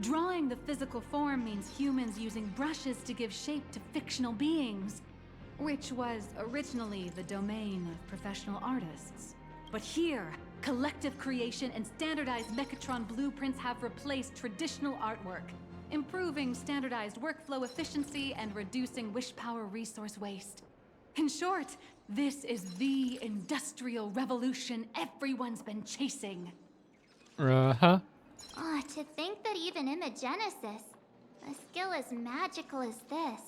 Drawing the physical form means humans using brushes to give shape to fictional beings, which was originally the domain of professional artists. But here, collective creation and standardized Mechatron blueprints have replaced traditional artwork, improving standardized workflow efficiency and reducing wish power resource waste. In short, this is the industrial revolution everyone's been chasing. Uh-huh. Oh, to think that even Imagenesis, a skill as magical as this,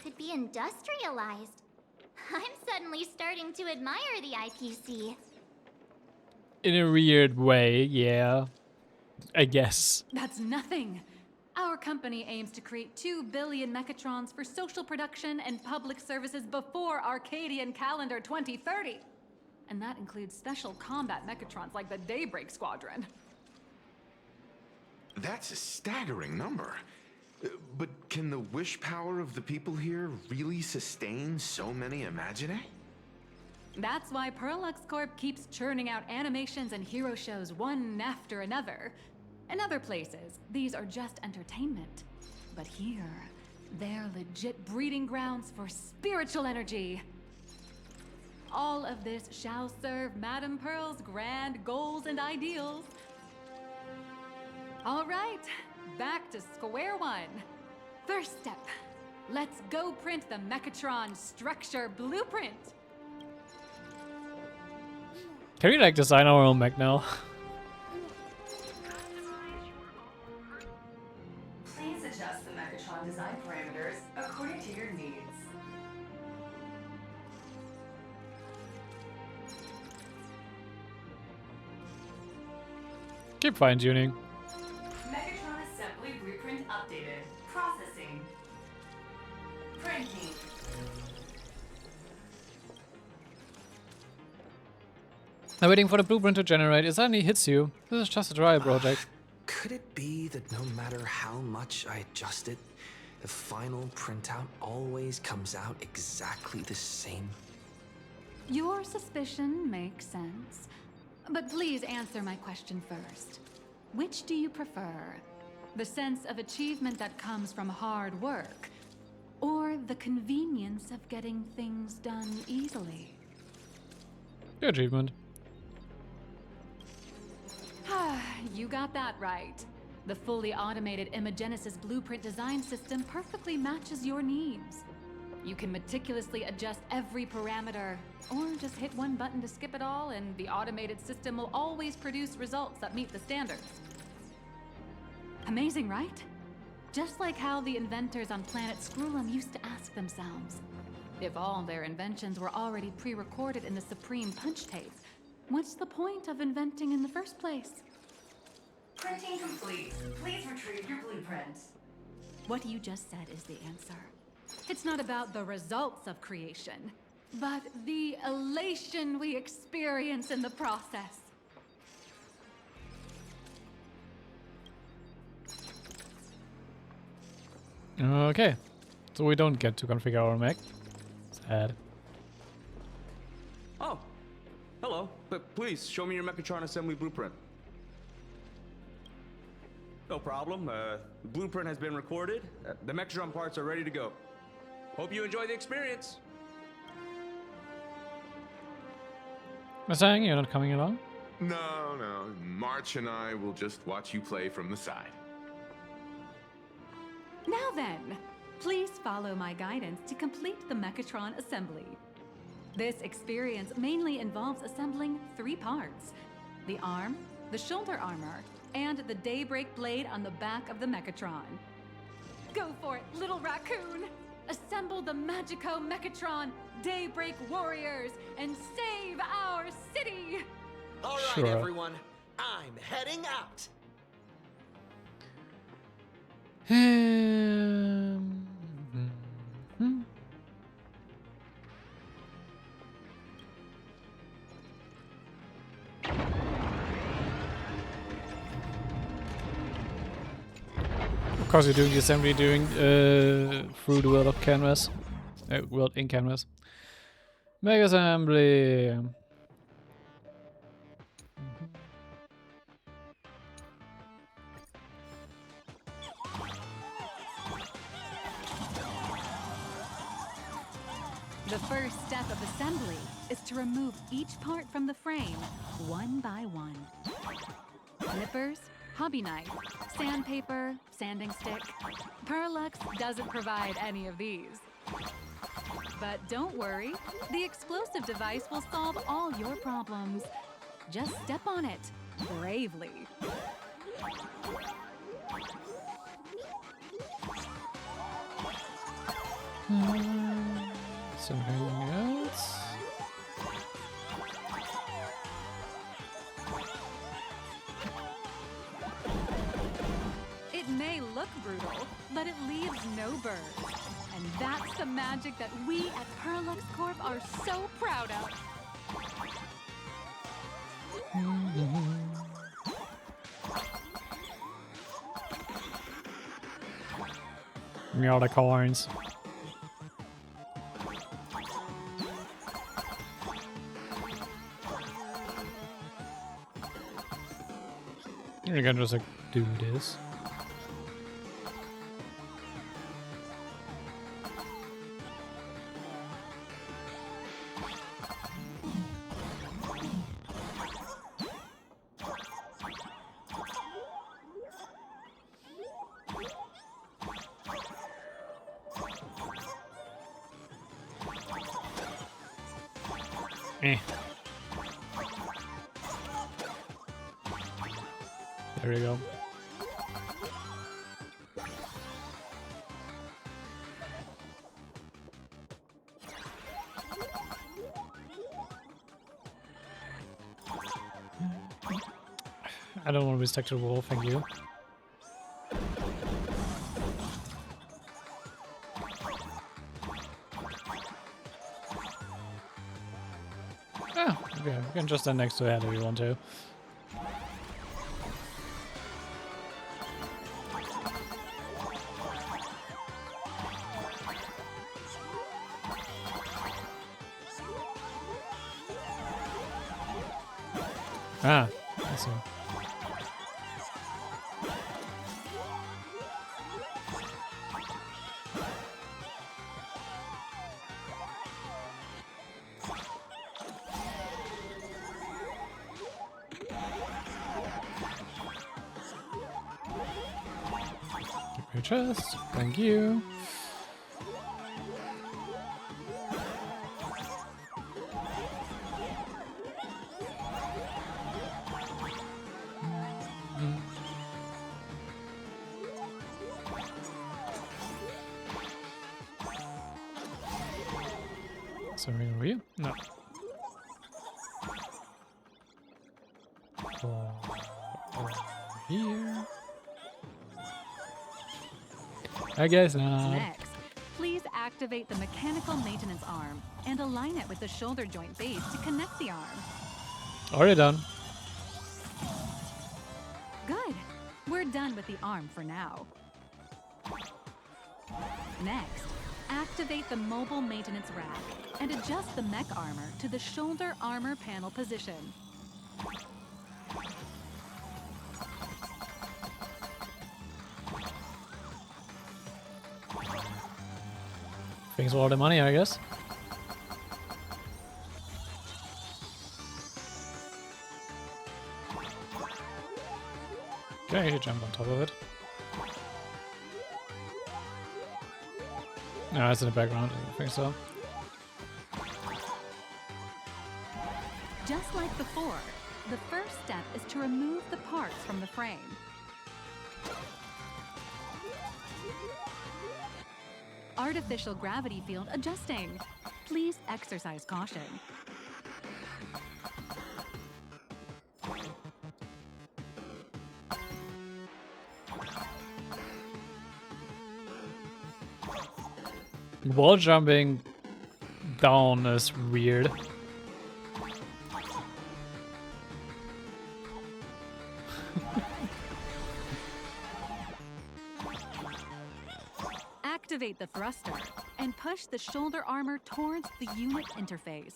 could be industrialized. I'm suddenly starting to admire the IPC. In a weird way, yeah. I guess. That's nothing. Our company aims to create 2 billion Mechatrons for social production and public services before Arcadian calendar 2030. And that includes special combat Mechatrons like the Daybreak Squadron. That's a staggering number. But can the wish power of the people here really sustain so many Imagine? That's why Perlux Corp keeps churning out animations and hero shows one after another. In other places, these are just entertainment. But here, they're legit breeding grounds for spiritual energy. All of this shall serve Madame Pearl's grand goals and ideals. All right, back to square one. First step, let's go print the Mechatron structure blueprint. Can we like design our own mech now? Please adjust the Mechatron design parameters according to your needs. Keep fine-tuning. Mechatron assembly blueprint updated. Processing. Printing. I'm waiting for the blueprint to generate. It suddenly hits you. This is just a trial project. Could it be that no matter how much I adjust it, the final printout always comes out exactly the same? Your suspicion makes sense. But please answer my question first. Which do you prefer? The sense of achievement that comes from hard work, or the convenience of getting things done easily? Good achievement. You got that right. The fully automated Imagenesis blueprint design system perfectly matches your needs. You can meticulously adjust every parameter, or just hit one button to skip it all, and the automated system will always produce results that meet the standards. Amazing, right? Just like how the inventors on planet Scrulum used to ask themselves, if all their inventions were already pre-recorded in the Supreme Punch Tape, what's the point of inventing in the first place? Printing complete. Please retrieve your blueprint. What you just said is the answer. It's not about the results of creation, but the elation we experience in the process. Okay, so we don't get to configure our mech. Sad. Oh, hello. But please show me your Mechatron assembly blueprint. No problem. The blueprint has been recorded. The Mechatron parts are ready to go. Hope you enjoy the experience. Mustang, you're not coming along? No, no. March and I will just watch you play from the side. Now then, please follow my guidance to complete the Mechatron assembly. This experience mainly involves assembling 3 parts: the arm, the shoulder armor, and the Daybreak blade on the back of the Mechatron. Go for it, little raccoon! Assemble the Magico Mechatron Daybreak Warriors and save our city! All right, Sure. everyone. I'm heading out. Of course, you're doing the assembly through the world of canvas, world in canvas. Mega assembly. The first step of assembly is to remove each part from the frame, one by one. Nippers, hobby knife, sandpaper, sanding stick. Perlux doesn't provide any of these. But don't worry, the explosive device will solve all your problems. Just step on it, bravely. Something else? It may look brutal, but it leaves no burrs. And that's the magic that we at Perlux Corp are so proud of. Give me all the coins. You can just like do this. There we go. I don't want to be stuck to the wall, thank you. Oh, okay, we can just stand next to that if you want to. Ah, I see. Keep your chest. Thank you. Something over here? No. Over here. I guess not. Next, please activate the mechanical maintenance arm and align it with the shoulder joint base to connect the arm. Already done. Good. We're done with the arm for now. Next, activate the mobile maintenance rack and adjust the mech armor to the shoulder armor panel position. Things with all the money, I guess. Okay, you jump on top of it. No, it's in the background. I don't think so. Just like before, the first step is to remove the parts from the frame. Artificial gravity field adjusting. Please exercise caution. Wall jumping down is weird. Activate the thruster and push the shoulder armor towards the unit interface.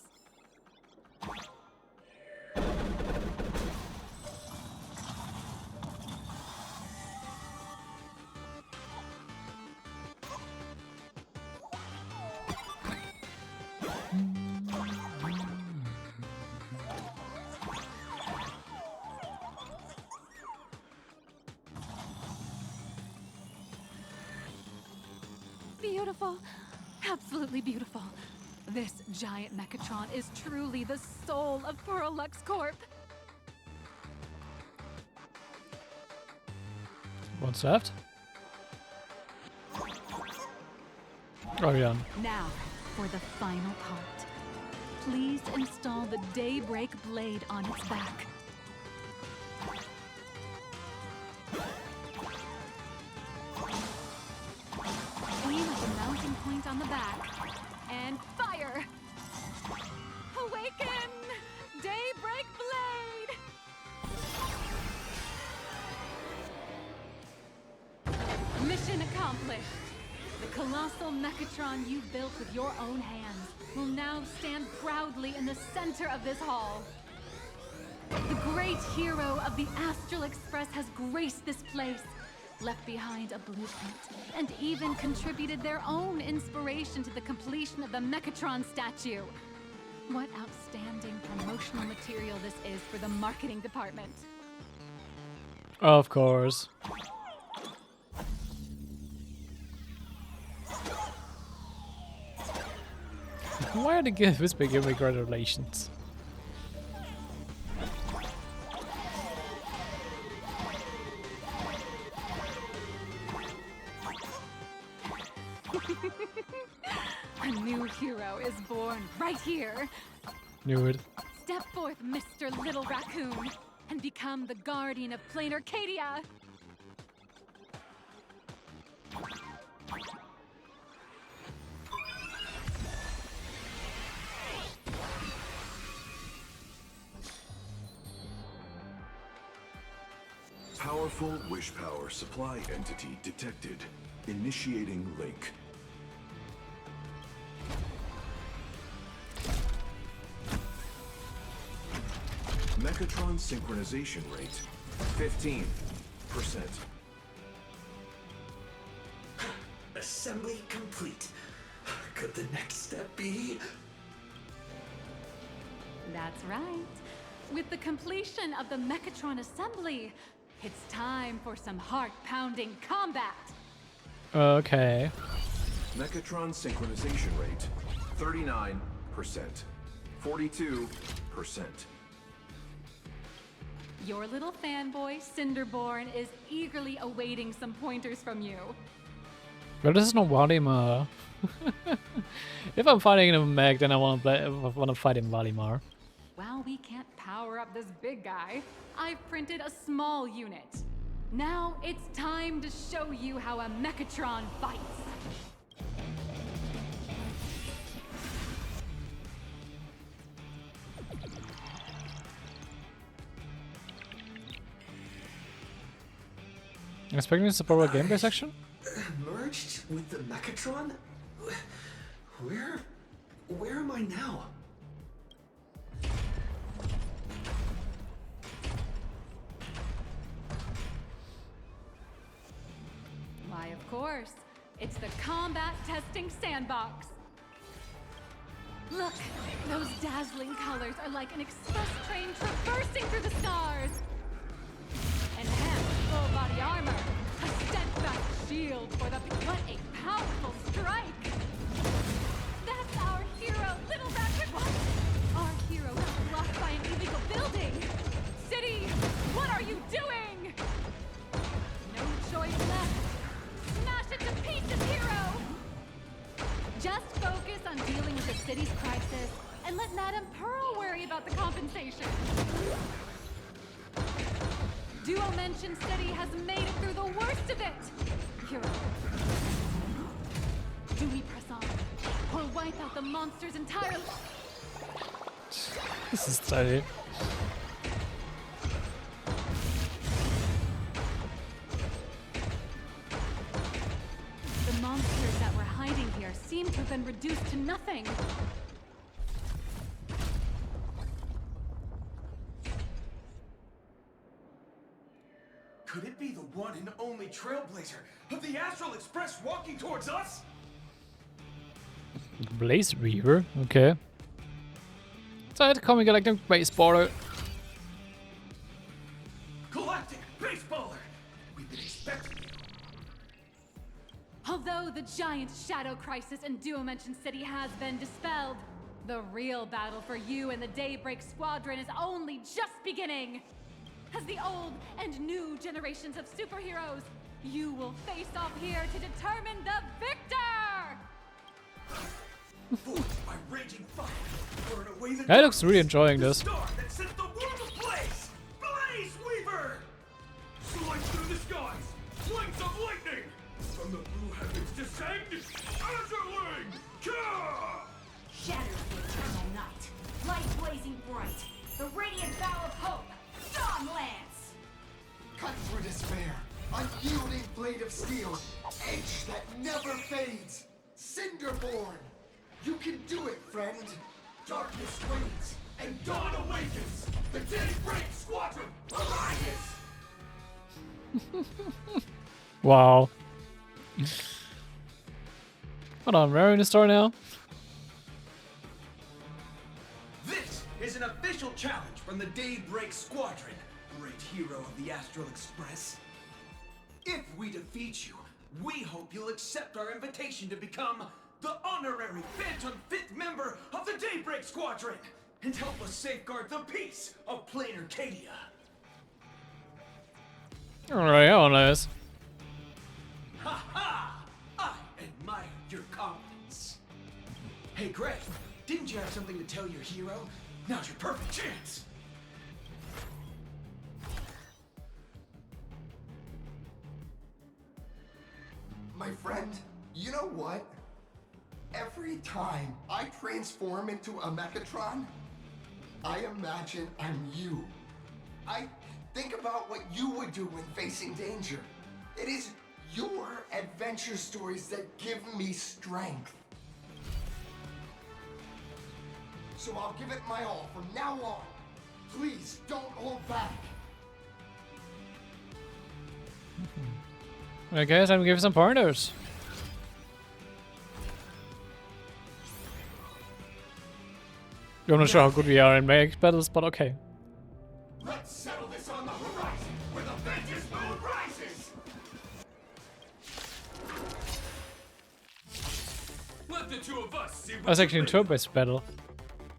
Beautiful. Absolutely beautiful. This giant Mechatron is truly the soul of Perlux Corp. What's left? Oh, yeah. Now, for the final part. Please install the Daybreak blade on its back. Aim at the mounting point on the back and fire! Awaken! Daybreak blade! Mission accomplished! The colossal Mechatron you built with your own hands will now stand proudly in the center of this hall. The great hero of the Astral Express has graced this place, left behind a blueprint, and even contributed their own inspiration to the completion of the Mechatron statue. What outstanding promotional material this is for the marketing department. Of course. Why are they giving me congratulations? A new hero is born right here. Knew it. Step forth, Mr. Little Raccoon, and become the guardian of Plain Arcadia. Powerful wish power supply entity detected. Initiating link. Mechatron synchronization rate 15%. Assembly complete. Could the next step be? That's right. With the completion of the Mechatron assembly, it's time for some heart-pounding combat. Okay. Mechatron synchronization rate 39%. 42%. Your little fanboy, Cinderborn, is eagerly awaiting some pointers from you. But this is not Valimar. If I'm fighting a mech, then I want to fight in Valimar. While we can't power up this big guy, I've printed a small unit. Now it's time to show you how a Mechatron fights. I'm expecting this to probably a gameplay section? Merged with the Mechatron? Where am I now? Why, of course. It's the combat testing sandbox. Look, those dazzling colors are like an express train traversing through the stars. Enhanced full body armor, a steadfast shield for the... What a powerful strike! That's our hero, Little Rat... What? Our hero is blocked by an illegal building! City, what are you doing? No choice left. Smash it to pieces, hero! Just focus on dealing with the city's crisis and let Madame Pearl worry about the compensation. Duo Mention City has made it through the worst of it! Hero. Do we press on? Or wipe out the monsters entirely? This is tiny. The monsters that were hiding here seem to have been reduced to nothing. Could it be the one and only trailblazer of the Astral Express walking towards us? Blaze Weaver, okay. Zeit, Comic Galactic Baseballer. Galactic Baseballer! We've been expecting you. Although the giant shadow crisis in Duo-Mention City has been dispelled, the real battle for you and the Daybreak Squadron is only just beginning. As the old and new generations of superheroes, you will face off here to determine the victor! Forged by raging fire, burn away the Guy looks really enjoying the this. star that set the world ablaze! Blaze Weaver! Slice through the skies, flames of lightning! From the blue heavens descend, Azurling! Kah! Shatter the eternal night, light blazing bright, the radiant bow of hope, Dawn Lance! Cut through despair, unyielding blade of steel, edge that never fades, Cinderborn! You can do it, friend! Darkness wanes, and dawn awakens! The Daybreak Squadron arises! Wow. Hold on, we're in the store now. This is an official challenge from the Daybreak Squadron, great hero of the Astral Express. If we defeat you, we hope you'll accept our invitation to become the honorary Phantom 5th member of the Daybreak Squadron and help us safeguard the peace of Plain Arcadia. Alright, how nice. Ha ha! I admire your confidence. Hey Greg, didn't you have something to tell your hero? Now's your perfect chance. My friend, you know what? Every time I transform into a Mechatron, I imagine I'm you. I think about what you would do when facing danger. It is your adventure stories that give me strength. So I'll give it my all from now on. Please don't hold back. I guess I'm gonna give some pointers. I'm not sure how good we are in mech battles, but okay. Let's settle this on the horizon, where the vengeance moon rises! Let the two of us see what That's actually a turbo-based battle.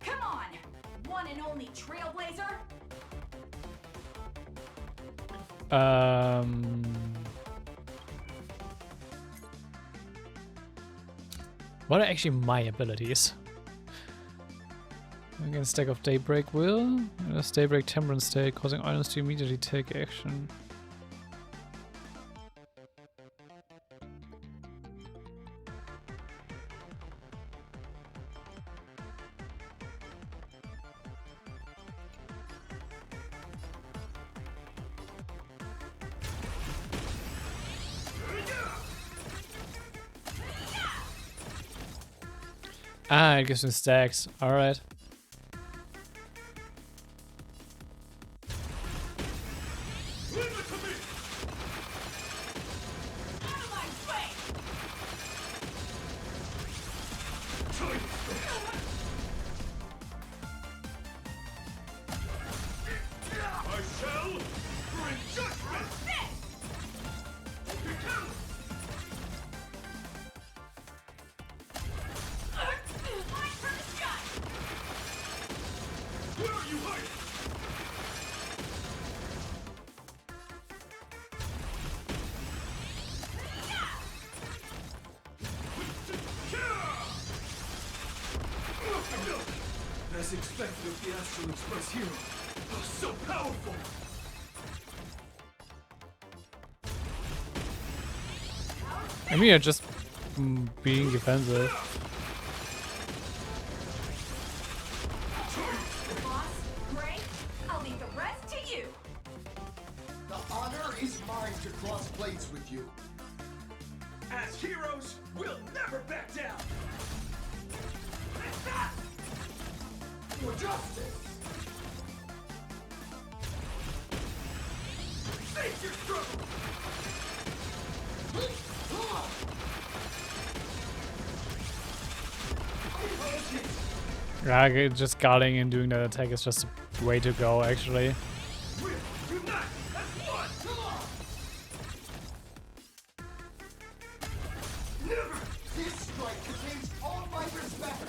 Come on! One and only Trailblazer? What are actually my abilities? Again, stack of Daybreak Will. Daybreak Temperance State, causing items to immediately take action. Ah, it gives me stacks. Alright. As expected of the Astral Express hero. Oh, so powerful! I mean, just being defensive. Boss, Gray, I'll leave the rest to you. The honor is mine to cross blades with you. As heroes, we'll never back down! For justice! Face your struggle! Yeah, just guarding and doing that attack is just a way to go, actually. Unite as one! Never! This strike contains all my respect!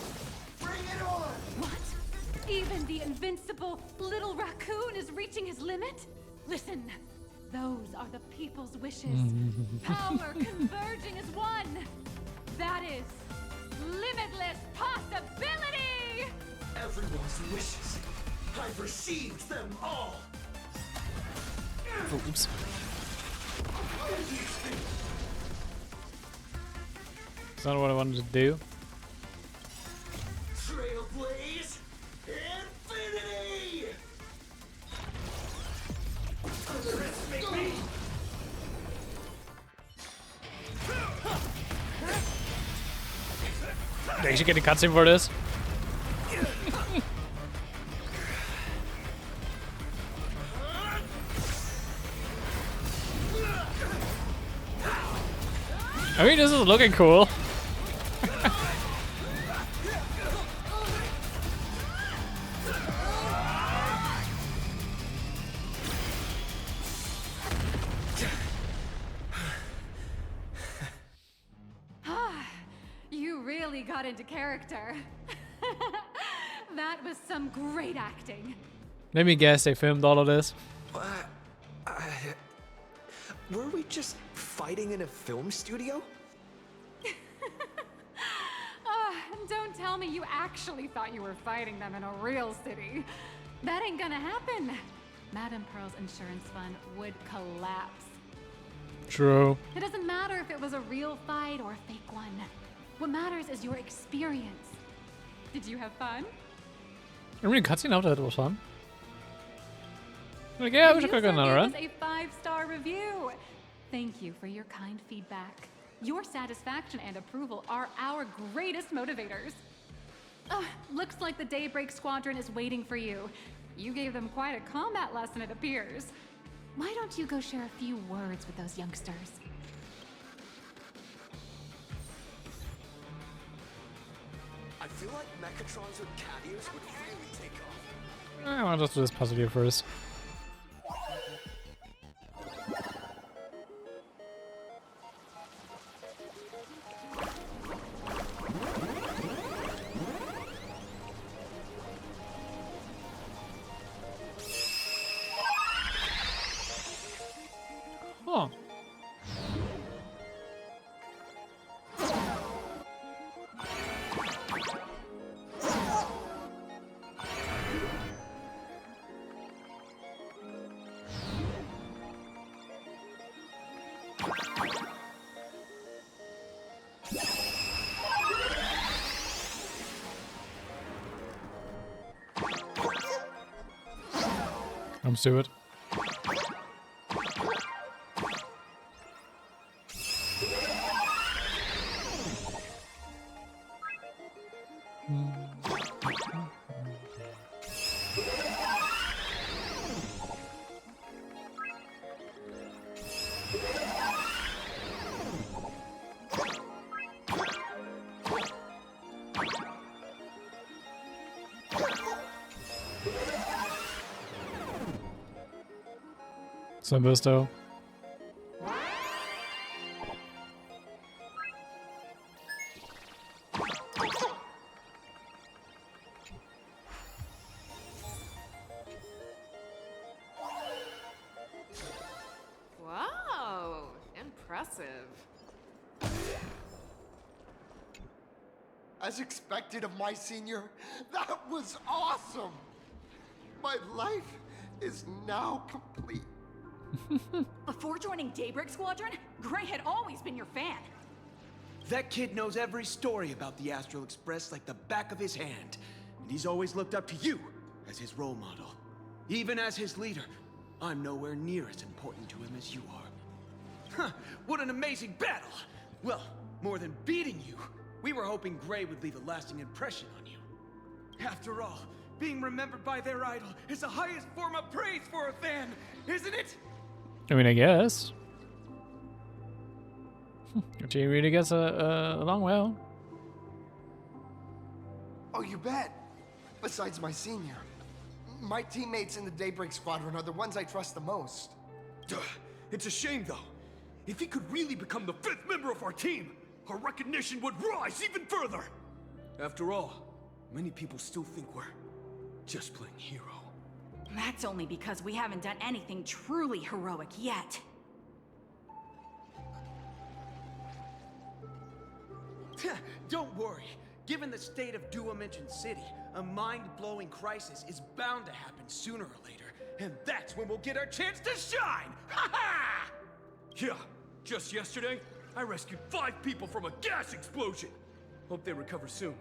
Bring it on! What? Even the invincible little raccoon is reaching his limit? Listen, those are the people's wishes. Power converging as one. That is limitless possibility! Everyone's wishes. I've received them all! Oops. That's not what I wanted to do. Trailblaze Infinity! Underestimate me! They should get a cutscene for this. I mean, this is looking cool. You really got into character. That was some great acting. Let me guess, they filmed all of this. Were we just fighting in a film studio? Don't tell me you actually thought you were fighting them in a real city. That ain't gonna happen. Madame Pearl's insurance fund would collapse. True. It doesn't matter if it was a real fight or a fake one. What matters is your experience. Did you have fun? I mean, cutscene after that was fun. Like, yeah, I wish I could have another run. A 5-star review. Thank you for your kind feedback. Your satisfaction and approval are our greatest motivators. Looks like the Daybreak Squadron is waiting for you. You gave them quite a combat lesson, it appears. Why don't you go share a few words with those youngsters? I feel like Mechatrons with cat ears would really take off. I want to just do this puzzle here first. Huh. I'm stupid. Sunbursto. Wow, impressive. As expected of my senior, that was awesome! My life is now complete. Before joining Daybreak Squadron, Gray had always been your fan. That kid knows every story about the Astral Express like the back of his hand. And he's always looked up to you as his role model. Even as his leader, I'm nowhere near as important to him as you are. Huh, what an amazing battle! Well, more than beating you, we were hoping Gray would leave a lasting impression on you. After all, being remembered by their idol is the highest form of praise for a fan, isn't it? I mean, I guess. She really gets along well. Oh, you bet. Besides my senior. My teammates in the Daybreak Squadron are the ones I trust the most. It's a shame, though. If he could really become the 5th member of our team, our recognition would rise even further. After all, many people still think we're just playing hero. That's only because we haven't done anything truly heroic yet. Don't worry. Given the state of Duo-Mention City, a mind-blowing crisis is bound to happen sooner or later. And that's when we'll get our chance to shine! Ha ha! Yeah, just yesterday, I rescued 5 people from a gas explosion. Hope they recover soon.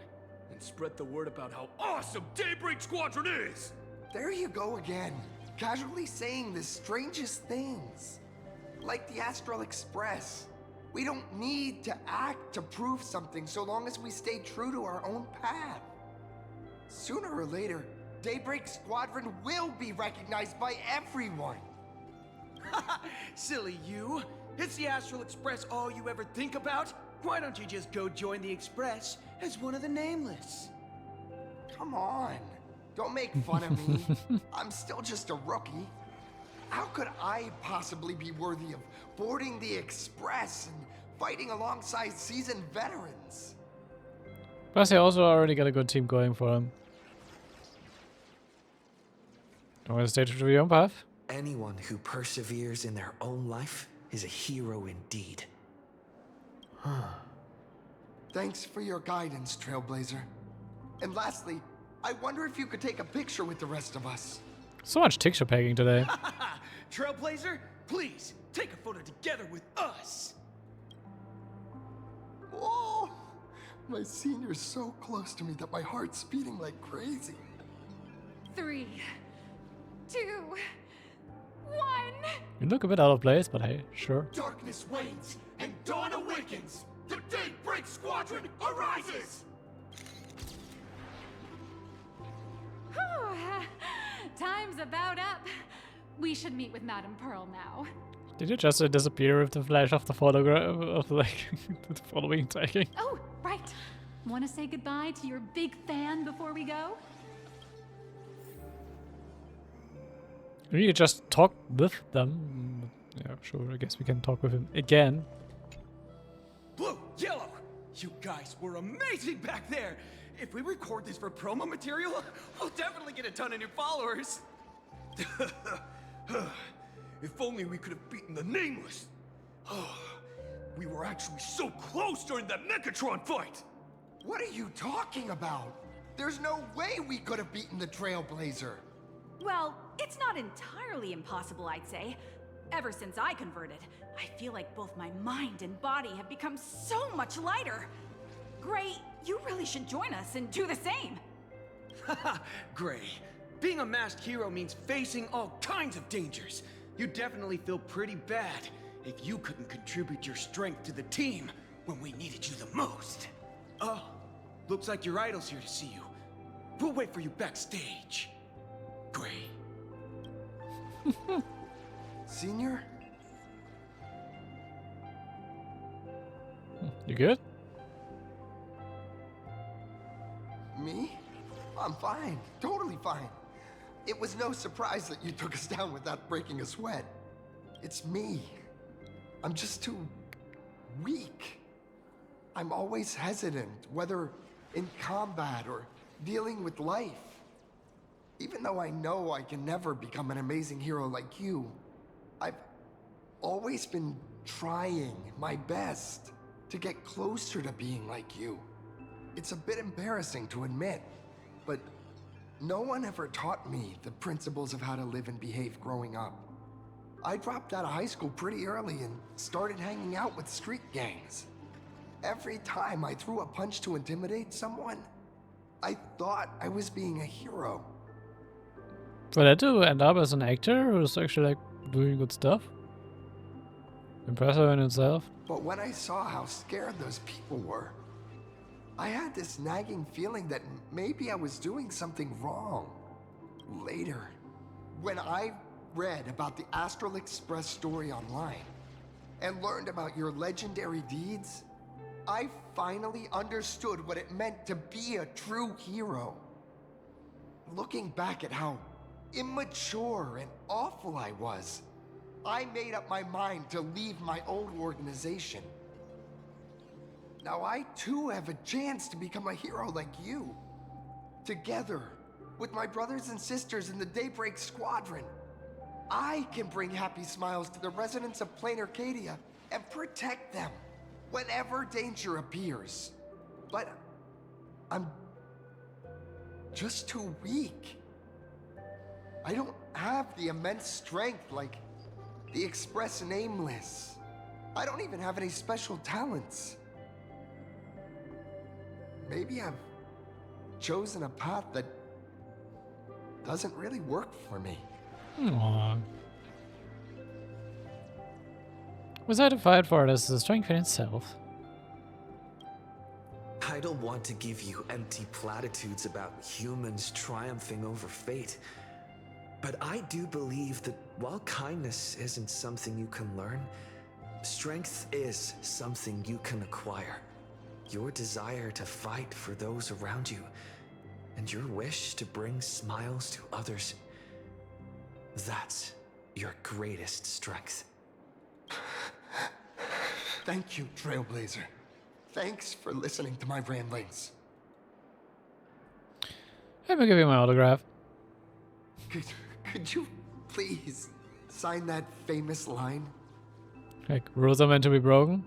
And spread the word about how awesome Daybreak Squadron is! There you go again, casually saying the strangest things. Like the Astral Express. We don't need to act to prove something so long as we stay true to our own path. Sooner or later, Daybreak Squadron will be recognized by everyone. Silly you. Is the Astral Express all you ever think about? Why don't you just go join the Express as one of the Nameless? Come on. Don't make fun of me. I'm still just a rookie. How could I possibly be worthy of boarding the Express and fighting alongside seasoned veterans? Plus, he also already got a good team going for him. Don't want to stay true to your own path? Anyone who perseveres in their own life is a hero indeed. Thanks for your guidance, Trailblazer. And lastly, I wonder if you could take a picture with the rest of us. So much picture pegging today. Trailblazer, please, take a photo together with us. Whoa! My senior's so close to me that my heart's beating like crazy. 3, 2, 1. You look a bit out of place, but hey, sure. Darkness wanes and dawn awakens. The Daybreak Squadron arises. Time's about up. We should meet with Madame Pearl now. Did you just disappear with the flash of the photograph of like the following taking? Oh, right. Want to say goodbye to your big fan before we go? You just talk with them. Yeah, sure. I guess we can talk with him again. Blue, yellow, you guys were amazing back there. If we record this for promo material, we'll definitely get a ton of new followers. If only we could have beaten the Nameless. We were actually so close during that Megatron fight. What are you talking about? There's no way we could have beaten the Trailblazer. Well, it's not entirely impossible, I'd say. Ever since I converted, I feel like both my mind and body have become so much lighter. Gray, you really should join us and do the same. Gray, Being a masked hero means facing all kinds of dangers. You definitely feel pretty bad if you couldn't contribute your strength to the team when we needed you the most. Oh, looks like your idol's here to see you. We'll wait for you backstage. Great. Senior? You good? Me? I'm fine. Totally fine. It was no surprise that you took us down without breaking a sweat. It's me. I'm just too weak. I'm always hesitant, whether in combat or dealing with life. Even though I know I can never become an amazing hero like you, I've always been trying my best to get closer to being like you. It's a bit embarrassing to admit, but no one ever taught me the principles of how to live and behave growing up. I dropped out of high school pretty early and started hanging out with street gangs. Every time I threw a punch to intimidate someone, I thought I was being a hero. For that to end up as an actor who's actually like doing good stuff. Impressive in itself. But when I saw how scared those people were, I had this nagging feeling that maybe I was doing something wrong. Later, when I read about the Astral Express story online and learned about your legendary deeds, I finally understood what it meant to be a true hero. Looking back at how immature and awful I was, I made up my mind to leave my old organization. Now I too have a chance to become a hero like you. Together, with my brothers and sisters in the Daybreak Squadron, I can bring happy smiles to the residents of Plain Arcadia and protect them whenever danger appears. But I'm just too weak. I don't have the immense strength like the Express Nameless. I don't even have any special talents. Maybe I've chosen a path that doesn't really work for me. Aww. Was I to fight for it as a strength in itself? I don't want to give you empty platitudes about humans triumphing over fate. But I do believe that while kindness isn't something you can learn, strength is something you can acquire. Your desire to fight for those around you, and your wish to bring smiles to others, that's your greatest strength. Thank you, Trailblazer. Thanks for listening to my ramblings. Let me give you my autograph. Could you please sign that famous line? Like, rules are meant to be broken?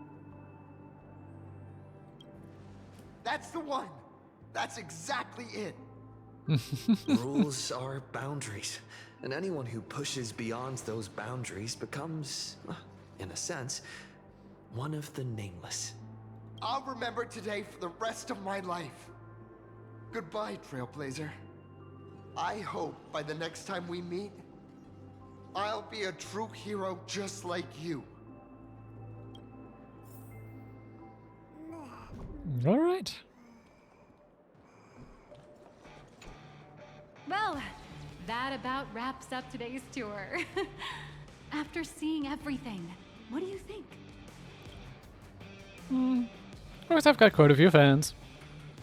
That's the one! That's exactly it! Rules are boundaries, and anyone who pushes beyond those boundaries becomes, in a sense, one of the nameless. I'll remember today for the rest of my life. Goodbye, Trailblazer. I hope by the next time we meet, I'll be a true hero just like you. All right. Well, that about wraps up today's tour. After seeing everything, what do you think? Of course, I've got quite a few fans.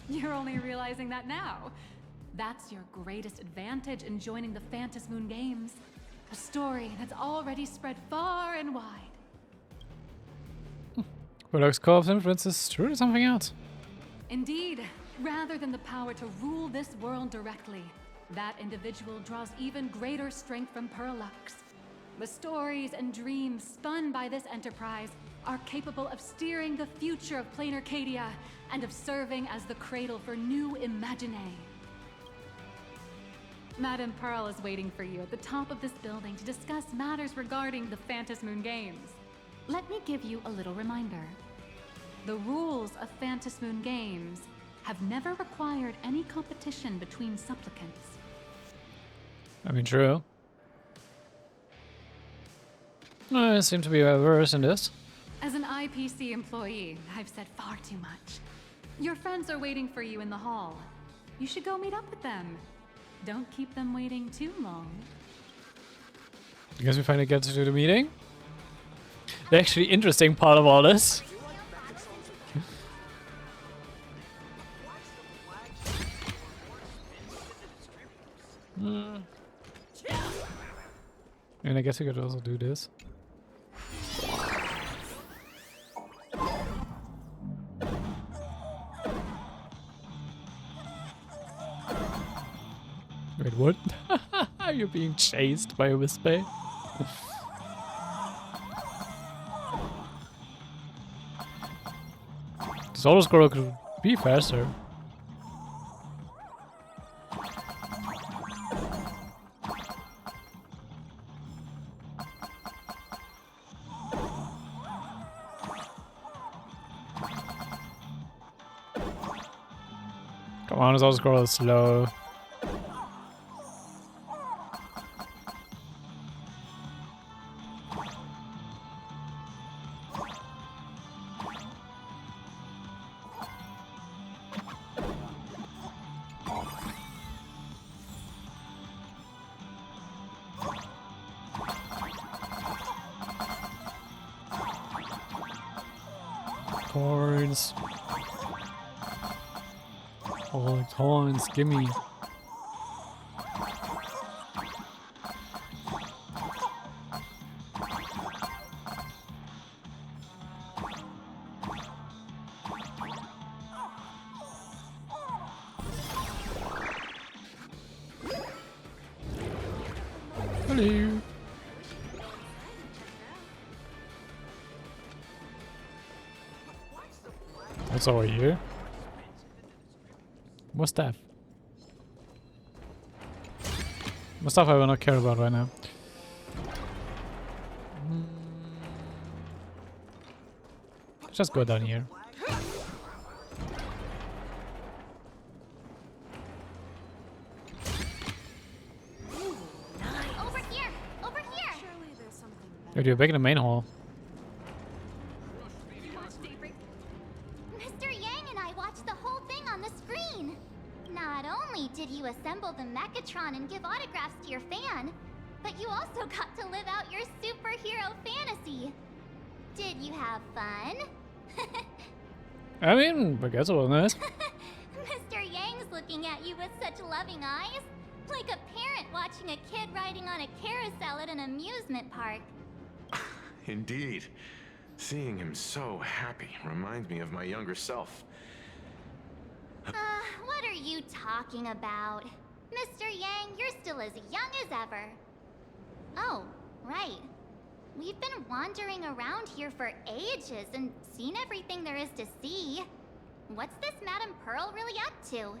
You're only realizing that now. That's your greatest advantage in joining the Phantasmoon Games. A story that's already spread far and wide. Products Co-op's influence is truly something else. Indeed, rather than the power to rule this world directly, that individual draws even greater strength from Parallax. The stories and dreams spun by this enterprise are capable of steering the future of Plain Arcadia and of serving as the cradle for new imaginae. Madame Pearl is waiting for you at the top of this building to discuss matters regarding the Phantasmoon Games. Let me give you a little reminder. The rules of Phantasmoon Games have never required any competition between supplicants. I mean, true. I seem to be well versed in this. As an IPC employee, I've said far too much. Your friends are waiting for you in the hall. You should go meet up with them. Don't keep them waiting too long. I guess we finally get to the meeting. The actually interesting part of all this. And I guess we could also do this. Wait, what? You're being chased by a whisper? This auto scroll could be faster. Come on, this auto scroll is slow. Coins. Oh, coins, gimme. Hello. What's over here? More stuff. More stuff I will not care about right now. Just go down here. Over here! Over here! Dude, you're back in the main hall. Mr. Yang and I watched the whole thing on the screen. Not only did you assemble the Mechatron and give autographs to your fan, but you also got to live out your superhero fantasy. Did you have fun? I mean, I guess it was nice. Mr. Yang's looking at you with such loving eyes. Like a parent watching a kid riding on a carousel at an amusement park. Indeed. Seeing him so happy reminds me of my younger self. What are you talking about? Mr. Yang, you're still as young as ever. Oh, right. We've been wandering around here for ages and seen everything there is to see. What's this Madame Pearl really up to?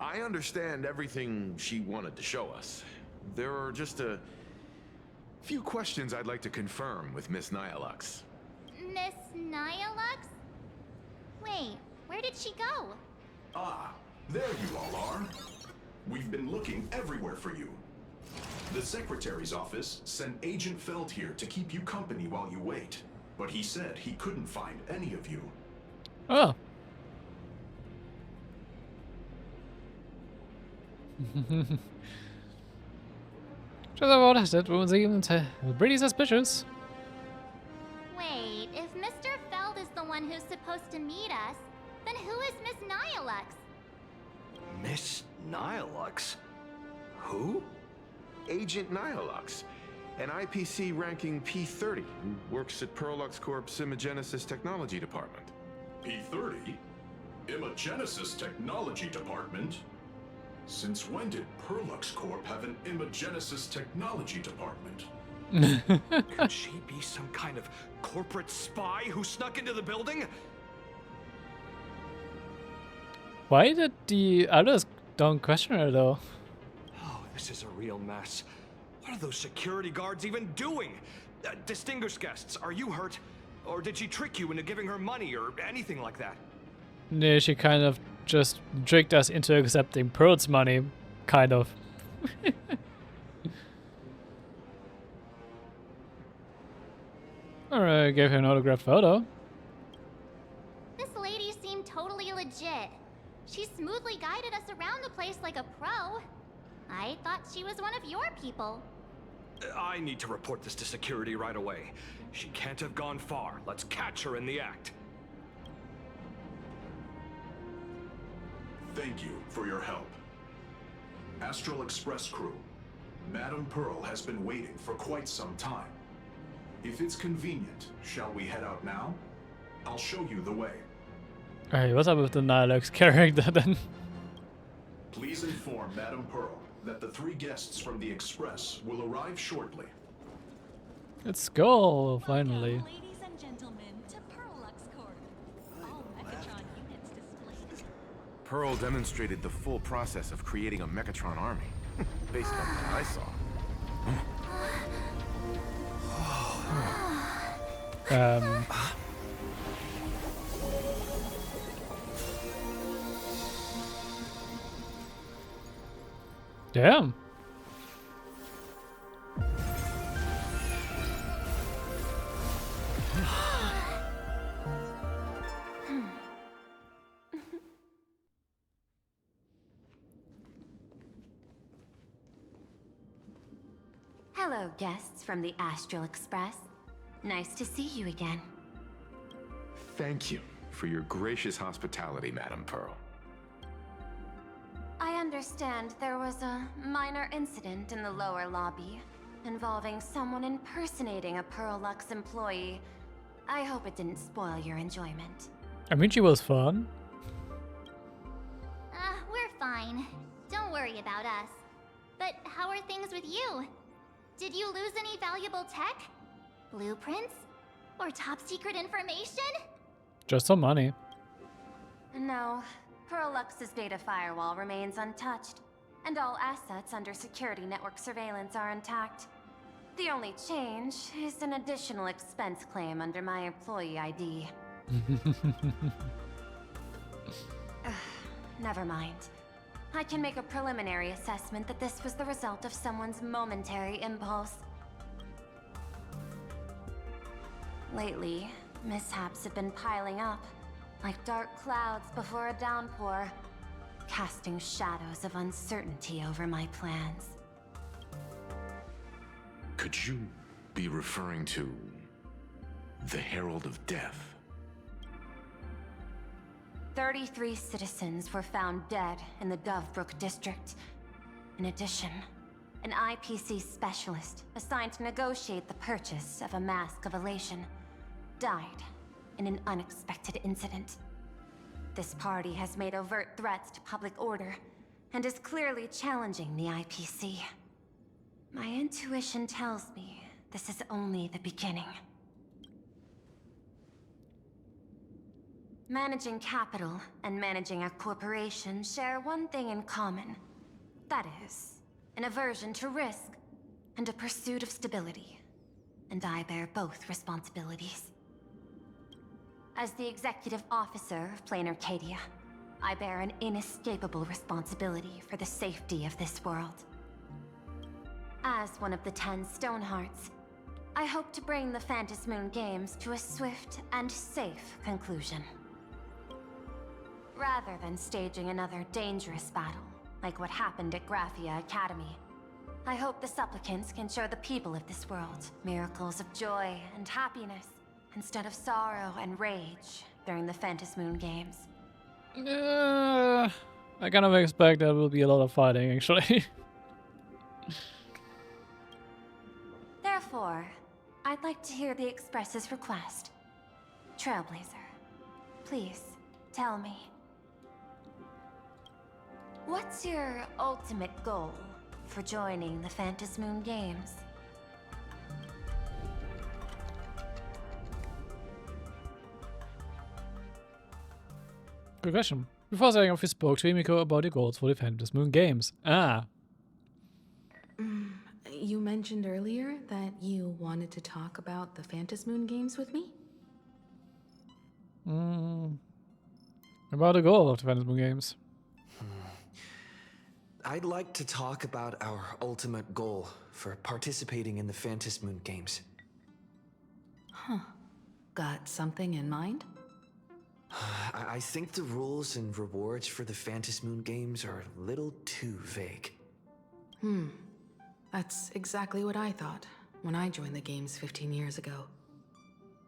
I understand everything she wanted to show us. There are just a few questions I'd like to confirm with Miss Nyalux. Miss Nyalux? Wait, where did she go? Ah, there you all are. We've been looking everywhere for you. The Secretary's office sent Agent Feld here to keep you company while you wait, but he said he couldn't find any of you. Oh. Just about that was even pretty suspicious. Wait, if Mr. Feld is the one who's supposed to meet us, then who is Miss Nyalux? Miss Nyalux? Who? Agent Nyalux, an IPC ranking P30 who works at Perlux Corp's Imagenesis Technology Department. P30? Imagenesis Technology Department? Since when did Perlux Corp have an Imagenesis Technology Department? Could she be some kind of corporate spy who snuck into the building? Why did the others don't question her though? Oh, this is a real mess. What are those security guards even doing? Distinguished guests, are you hurt? Or did she trick you into giving her money or anything like that? No, she kind of just tricked us into accepting Pearl's money, kind of. Or I gave her an autographed photo. This lady seemed totally legit. She smoothly guided us around the place like a pro. I thought she was one of your people. I need to report this to security right away. She can't have gone far. Let's catch her in the act. Thank you for your help. Astral Express crew, Madame Pearl has been waiting for quite some time. If it's convenient, shall we head out now? I'll show you the way. Alright, what's up with the Nihilux character then? Please inform Madame Pearl that the 3 guests from the Express will arrive shortly. Let's go, finally. Ladies and gentlemen, to Pearlux Court. All Mechatron units displayed. Pearl demonstrated the full process of creating a Mechatron army, based on what I saw. Damn. Hello, guests from the Astral Express. Nice to see you again. Thank you for your gracious hospitality, Madame Pearl. I understand there was a minor incident in the lower lobby involving someone impersonating a Pearlux employee. I hope it didn't spoil your enjoyment. I mean, she was fun. We're fine. Don't worry about us. But how are things with you? Did you lose any valuable tech? Blueprints? Or top secret information? Just some money. No, Pearlux's data firewall remains untouched, and all assets under security network surveillance are intact. The only change is an additional expense claim under my employee ID. Never mind. I can make a preliminary assessment that this was the result of someone's momentary impulse. Lately, mishaps have been piling up, like dark clouds before a downpour, casting shadows of uncertainty over my plans. Could you be referring to the Herald of Death? 33 citizens were found dead in the Dovebrook district. In addition, an IPC specialist assigned to negotiate the purchase of a Mask of Elation died in an unexpected incident. This party has made overt threats to public order and is clearly challenging the IPC. My intuition tells me this is only the beginning. Managing capital and managing a corporation share one thing in common. That is, an aversion to risk and a pursuit of stability. And I bear both responsibilities. As the executive officer of Plain Arcadia, I bear an inescapable responsibility for the safety of this world. As one of the 10 Stonehearts, I hope to bring the Phantasmoon Games to a swift and safe conclusion. Rather than staging another dangerous battle, like what happened at Graphia Academy, I hope the supplicants can show the people of this world miracles of joy and happiness, instead of sorrow and rage during the Phantasmoon Games. I kind of expect there will be a lot of fighting, actually. Therefore, I'd like to hear the Express's request. Trailblazer, please, tell me. What's your ultimate goal for joining the Phantasmoon Games? Good question. Before setting off, he spoke to Himiko about the goals for the Phantasmoon Games. You mentioned earlier that you wanted to talk about the Phantasmoon Games with me? About the goal of the Phantasmoon Games. I'd like to talk about our ultimate goal for participating in the Phantasmoon Games. Huh. Got something in mind? I think the rules and rewards for the Phantom Moon games are a little too vague. That's exactly what I thought when I joined the games 15 years ago.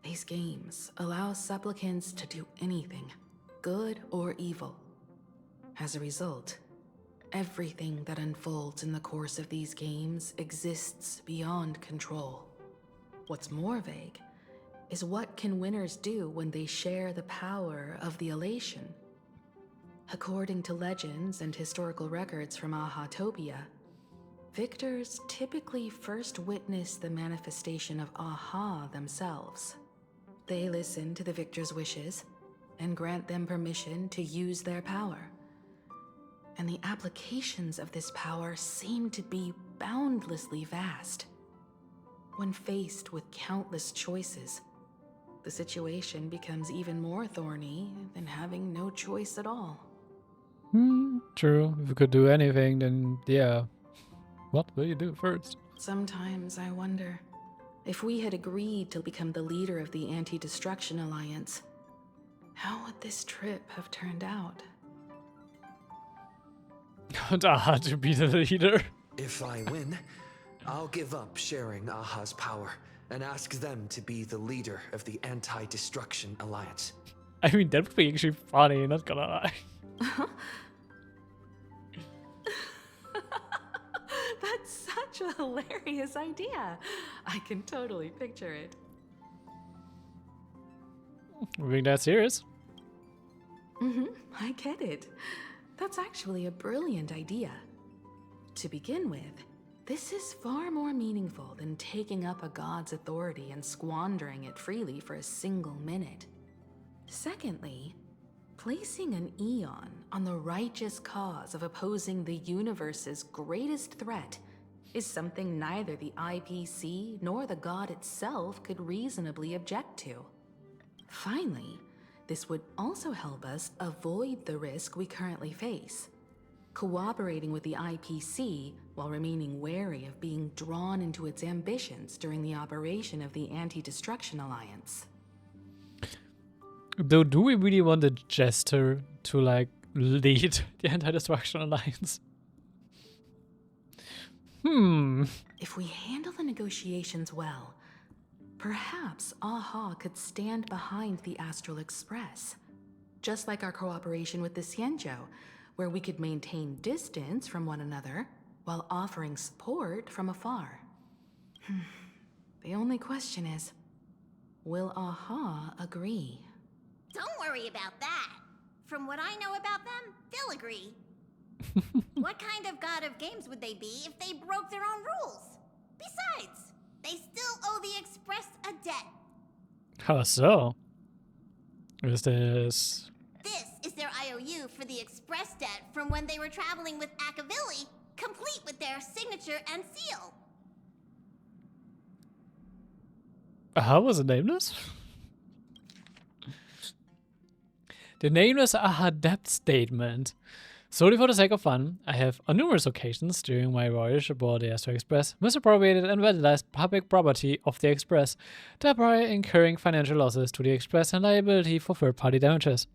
These games allow supplicants to do anything, good or evil. As a result, everything that unfolds in the course of these games exists beyond control. What's more vague is what can winners do when they share the power of the elation. According to legends and historical records from Ahatopia, victors typically first witness the manifestation of Aha themselves. They listen to the victor's wishes and grant them permission to use their power. And the applications of this power seem to be boundlessly vast. When faced with countless choices, the situation becomes even more thorny than having no choice at all. True. If you could do anything, then yeah. What will you do first? Sometimes I wonder, if we had agreed to become the leader of the Anti-Destruction Alliance, how would this trip have turned out? Aha to be the leader. If I win, I'll give up sharing Aha's power and ask them to be the leader of the Anti-Destruction Alliance. I mean, that would be actually funny, not gonna lie. That's such a hilarious idea. I can totally picture it. We're being that serious. I get it. That's actually a brilliant idea. To begin with, this is far more meaningful than taking up a god's authority and squandering it freely for a single minute. Secondly, placing an Eon on the righteous cause of opposing the universe's greatest threat is something neither the IPC nor the god itself could reasonably object to. Finally, this would also help us avoid the risk we currently face. Cooperating with the IPC while remaining wary of being drawn into its ambitions during the operation of the Anti-Destruction Alliance. Though, do we really want the Jester to, like, lead the Anti-Destruction Alliance? If we handle the negotiations well, perhaps Aha could stand behind the Astral Express. Just like our cooperation with the Xianzhou, where we could maintain distance from one another while offering support from afar. The only question is, will Aha agree? Don't worry about that. From what I know about them, they'll agree. What kind of god of games would they be if they broke their own rules? Besides, they still owe the Express a debt. How so? Is this... This is their IOU for the Express debt from when they were traveling with Akavilli, complete with their signature and seal. Aha was it nameless? The nameless Aha debt statement. Solely for the sake of fun, I have on numerous occasions during my voyage aboard the Astro Express misappropriated and vandalized public property of the Express, thereby incurring financial losses to the Express and liability for third-party damages.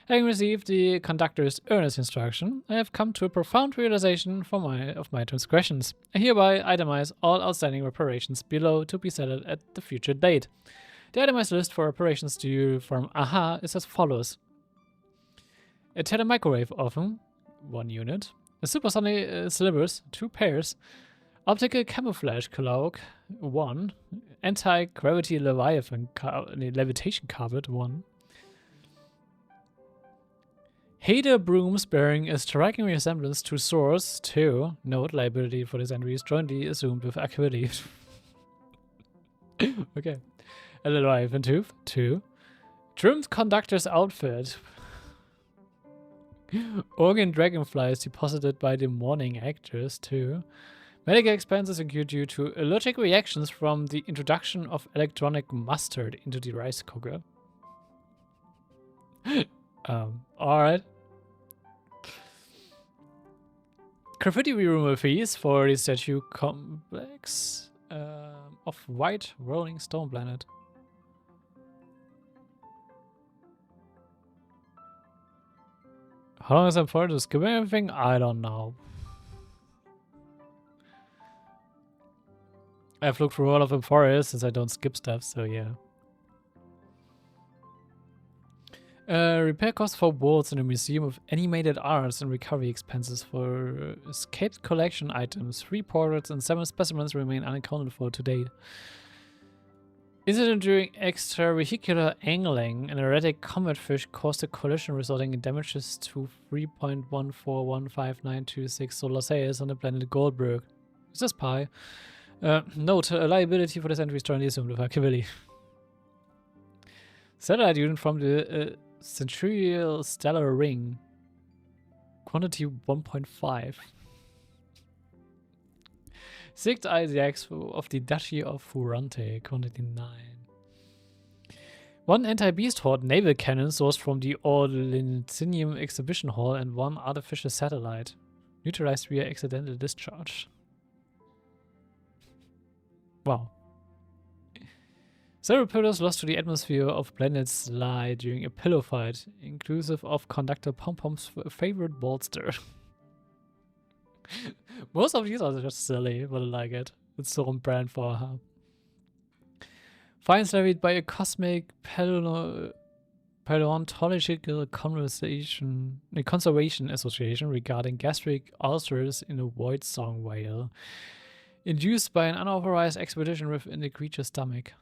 Having received the conductor's earnest instruction, I have come to a profound realization of my transgressions. I hereby itemize all outstanding reparations below to be settled at the future date. The itemized list for reparations due from Aha is as follows: a telemicrowave oven, 1 unit, a supersonic slivers, 2 pairs, optical camouflage cloak, 1, anti-gravity levitation carpet, 1, Hader brooms bearing a striking resemblance to swords, 2, note liability for this entry is jointly assumed with Aquility. Okay, a little Ivan tooth, 2, trimmed conductor's outfit, organ dragonflies deposited by the morning actress, 2. Medical expenses incurred due to allergic reactions from the introduction of electronic mustard into the rice cooker. Alright. Graffiti removal fees for the statue complex of white rolling stone planet. How long is it for to skip everything? I don't know. I've looked through all of them forests since I don't skip stuff, so yeah. Repair costs for wards in the Museum of Animated Arts and recovery expenses for escaped collection items. 3 portraits and 7 specimens remain unaccounted for to date. Incident during extravehicular angling, an erratic combat fish caused a collision resulting in damages to 3.1415926 solar sails on the planet Goldberg. Is this pi? Note, liability for this entry is strongly assumed by Familiy. Satellite unit from the Centurial Stellar Ring. Quantity 1.5. 6 Isaacs of the Duchy of Furante. Quantity 9. 1 anti-beast horde naval cannon sourced from the Orlinicium Exhibition Hall and 1 artificial satellite. Neutralized via accidental discharge. Wow. Several pillars lost to the atmosphere of planet Sly during a pillow fight, inclusive of Conductor Pom-Pom's favorite bolster. Most of these are just silly, but I like it. It's so on brand for her. Fines levied by a cosmic paleontological conservation association regarding gastric ulcers in a void song whale, induced by an unauthorized expedition within the creature's stomach.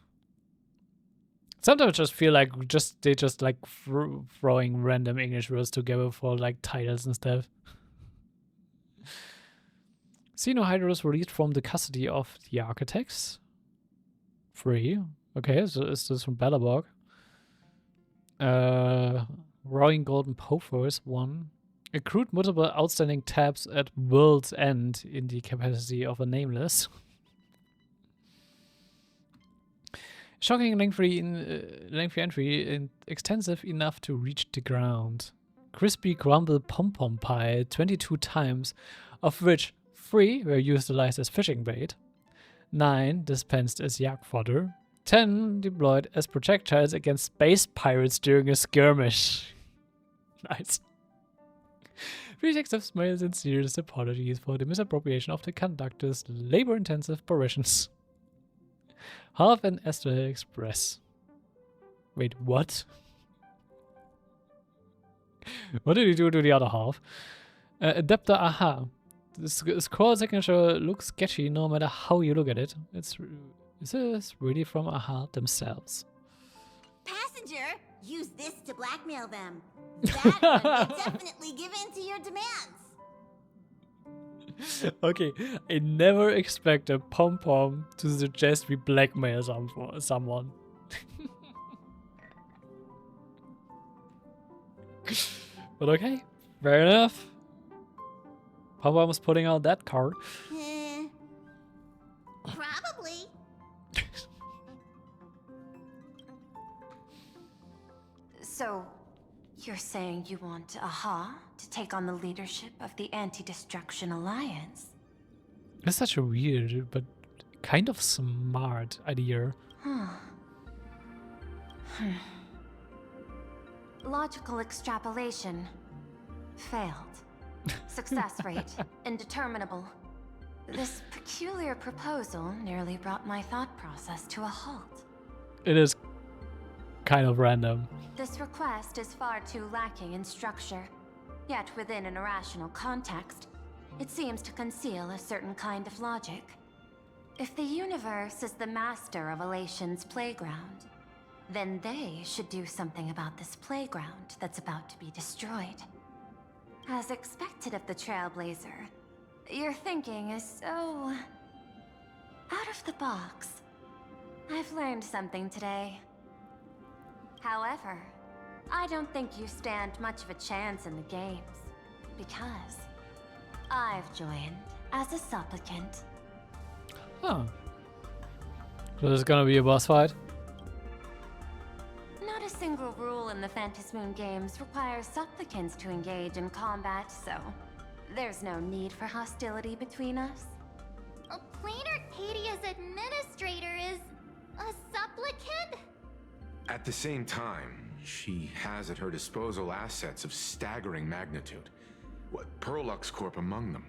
Sometimes I just feel like they just like throwing random English words together for like titles and stuff. Xenohydra was released from the custody of the architects. 3. Okay, so is this from Belobog? Roaring Golden Pophos 1. Accrued multiple outstanding tabs at World's End in the capacity of a nameless. Shocking lengthy entry and extensive enough to reach the ground. Crispy crumble pom-pom pie 22 times, of which 3 were utilized as fishing bait, 9 dispensed as yak fodder, 10 deployed as projectiles against space pirates during a skirmish. Nice. 3 detectives made sincere apologies for the misappropriation of the conductor's labor-intensive provisions. Half an Astral Express. Wait, what? What did he do to the other half? Adapter aha. This scroll signature looks sketchy no matter how you look at it. Is this really from aha themselves? Passenger, use this to blackmail them. That one will definitely give in to your demands. Okay, I never expect a pom-pom to suggest we blackmail someone. But okay, fair enough. Pom-pom was putting out that card. Probably. So, you're saying you want Aha to take on the leadership of the Anti-Destruction Alliance? That's such a weird, but kind of smart idea. Logical extrapolation. Failed. Success rate indeterminable. This peculiar proposal nearly brought my thought process to a halt. It is kind of random. This request is far too lacking in structure, yet within an irrational context, it seems to conceal a certain kind of logic. If the universe is the master of Elation's playground, then they should do something about this playground that's about to be destroyed. As expected of the Trailblazer, your thinking is so out of the box. I've learned something today. However, I don't think you stand much of a chance in the games, because I've joined as a supplicant. Huh. So there's gonna be a boss fight? Not a single rule in the Phantasmoon games requires supplicants to engage in combat, so there's no need for hostility between us. Plain Arcadia's administrator is a supplicant? At the same time, She has at her disposal assets of staggering magnitude. What, Perlux Corp among them.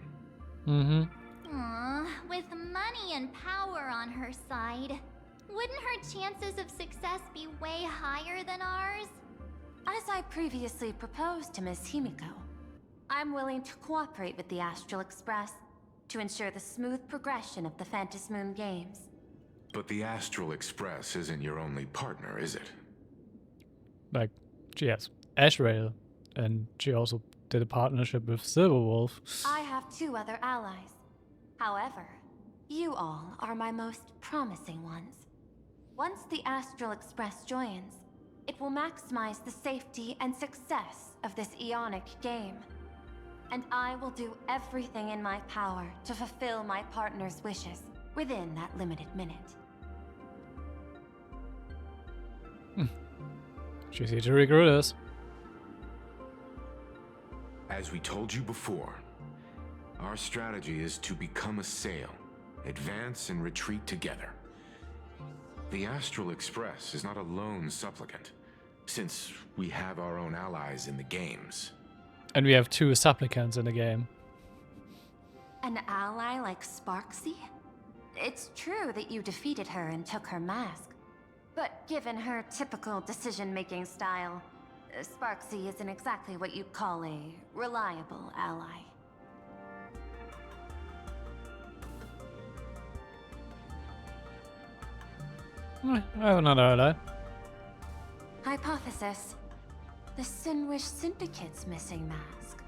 Mm-hmm. Aww, with money and power on her side, wouldn't her chances of success be way higher than ours? As I previously proposed to Miss Himiko, I'm willing to cooperate with the Astral Express to ensure the smooth progression of the Phantom Moon Games. But the Astral Express isn't your only partner, is it? Like, she has Ashrail, and she also did a partnership with Silverwolf. I have 2 other allies. However, you all are my most promising ones. Once the Astral Express joins, it will maximize the safety and success of this Ionic game. And I will do everything in my power to fulfill my partner's wishes within that limited minute. She's here to recruit us. As we told you before, our strategy is to become a sail, advance and retreat together. The Astral Express is not a lone supplicant, since we have our own allies in the games. And we have 2 supplicants in the game. An ally like Sparksy? It's true that you defeated her and took her mask. But given her typical decision-making style, Sparksy isn't exactly what you'd call a reliable ally. I have another ally. Hypothesis. The Sinwish Syndicate's missing mask.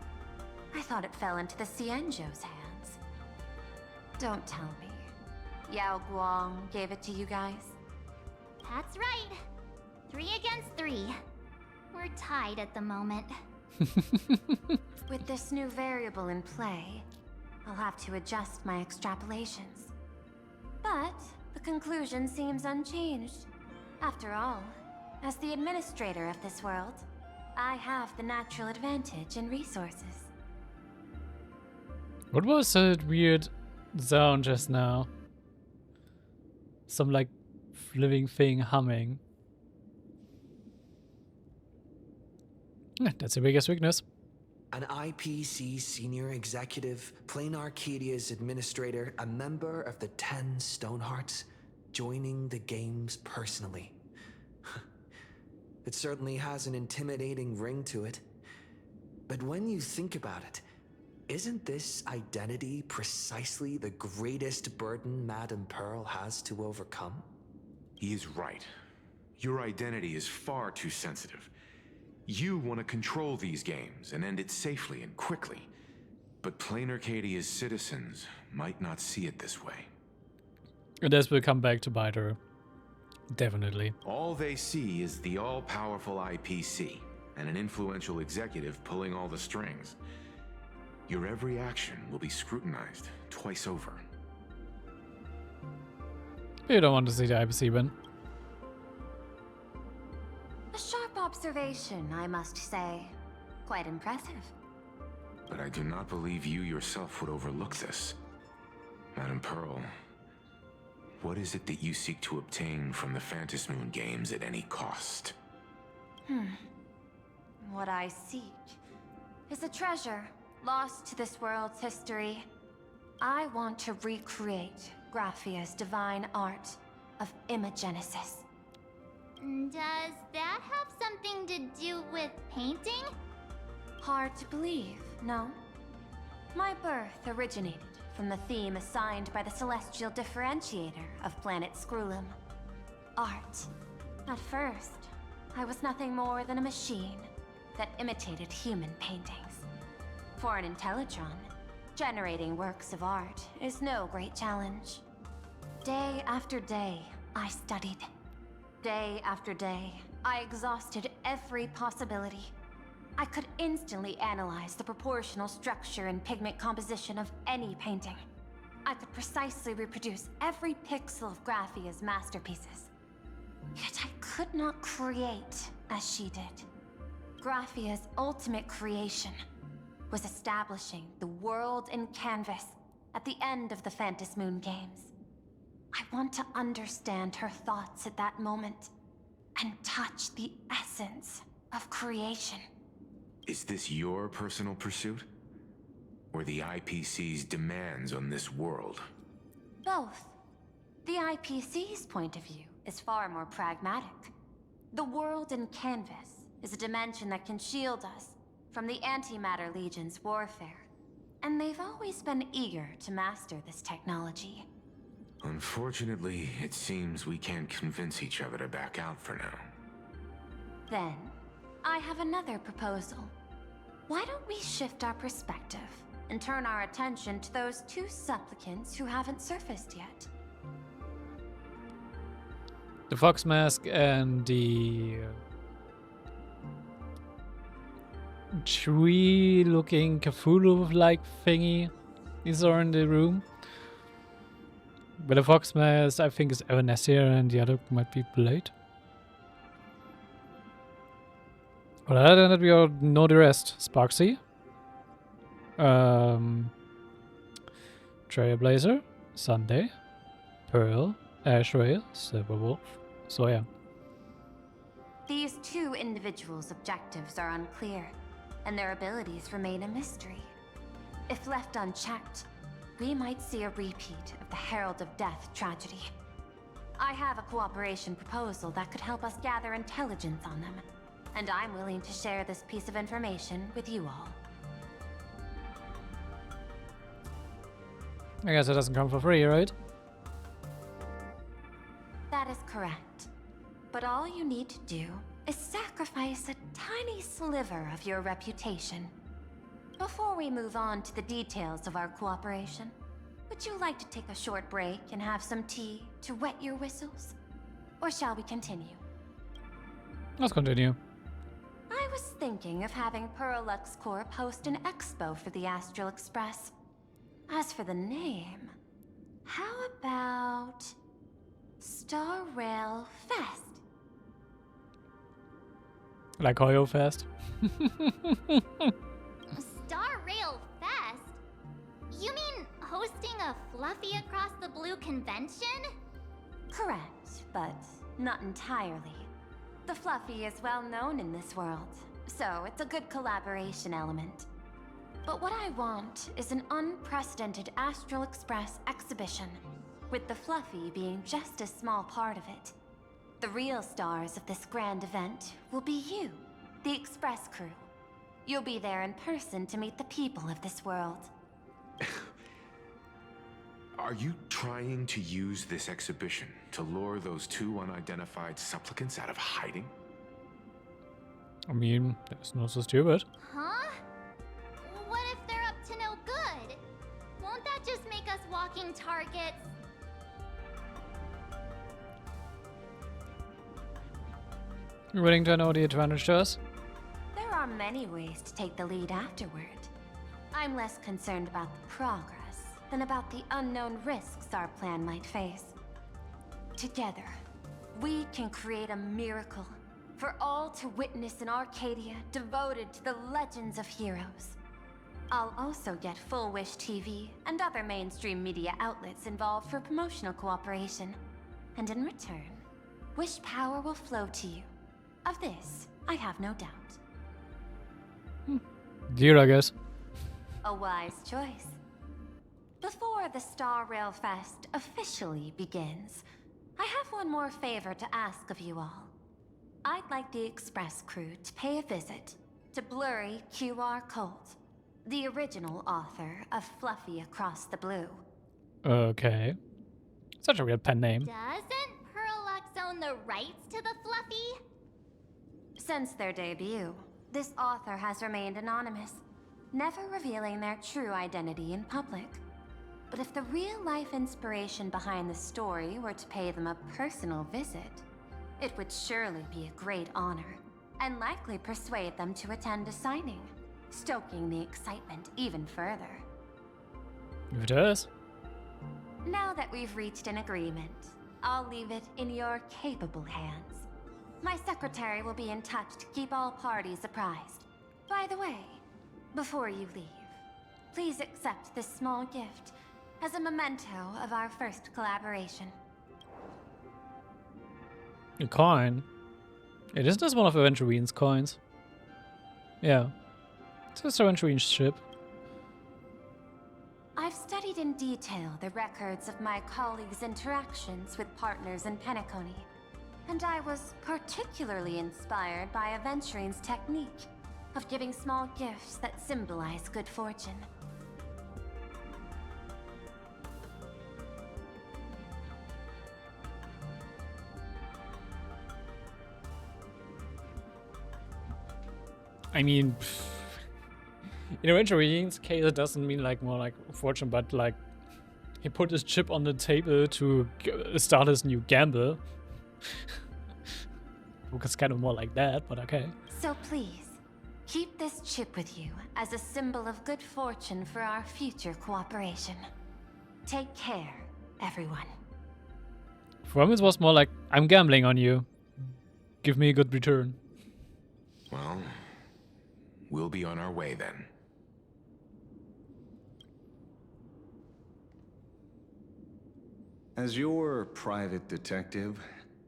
I thought it fell into the Xianzhou's hands. Don't tell me. Yao Guang gave it to you guys? That's right. 3 against 3. We're tied at the moment. With this new variable in play, I'll have to adjust my extrapolations. But the conclusion seems unchanged. After all, as the administrator of this world, I have the natural advantage in resources. What was that weird sound just now? Some like living thing humming. That's your biggest weakness. An IPC senior executive, Plain Arcadia's administrator, a member of the 10 Stonehearts, joining the games personally. It certainly has an intimidating ring to it. But when you think about it, isn't this identity precisely the greatest burden Madame Pearl has to overcome? He is right. Your identity is far too sensitive. You want to control these games and end it safely and quickly. But Plain Arcadia's citizens might not see it this way. And this will come back to bite her. Definitely. All they see is the all-powerful IPC and an influential executive pulling all the strings. Your every action will be scrutinized twice over. You don't want to see the IPC win. A sharp observation, I must say. Quite impressive. But I do not believe you yourself would overlook this. Madame Pearl, what is it that you seek to obtain from the Phantom Moon Games at any cost? What I seek is a treasure lost to this world's history. I want to recreate Graphia's divine art of imagenesis. Does that have something to do with painting? Hard to believe, no? My birth originated from the theme assigned by the celestial differentiator of planet Scrulum. Art. At first, I was nothing more than a machine that imitated human paintings. For an Intellitron, generating works of art is no great challenge. Day after day, I studied. Day after day, I exhausted every possibility. I could instantly analyze the proportional structure and pigment composition of any painting. I could precisely reproduce every pixel of Graphia's masterpieces. Yet I could not create as she did. Graphia's ultimate creation was establishing the world in canvas at the end of the Phantom Moon Games. I want to understand her thoughts at that moment, and touch the essence of creation. Is this your personal pursuit? Or the IPC's demands on this world? Both. The IPC's point of view is far more pragmatic. The world in canvas is a dimension that can shield us from the Antimatter Legion's warfare. And they've always been eager to master this technology. Unfortunately, it seems we can't convince each other to back out for now. Then, I have another proposal. Why don't we shift our perspective and turn our attention to those two supplicants who haven't surfaced yet? The fox mask and the tree-looking Cthulhu-like thingy. These are in the room. But the fox mask, I think, is Evanescence, and the other might be Blade. But other than that, we all know the rest. Sparksy. Trailblazer. Sunday. Pearl. Ash Rail. Silverwolf. So yeah. These two individuals' objectives are unclear, and their abilities remain a mystery. If left unchecked, we might see a repeat of the Herald of Death tragedy. I have a cooperation proposal that could help us gather intelligence on them, and I'm willing to share this piece of information with you all. I guess it doesn't come for free, right? That is correct. But all you need to do is sacrifice a tiny sliver of your reputation. Before we move on to the details of our cooperation, would you like to take a short break and have some tea to wet your whistles? Or shall we continue? Let's continue. I was thinking of having Perlux Corp host an expo for the Astral Express. As for the name, how about Star Rail Fest? Like Hoyo Fest. Star Rail Fest? You mean hosting a Fluffy Across the Blue convention? Correct, but not entirely. The Fluffy is well known in this world, so it's a good collaboration element. But what I want is an unprecedented Astral Express exhibition, with the Fluffy being just a small part of it. The real stars of this grand event will be you, the Express crew. You'll be there in person to meet the people of this world. Are you trying to use this exhibition to lure those two unidentified supplicants out of hiding? I mean, that's not so stupid. Huh? What if they're up to no good? Won't that just make us walking targets? You willing to know the advantage to us? There are many ways to take the lead afterward. I'm less concerned about the progress than about the unknown risks our plan might face. Together, we can create a miracle for all to witness in Arcadia devoted to the legends of heroes. I'll also get Full Wish TV and other mainstream media outlets involved for promotional cooperation. And in return, Wish power will flow to you. Of this, I have no doubt. Dear, I guess. A wise choice. Before the Star Rail Fest officially begins, I have one more favor to ask of you all. I'd like the Express crew to pay a visit to Blurry QR Colt, the original author of Fluffy Across the Blue. Okay. Such a weird pen name. Doesn't Perlux own the rights to the Fluffy? Since their debut, this author has remained anonymous, never revealing their true identity in public. But if the real-life inspiration behind the story were to pay them a personal visit, it would surely be a great honor, and likely persuade them to attend a signing, stoking the excitement even further. If it does. Now that we've reached an agreement, I'll leave it in your capable hands. My secretary will be in touch to keep all parties apprised. By the way, before you leave, please accept this small gift as a memento of our first collaboration. A coin? Yeah, isn't this one of Aventurine's coins? Yeah. It's just Aventurine's ship. I've studied in detail the records of my colleagues' interactions with partners in Penacony, and I was particularly inspired by Aventurine's technique of giving small gifts that symbolize good fortune. I mean, in Aventurine's case, it doesn't mean like more like fortune, but like he put his chip on the table to start his new gamble. It's kind of more like that, but okay. So please, keep this chip with you as a symbol of good fortune for our future cooperation. Take care, everyone. For him, it was more like, I'm gambling on you. Give me a good return. Well, we'll be on our way then. As your private detective,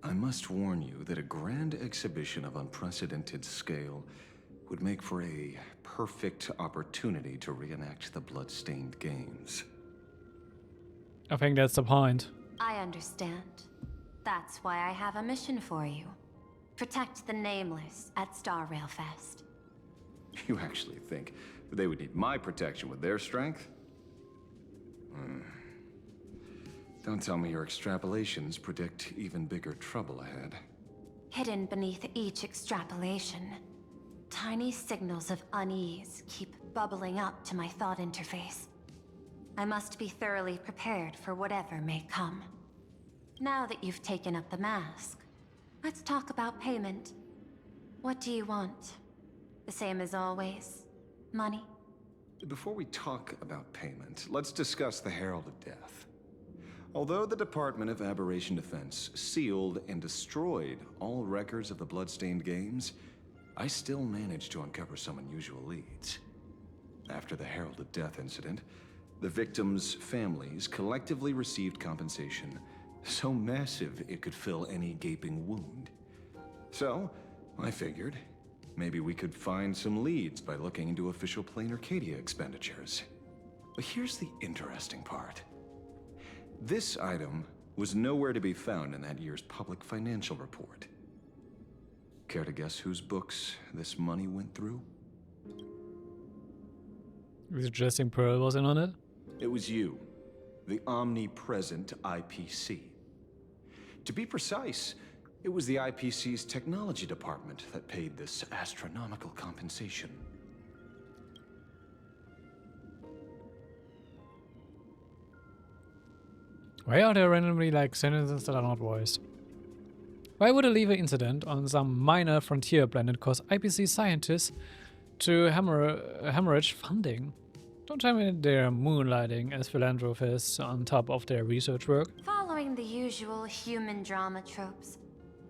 I must warn you that a grand exhibition of unprecedented scale would make for a perfect opportunity to reenact the blood-stained games. I think that's the point. I understand. That's why I have a mission for you. Protect the Nameless at Star Rail Fest. You actually think they would need my protection with their strength? Don't tell me your extrapolations predict even bigger trouble ahead. Hidden beneath each extrapolation, tiny signals of unease keep bubbling up to my thought interface. I must be thoroughly prepared for whatever may come. Now that you've taken up the mask, let's talk about payment. What do you want? The same as always? Money? Before we talk about payment, let's discuss the Herald of Death. Although the Department of Aberration Defense sealed and destroyed all records of the Bloodstained Games, I still managed to uncover some unusual leads. After the Herald of Death incident, the victims' families collectively received compensation so massive it could fill any gaping wound. So, I figured, maybe we could find some leads by looking into official Plain Arcadia expenditures. But here's the interesting part. This item was nowhere to be found in that year's public financial report. Care to guess whose books this money went through? Was it Dressing Pearl wasn't on it? It was you, the omnipresent IPC. To be precise, it was the IPC's technology department that paid this astronomical compensation. Why are there randomly like sentences that are not voiced? Why would a lever incident on some minor frontier planet cause IPC scientists to hemorrhage funding? Don't tell me they're moonlighting as philanthropists on top of their research work. Following the usual human drama tropes,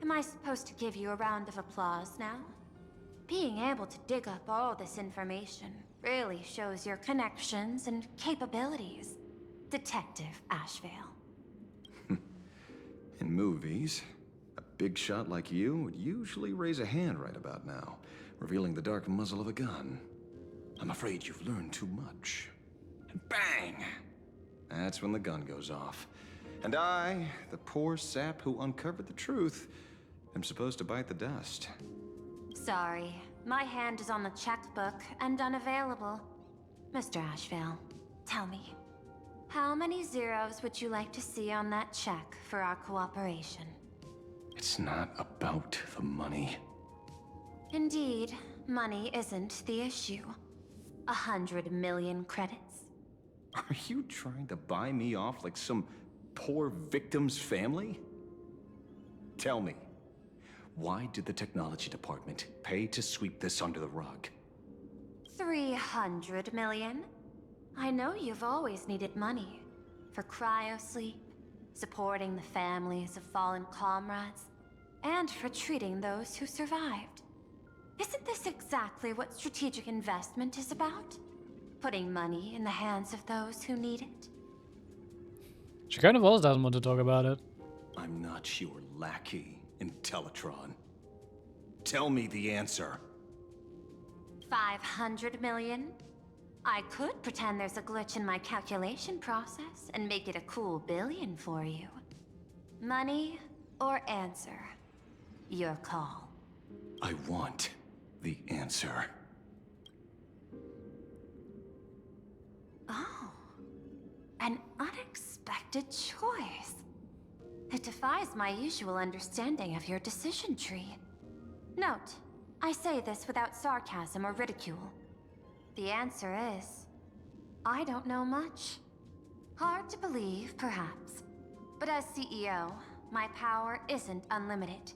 am I supposed to give you a round of applause now? Being able to dig up all this information really shows your connections and capabilities, Detective Ashvale. In movies, a big shot like you would usually raise a hand right about now, revealing the dark muzzle of a gun. I'm afraid you've learned too much. And bang! That's when the gun goes off. And I, the poor sap who uncovered the truth, am supposed to bite the dust. Sorry, my hand is on the checkbook and unavailable. Mr. Ashvale, tell me, how many zeros would you like to see on that check for our cooperation? It's not about the money. Indeed, money isn't the issue. 100 million credits. Are you trying to buy me off like some poor victim's family? Tell me, why did the technology department pay to sweep this under the rug? 300 million? I know you've always needed money. For cryosleep, supporting the families of fallen comrades, and for treating those who survived. Isn't this exactly what strategic investment is about? Putting money in the hands of those who need it? She kind of also doesn't want to talk about it. I'm not your lackey, Intellitron. Tell me the answer. 500 million? I could pretend there's a glitch in my calculation process and make it a cool billion for you. Money or answer? Your call. I want the answer. Oh, an unexpected choice. It defies my usual understanding of your decision tree. Note, I say this without sarcasm or ridicule. The answer is, I don't know much. Hard to believe, perhaps. But as CEO, my power isn't unlimited.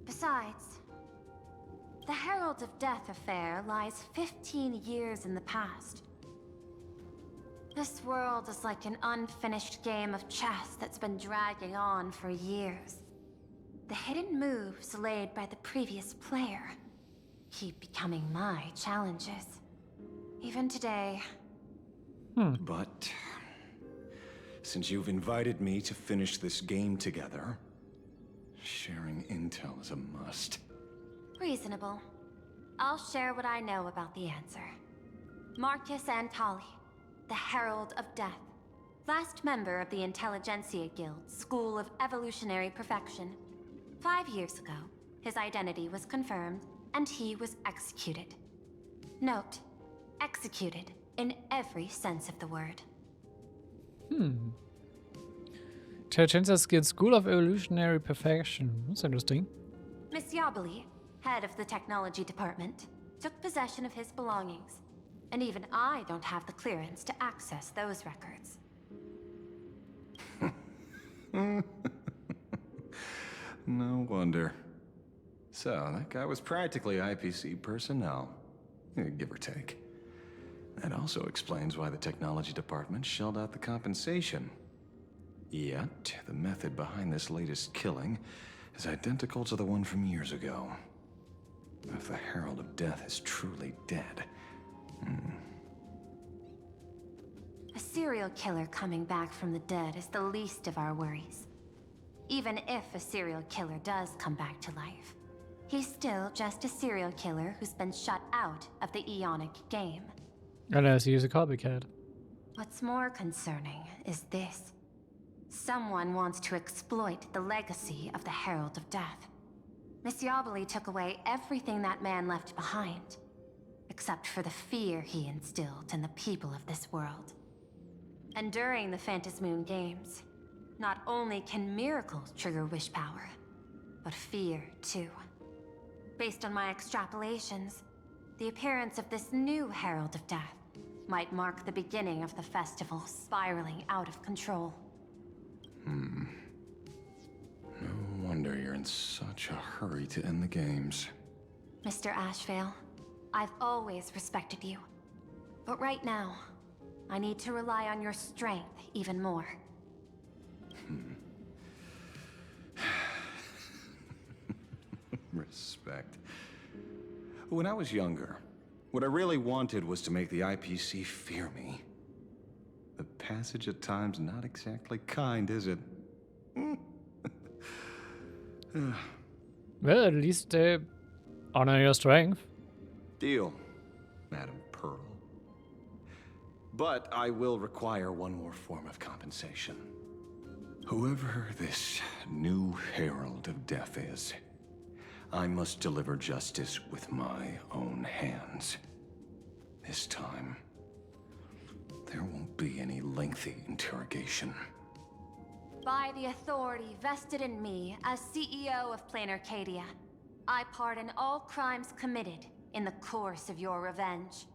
Besides, the Herald of Death affair lies 15 years in the past. This world is like an unfinished game of chess that's been dragging on for years. The hidden moves laid by the previous player keep becoming my challenges. Even today. But since you've invited me to finish this game together, sharing intel is a must. Reasonable. I'll share what I know about the answer. Marcus Antali, the Herald of Death. Last member of the Intelligentsia Guild School of Evolutionary Perfection. 5 years ago, his identity was confirmed, and he was executed. Note, executed in every sense of the word. Intelligentsia Guild School of Evolutionary Perfection. That's interesting. Miss Yabali, head of the technology department, took possession of his belongings. And even I don't have the clearance to access those records. No wonder. So, that guy was practically IPC personnel. Give or take. That also explains why the technology department shelled out the compensation. Yet, the method behind this latest killing is identical to the one from years ago. If the Herald of Death is truly dead... A serial killer coming back from the dead is the least of our worries. Even if a serial killer does come back to life, he's still just a serial killer who's been shut out of the Ionic game. Unless he's a copycat. What's more concerning is this. Someone wants to exploit the legacy of the Herald of Death. Miss Yabali took away everything that man left behind, except for the fear he instilled in the people of this world. And during the Phantasmoon Games, not only can miracles trigger wish power, but fear too. Based on my extrapolations, the appearance of this new Herald of Death might mark the beginning of the festival spiraling out of control. No wonder you're in such a hurry to end the games. Mr. Ashvale, I've always respected you. But right now, I need to rely on your strength even more. Respect. When I was younger, what I really wanted was to make the IPC fear me. The passage at times not exactly kind, is it? Well, at least they honor your strength. Deal, Madam Pearl. But I will require one more form of compensation. Whoever this new Herald of Death is, I must deliver justice with my own hands. This time, there won't be any lengthy interrogation. By the authority vested in me as CEO of Plain Arcadia, I pardon all crimes committed in the course of your revenge.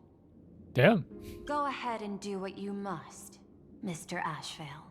Damn. Go ahead and do what you must, Mr. Ashvale.